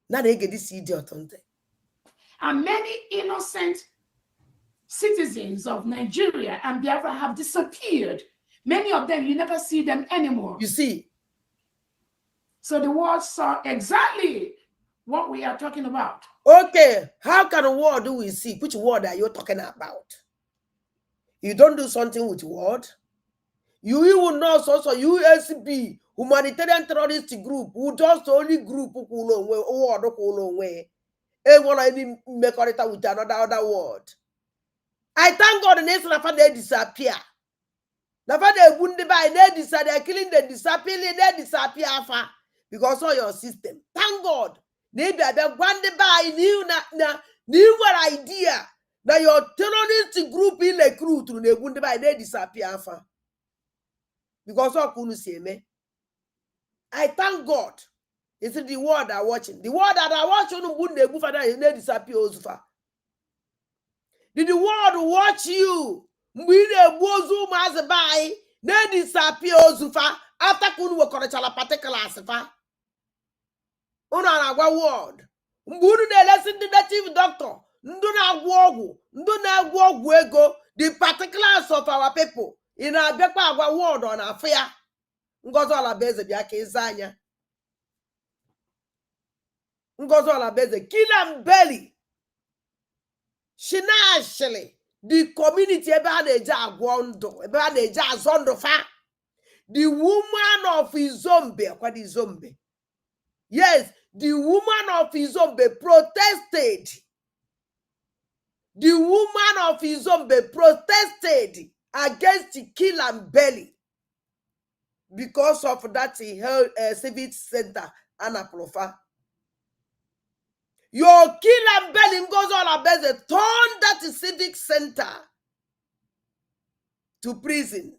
Now they get this idiot on there. And many innocent citizens of Nigeria and Biafra have disappeared. Many of them, you never see them anymore. You see? So the world saw exactly what we are talking about. Okay, how can a word do we see? Which word are you talking about? You don't do something with word. You will know also USB, humanitarian terrorist group, who does the only group who know where any make it with another word. I thank God the nation of they disappear. The fact they wouldn't buy, they're killing, they disappear far because of your system. Thank God. Maybe I be one by new idea that your terrorist group in the crew to the wouldn't buy, they disappear far. Because of couldn't see me. I thank God. It's the word I'm watching. The word that I watch on wouldn't they move and they disappear also. Did the world watch you? We the bozu mas by they disappear Ozufa after kunu correchala particular asifa. Una agwa word. Mburu de lesson the native doctor. Nduna agwogu ego the particulars of our people. In our bekwa agwa word on our fear. Ngozi ala beze bia ka izanya. Ngozi ala beze kill am belly. Actually, the community the woman of Izombe, what is Izombe? Yes, the woman of Izombe protested. The woman of Izombe protested against Kill and Belly because of that civic center Anaprofa. Your Kill and Belly goes all about the turn that civic center to prison.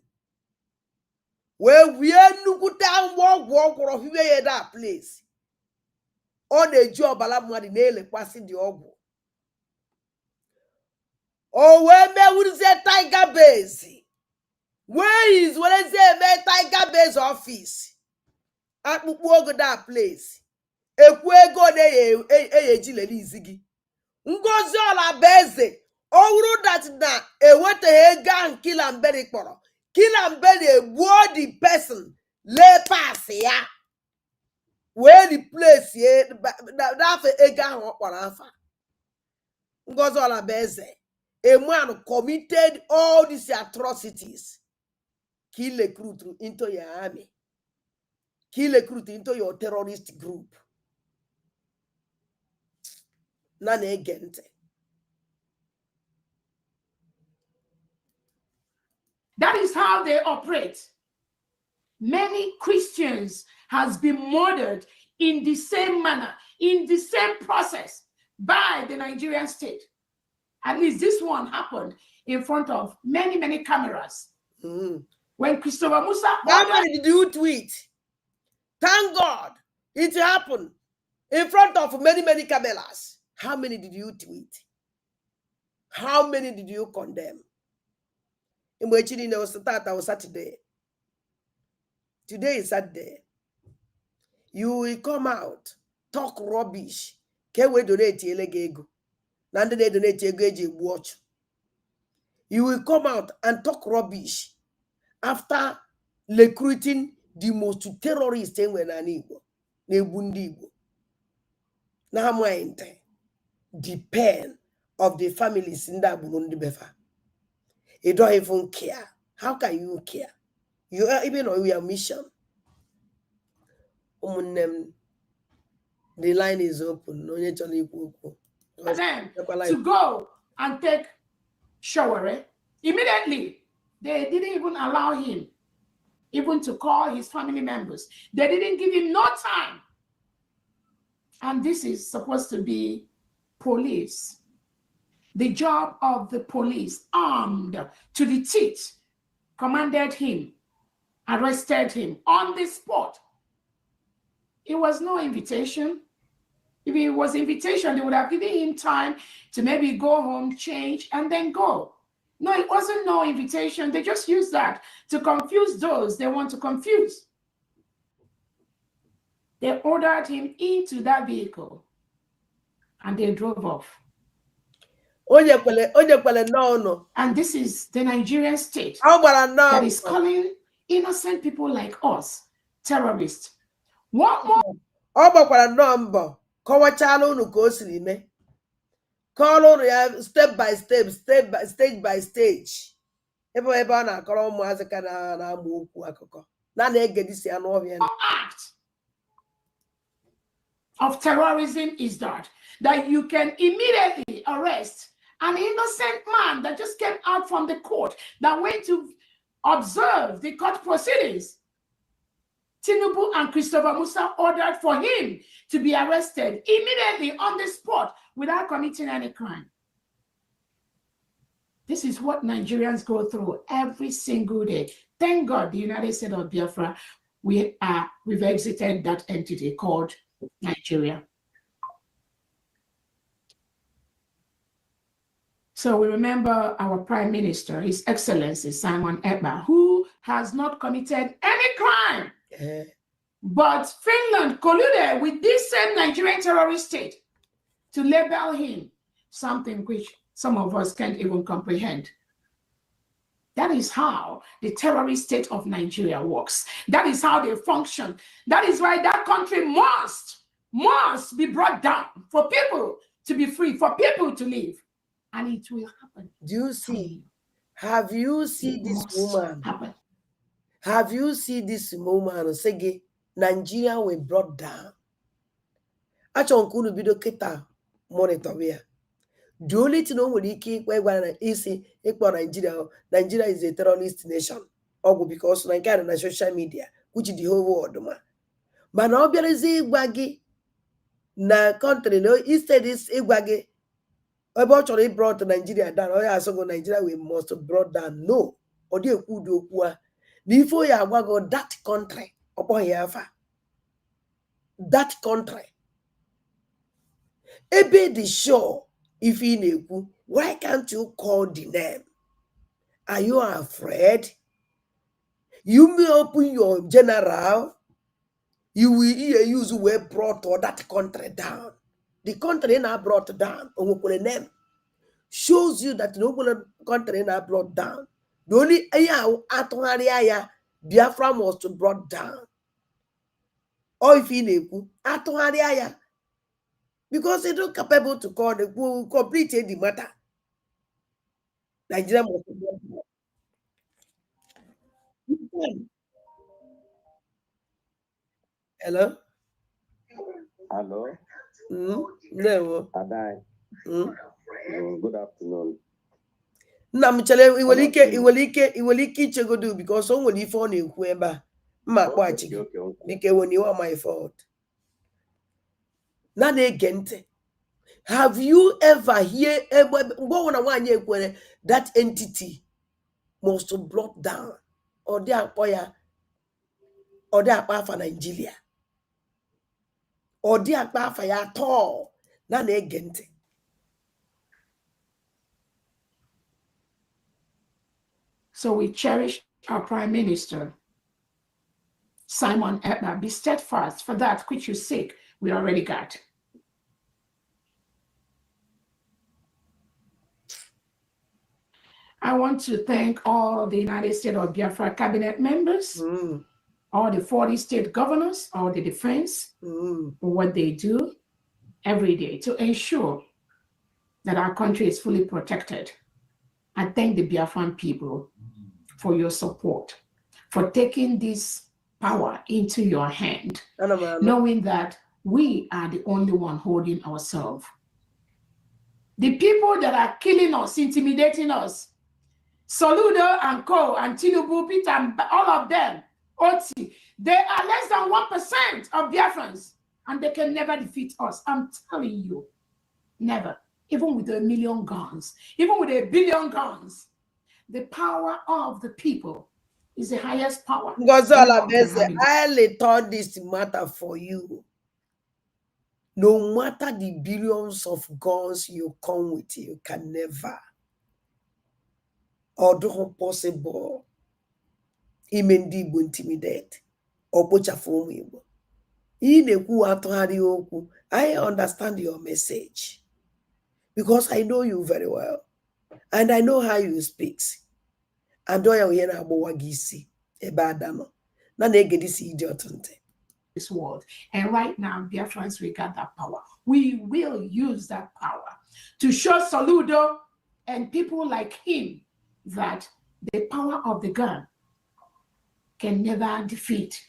Where we are down walk or here that place. On the job alamwadi nele passing the ogu. Oh, where me would say tiger base. where is Wednesday Tiger Base office? At Mukwogo that place. Ekwego de ejileli izigi. Ngozi Olabeze. Owuru that na ewete ega kill and bury kporo. Kill and bury egbuo the person. Le pass ya. Where the place ye that ega ahụ kpọrọ afa. Ngozi Olabeze. A man committed all these atrocities. Kill recruit into your army. Kill recruit into your terrorist group. None again. That is how they operate. Many Christians has been murdered in the same manner, in the same process by the Nigerian state. At least this one happened in front of many, many cameras. When Christopher Musa How many did you tweet? Thank God it happened in front of many, many cameras. How many did you tweet? How many did you condemn? In which it was Saturday. Today is Saturday. You will come out, talk rubbish. Can we donate ego? Nande they donate ego watch. You will come out and talk rubbish after recruiting the most terrorist thing when an Igbo. Now mind the pain of the families in that Burundi Befa. You don't even care. How can you care? You are even on your mission. The line is open. No need for them to go and take shower. Immediately, they didn't even allow him even to call his family members. They didn't give him no time. And this is supposed to be police. The job of the police, armed to the teeth, commanded him, arrested him on the spot. It was no invitation. If it was invitation, they would have given him time to maybe go home, change, and then go. No, it wasn't no invitation. They just used that to confuse those they want to confuse. They ordered him into that vehicle and they drove off. And this is the Nigerian state that is calling innocent people like us terrorists. What more? Call step by step, stage by stage. Act of terrorism is that you can immediately arrest an innocent man that just came out from the court, that went to observe the court proceedings. Tinubu and Christopher Musa ordered for him to be arrested immediately on the spot without committing any crime. This is what Nigerians go through every single day. Thank God the United States of Biafra, we've exited that entity called Nigeria. So we remember our Prime Minister, His Excellency Simon Ekpa, who has not committed any crime. But Finland colluded with this same Nigerian terrorist state to label him something which some of us can't even comprehend. That is how the terrorist state of Nigeria works. That is how they function. That is why that country must be brought down for people to be free, for people to live. And it will happen. Do you see? Have you seen this woman? Happen. Have you seen this woman? Sege, Nigeria will brought down. Achonkunu bido kita monitor here. The only thing we is Nigeria is a terrorist nation. Because Nigeria na social media, which is the whole world. But now there is a na country no instead is igwagi about it brought Nigeria down. Oh yeah, so Nigeria we must brought down. No, or the kudu before ya go that country upon here that country. Ebe the show if you why can't you call the name? Are you afraid? You may open your general, you will use where brought or that country down. The country now brought down, name shows you that no country now brought down. The only aya Biafra was to brought down. Or if you aya because they don't capable to call the complete the matter. Nigeria must be brought down. Hello? Hello? No. Adai. Good afternoon. Namchele iwelike ichegodu because on when phone in Queba. Okay. Because when you are my fault. Nane gente. Have you ever hear that entity must brought down or they are for Nigeria or they are for at all? Nane gente. So we cherish our Prime Minister, Simon Ekpa. Be steadfast for that which you seek, we already got. I want to thank all the United States of Biafra cabinet members, all the 40 state governors, all the defense, for what they do every day to ensure that our country is fully protected. I thank the Biafran people for your support, for taking this power into your hand, knowing that we are the only one holding ourselves. The people that are killing us, intimidating us, Soludo and Co. and Tinubu, Peter, and all of them, Oti, they are less than 1% of Biafrans, and they can never defeat us. I'm telling you, never. Even with 1 million guns, even with 1 billion guns, the power of the people is the highest power. Ngozi, I only thought this matter for you. No matter the billions of guns you come with, you can never or do possible imendi Igbo intimidate or pochafu Igbo. I understand your message because I know you very well and I know how you speak. And do you hear about Gisi Ebadano? Na negedi si idiot. This world. And right now, Biafrans, we got that power. We will use that power to show Soludo and people like him that the power of the gun can never defeat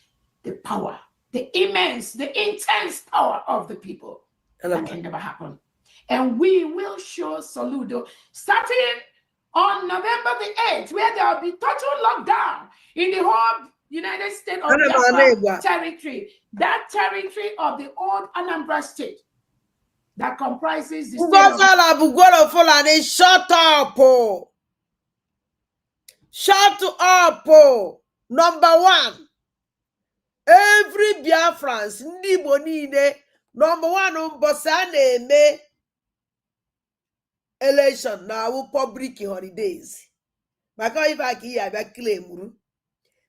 the power, the immense, the intense power of the people. That can never happen. And we will show Soludo starting on November the 8th, where there will be total lockdown in the whole United States of Biafra territory, that territory of the old Anambra state that comprises the state of orabugwolo fulani. Shut up! Shut up! Number one, every Biafrans, ndị Igbo niile, number one, mbọsị a na-eme election na public holidays. Maka ife aka ihe abịa claim.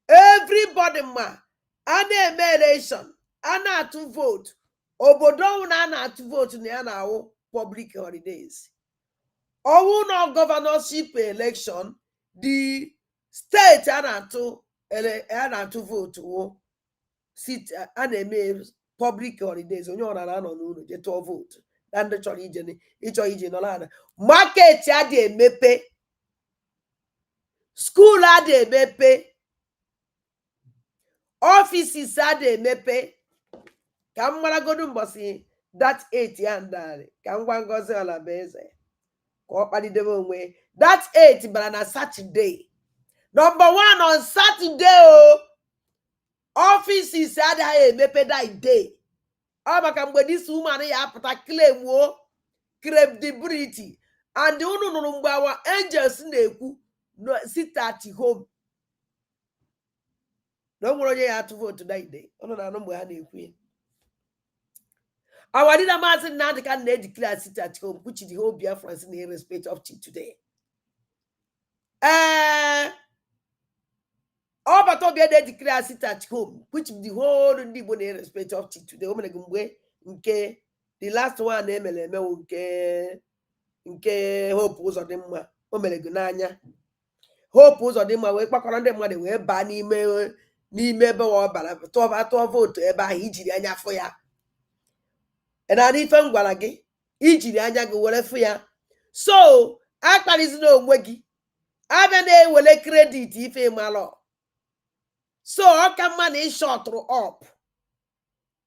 Everybody ma a na-eme election, a na-atụ vote. Obodo ọhụrụ na a na-atụ vote na ya na public holidays. Ọwụ na governorship election, the state a na-atụ vote sit a na-eme public holidays. Onye ọra na-anọ n'ụlọ je tụọ vote na ndị chọrọ ije nọ n'ala. Market a dị emepe, school a dị emepe, offices a dị emepe. Ka m maragodu mbọsị that 8 ya ndari ka m gwa Ngozi Olabeze ka ọ kpalidebe onwe. That 8 bara na Saturday. Number one, on Saturday, offices adịghị emepe that day. Ọ maka mgbe this woman ya apụta claim credibility and unu nụrụ mgbe our angels na-ekwu sit at home. No nwere onye ya atụ vote that day. Unu na-anụ mgbe ha na-ekwu ya. Our leader Martin Nnamdi Kanu declare sit at home, which is the whole Biafrans in respect of till today. All but all they declare sit at home, which the whole Igbo in respect of today. Okay, the last one nke hope ụzọ dị mma o mere gị n'anya. Hope ụzọ dị mma wee kpakọrọ ndị mmadụ wee baa n'ime ebe ọ bara tụọ vootu ebe ahụ ijiri anya fụ ya. Na ife m gwara gị ijiri anya gị were fụ ya. So akparịzina onwe gị abịa na-ewele kredit ife malụ. So ọka mma na ịshọtụrụ up.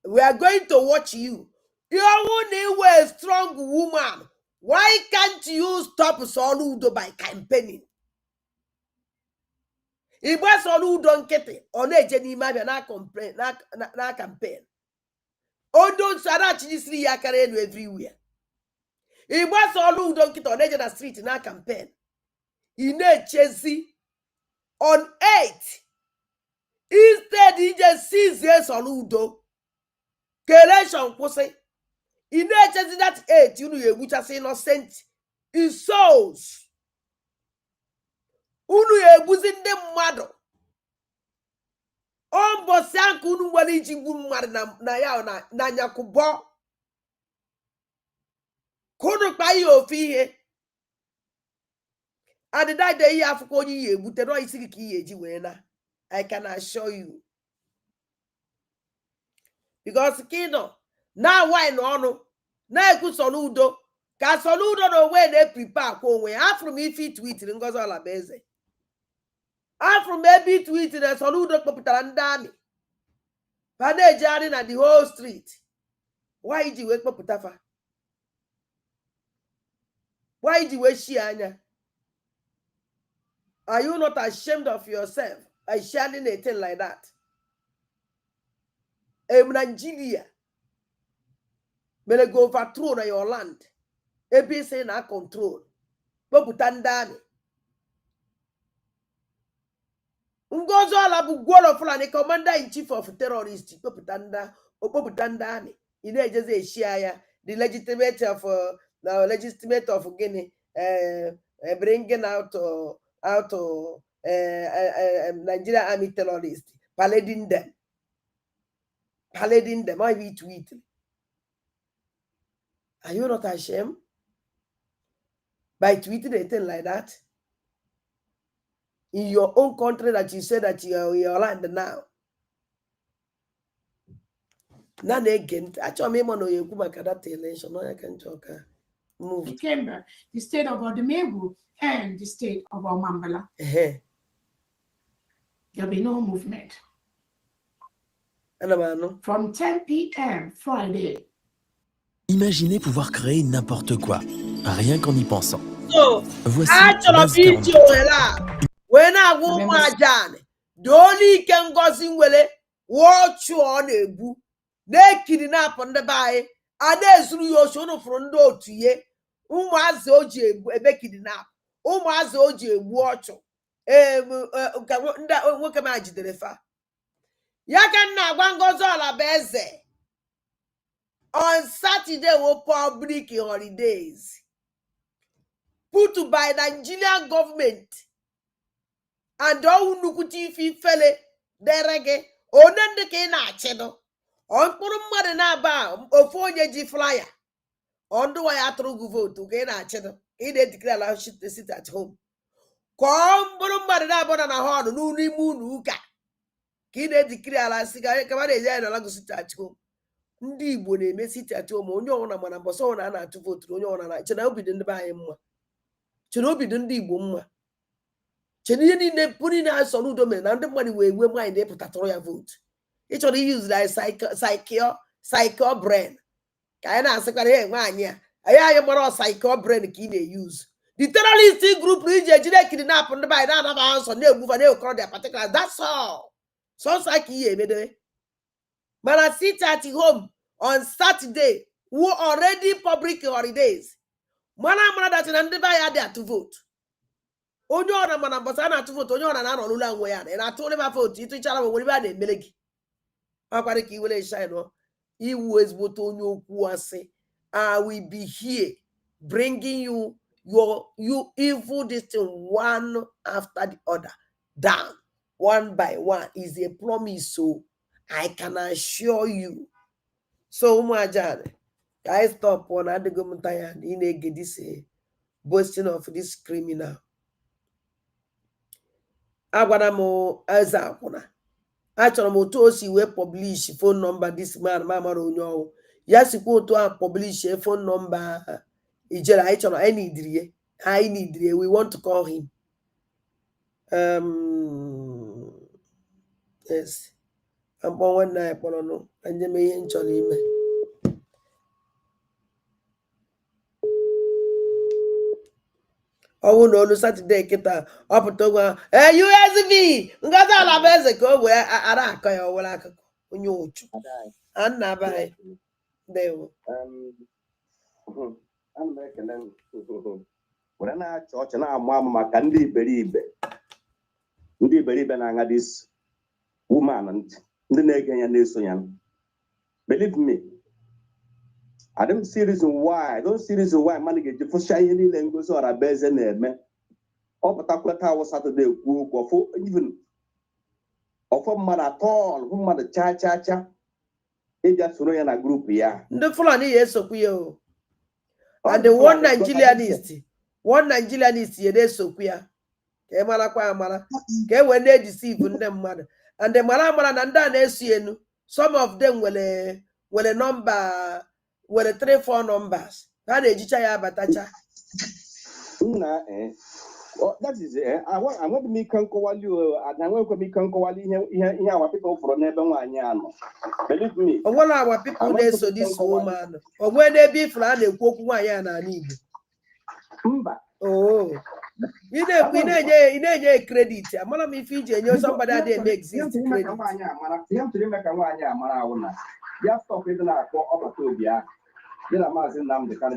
We are going to watch you. You are a strong woman. Why can't you stop Soludo by campaigning? Igba Soludo nkịtị ọ na-eje n'ime abịa na campaign. Odo nsarachi ya akara elu everywhere. Igba Soludo nkịtị ọ na-eje na street na campaign. Ị na-echezi on 8. Instead ije sizie Soludo. Election kwụsị. Ị na-echezi that 8 unu egbuchasị innocent in souls. Unu egbuzi ndị mmadụ. O mbosi anka unu nwere iji gbu mmadụ na ya na nyakubo. Kunu kpa ihe ofu ihe. Adịda de ihe afụkọ onye ihe egbute no isi gị ka ihe eji wee na. I can assure you. Because kino now why no ọnụ na-ekwu Soludo ka Soludo na onwe na-prepare kwa onwe after m ife tweet Ngozi Olabeze. After m ebe tweet na Soludo kpọpụtara ndị amị fa na-ejegharị na the whole street. Why ji wee kpọpụta fa? Why ji wee shie anya? Are you not ashamed of yourself by sharing a thing like that? Nigeria mere go overthrow na your land. Ebe say na control. Kpọpụta ndị amị. Ngozi Olabugwolo fulani commander-in-chief of terrorists. Kpọpụta ndị amị. Ị na-ejezi eshi anya the legitimate of Guinea bringing out Nigeria army terrorists, parading them. I be tweet. Are you not ashamed by tweeting a thing like that in your own country that you say that you are in your land now? None again. Actually, I'm no you maka that election. No, I can talk. Move. Ikemba, the state of Odumegwu and the state of Omambala. There'll be no movement. From 10 p.m. Friday. Imaginez pouvoir créer n'importe quoi, rien qu'en y pensant. Voici Doli Ngozi nwere wochu ọ na-egbu na-ekidnap ndị be anyị a na-ezuru ya ochi unu fụrụ ndị otu ihe ụmụazị o ji ebe kidnap ụmụazị o ji egbu ọchụ ndị nwoke ma jidere fa ya ka nna agwa Ngozi Olabeze on Saturday were public holidays put by the Nigerian government and all nukuti fi fele derege onende ke na achedo on kpụrụ mmadụ na-aba ofu onye ji flyer ondu wa ya atụrụ vote ke na achedo e dey declare la sit at home ko mkpụrụ mmadụ na-aba na hall n'ụlọ ime ụlọ ụka ka e dey declare la siga ka ba dey na la sit at home. Ndị Igbo na-eme sit at home onye ọna mana mbọsọ ọna na-atụ vote onye ọna na chena obido ndị be anyị mma chena obido ndị Igbo mma chena ihe niile pụrụ na Soludo mere na ndị mmadụ wee ewe mind ịpụtatụrụ ya vote ị chọrọ use like psycho brain ka anyị na-asịkwara ya nwaanyị a anyị mara psycho brain ka ị na-use the terrorist group iji ejide kidnap ndị be anyị na-anaba nsọ na-egbufa na-ekọrọ their particulars. That's all. So ka ihe emedowe mana sit at home on Saturday who already public holidays. Mana that na ndị be anyị dey to vote. Onye ọra mana mbọsa na to vote onye ọra na anọ n'ụlọ nwe ya na atụ onye ba vote ịtụchara ma nwere ba na-emele gị. Akwara ka iwere shine no. Iwu ezigbote onye okwu asị. I will be here bringing you evil this thing one after the other down. one by one is a promise, so I can assure you. So Umajane, I stop on Adegomutayan in a this boasting of this criminal. Aguanamo Azapona. Actually, Motosi will publish phone number this man, Mama Ronyo. Yes, you go to publish a phone number. I need we want to call him. Yes. I'm born one night, no, and you may enjoy him. Oh no, Saturday, Kita, up to one. Hey, USB! Ngata la beze go where I can't or what I can. You and Nabai. They will. I'm making them. When I church and I'm Mamma Candy Beribe. Ndi Beribe and this woman and the Negan and this young. Believe me, I don't see reason why. I don't see reason why money get for shiny language or a bears and men. Or particular tower Saturday, who even of a man at all, whom mother cha. It just run a group, yeah. The fulani yes, so and the one Nigerianist, ye so queer. Kemala kwa mala. Ke when they deceive them mother. And the Malamala and Dan some of them will a number, will a 3-4 numbers. That is Jichaya Batacha. That is it. I want to make Uncle you, and I want to make Uncle here, our people from Nebanyan. Believe me. All our people, they so this woman. Or when they be fulani, Kukuayana need. Oh. You know, credit. I'm not me Fiji and you're somebody that they make exist credit.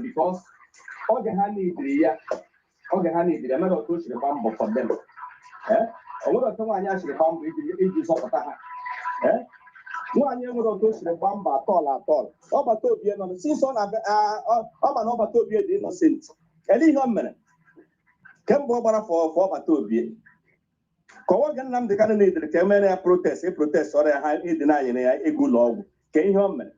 Because all the honey, I'm not going to the bomb for them. I want to tell my actually bomb is of eh? One year will go to the bomb at all. Over to be on the season of over to be innocent. Any woman. Come over for to be. Kogan nam the candidate, the Kamena protest, or a high denying a good law. Can you woman?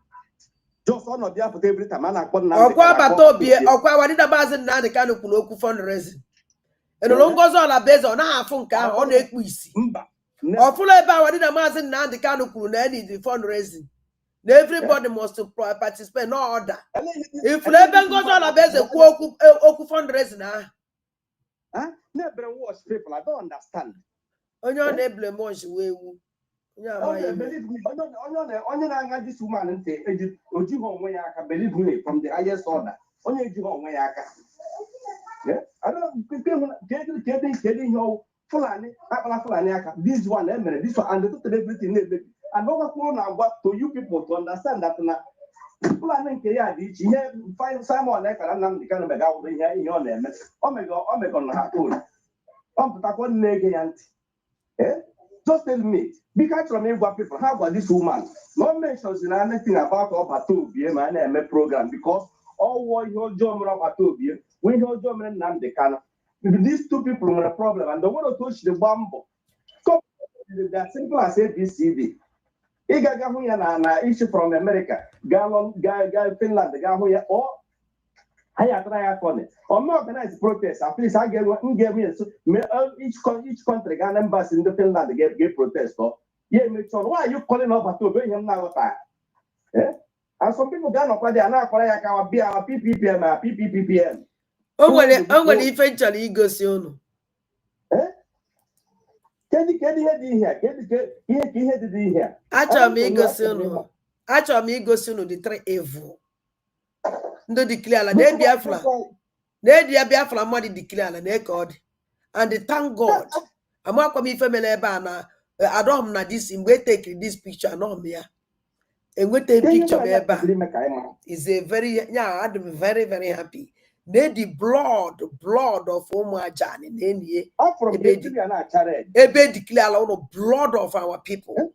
Just on the other every time I put or what did a basin now the kind of Kunoku fundraising? And the long goes all a base on half funka on a quiz. Or full about what did a basin now the kind of Kunani the fundraising. Everybody must participate, no order. If Leban goes all a base, a Oku fundraising, never watch people, I don't understand. On your neighbor, Monch, we believe me, on this woman and say, Ojuhomwayaka, believe me, from the highest order. Only Juhomwayaka. I don't getting your fulani, this one, this one, and the everything. And over what to you people to understand that fulani here, find someone like I'm the kind of out here in your name. Omega, just tell me, because from what people, how about this woman? No mentions in anything about Obatobie, my name program, because all what your job about Tobie, we know German and the can. These two people have a problem and they want to touch the bamboo. So that simple as ABCD. Igaga issue from America, Gallon, Guy, Finland, the Gahuya, or I try upon it. Or more organized protest. At least I gave me each country, Ghana embassy in the Finland gave protest. Yeah, why are you calling up to obey him now? And some people got up there now for our PPPM. Oh, well, eventually he goes on. Actually, me go soon the 3 evil. No declare they Biafra money declare they God. And they thank God. I'm not coming family bana. I don't know this in we take this picture no me. And we take picture is a very I'm very, very happy. They the blood of Omajan in any ebe declare on blood of our people.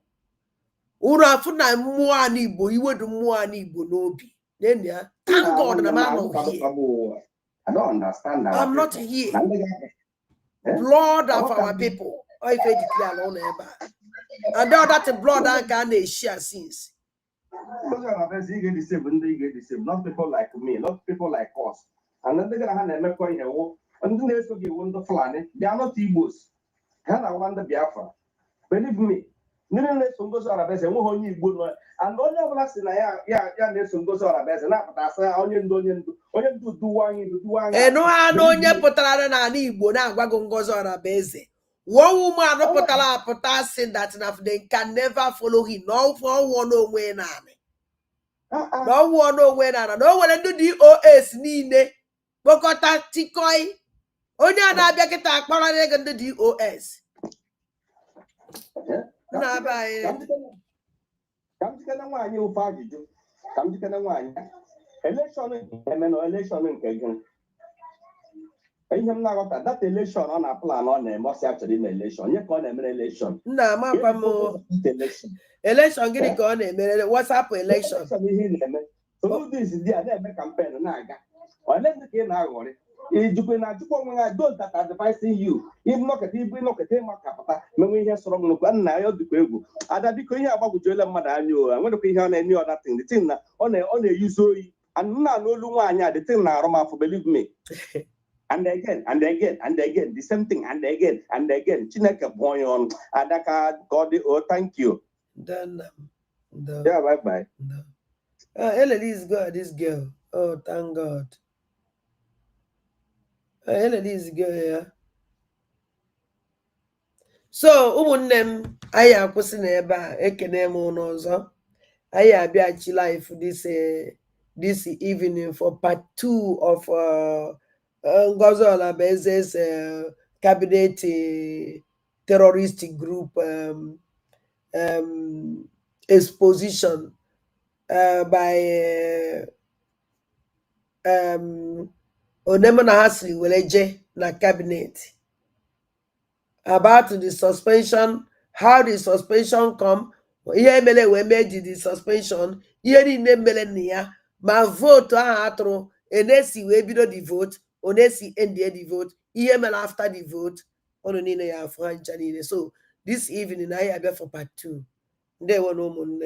Ura funa muani bo iwe do muani bo nobi. Then yeah, thank God I'm not here. I don't understand. I'm not here. Blood of our people. if they declare alone ever. And now that the blood and can share since. You get the same, and they get the same. Not people like me, not people like us. And then they're gonna have them coin here. And then they give one the fulani. They are not Igbos. Can I want the Biafra? Believe me. None less from those Arabes and who only good. And all your blacks in less from those Arabes and after that, onion do one. And no, I know your potara and Igbo now, Ngozi Orabeze. One woman no potala potas saying that enough they can never follow him. No for one no way na. No one no way na. No one do DOS nine. Bokota tikoi. Onya na bia kita akpara na the DOS. Na ba Come to one you party. Come to one. Election in that election on a plan on a most actually election. You call them election. No, my election getting gone. What's up election? So this is the campaign. Or let the king now. If you can those that are advising you, if not at him, when we hear strong look, and now the Quago. And that because you have about Jola Madano, and when you hear any other thing, the thing on a usually, and now no Lumania, the thing now, Roma, for believe me. And again, the same thing, and again, Chineke boy on Adaka, God, oh, thank you. Then, yeah, bye. Ellie is good, this girl. Oh, thank God. Ellie is good, yeah. So, ụmụnnem anyị akwụsị n'ebe a ekene m n'ọzọ anyị abịachi live this evening for part 2 of Ngozi Orabeze's cabinet terrorist group exposition by Onemona Hasri Weleje na cabinet about the suspension, how the suspension come, ihe mele we made the suspension, ihe niile mele na ya, ma vote ahụ atụrụ, enesi we bido the vote, onesi end the vote, ihe mele after the vote, ọnụ niile ya afọ ha ncha niile. So this evening I abịa for part 2. Ndewo na ụmụnne.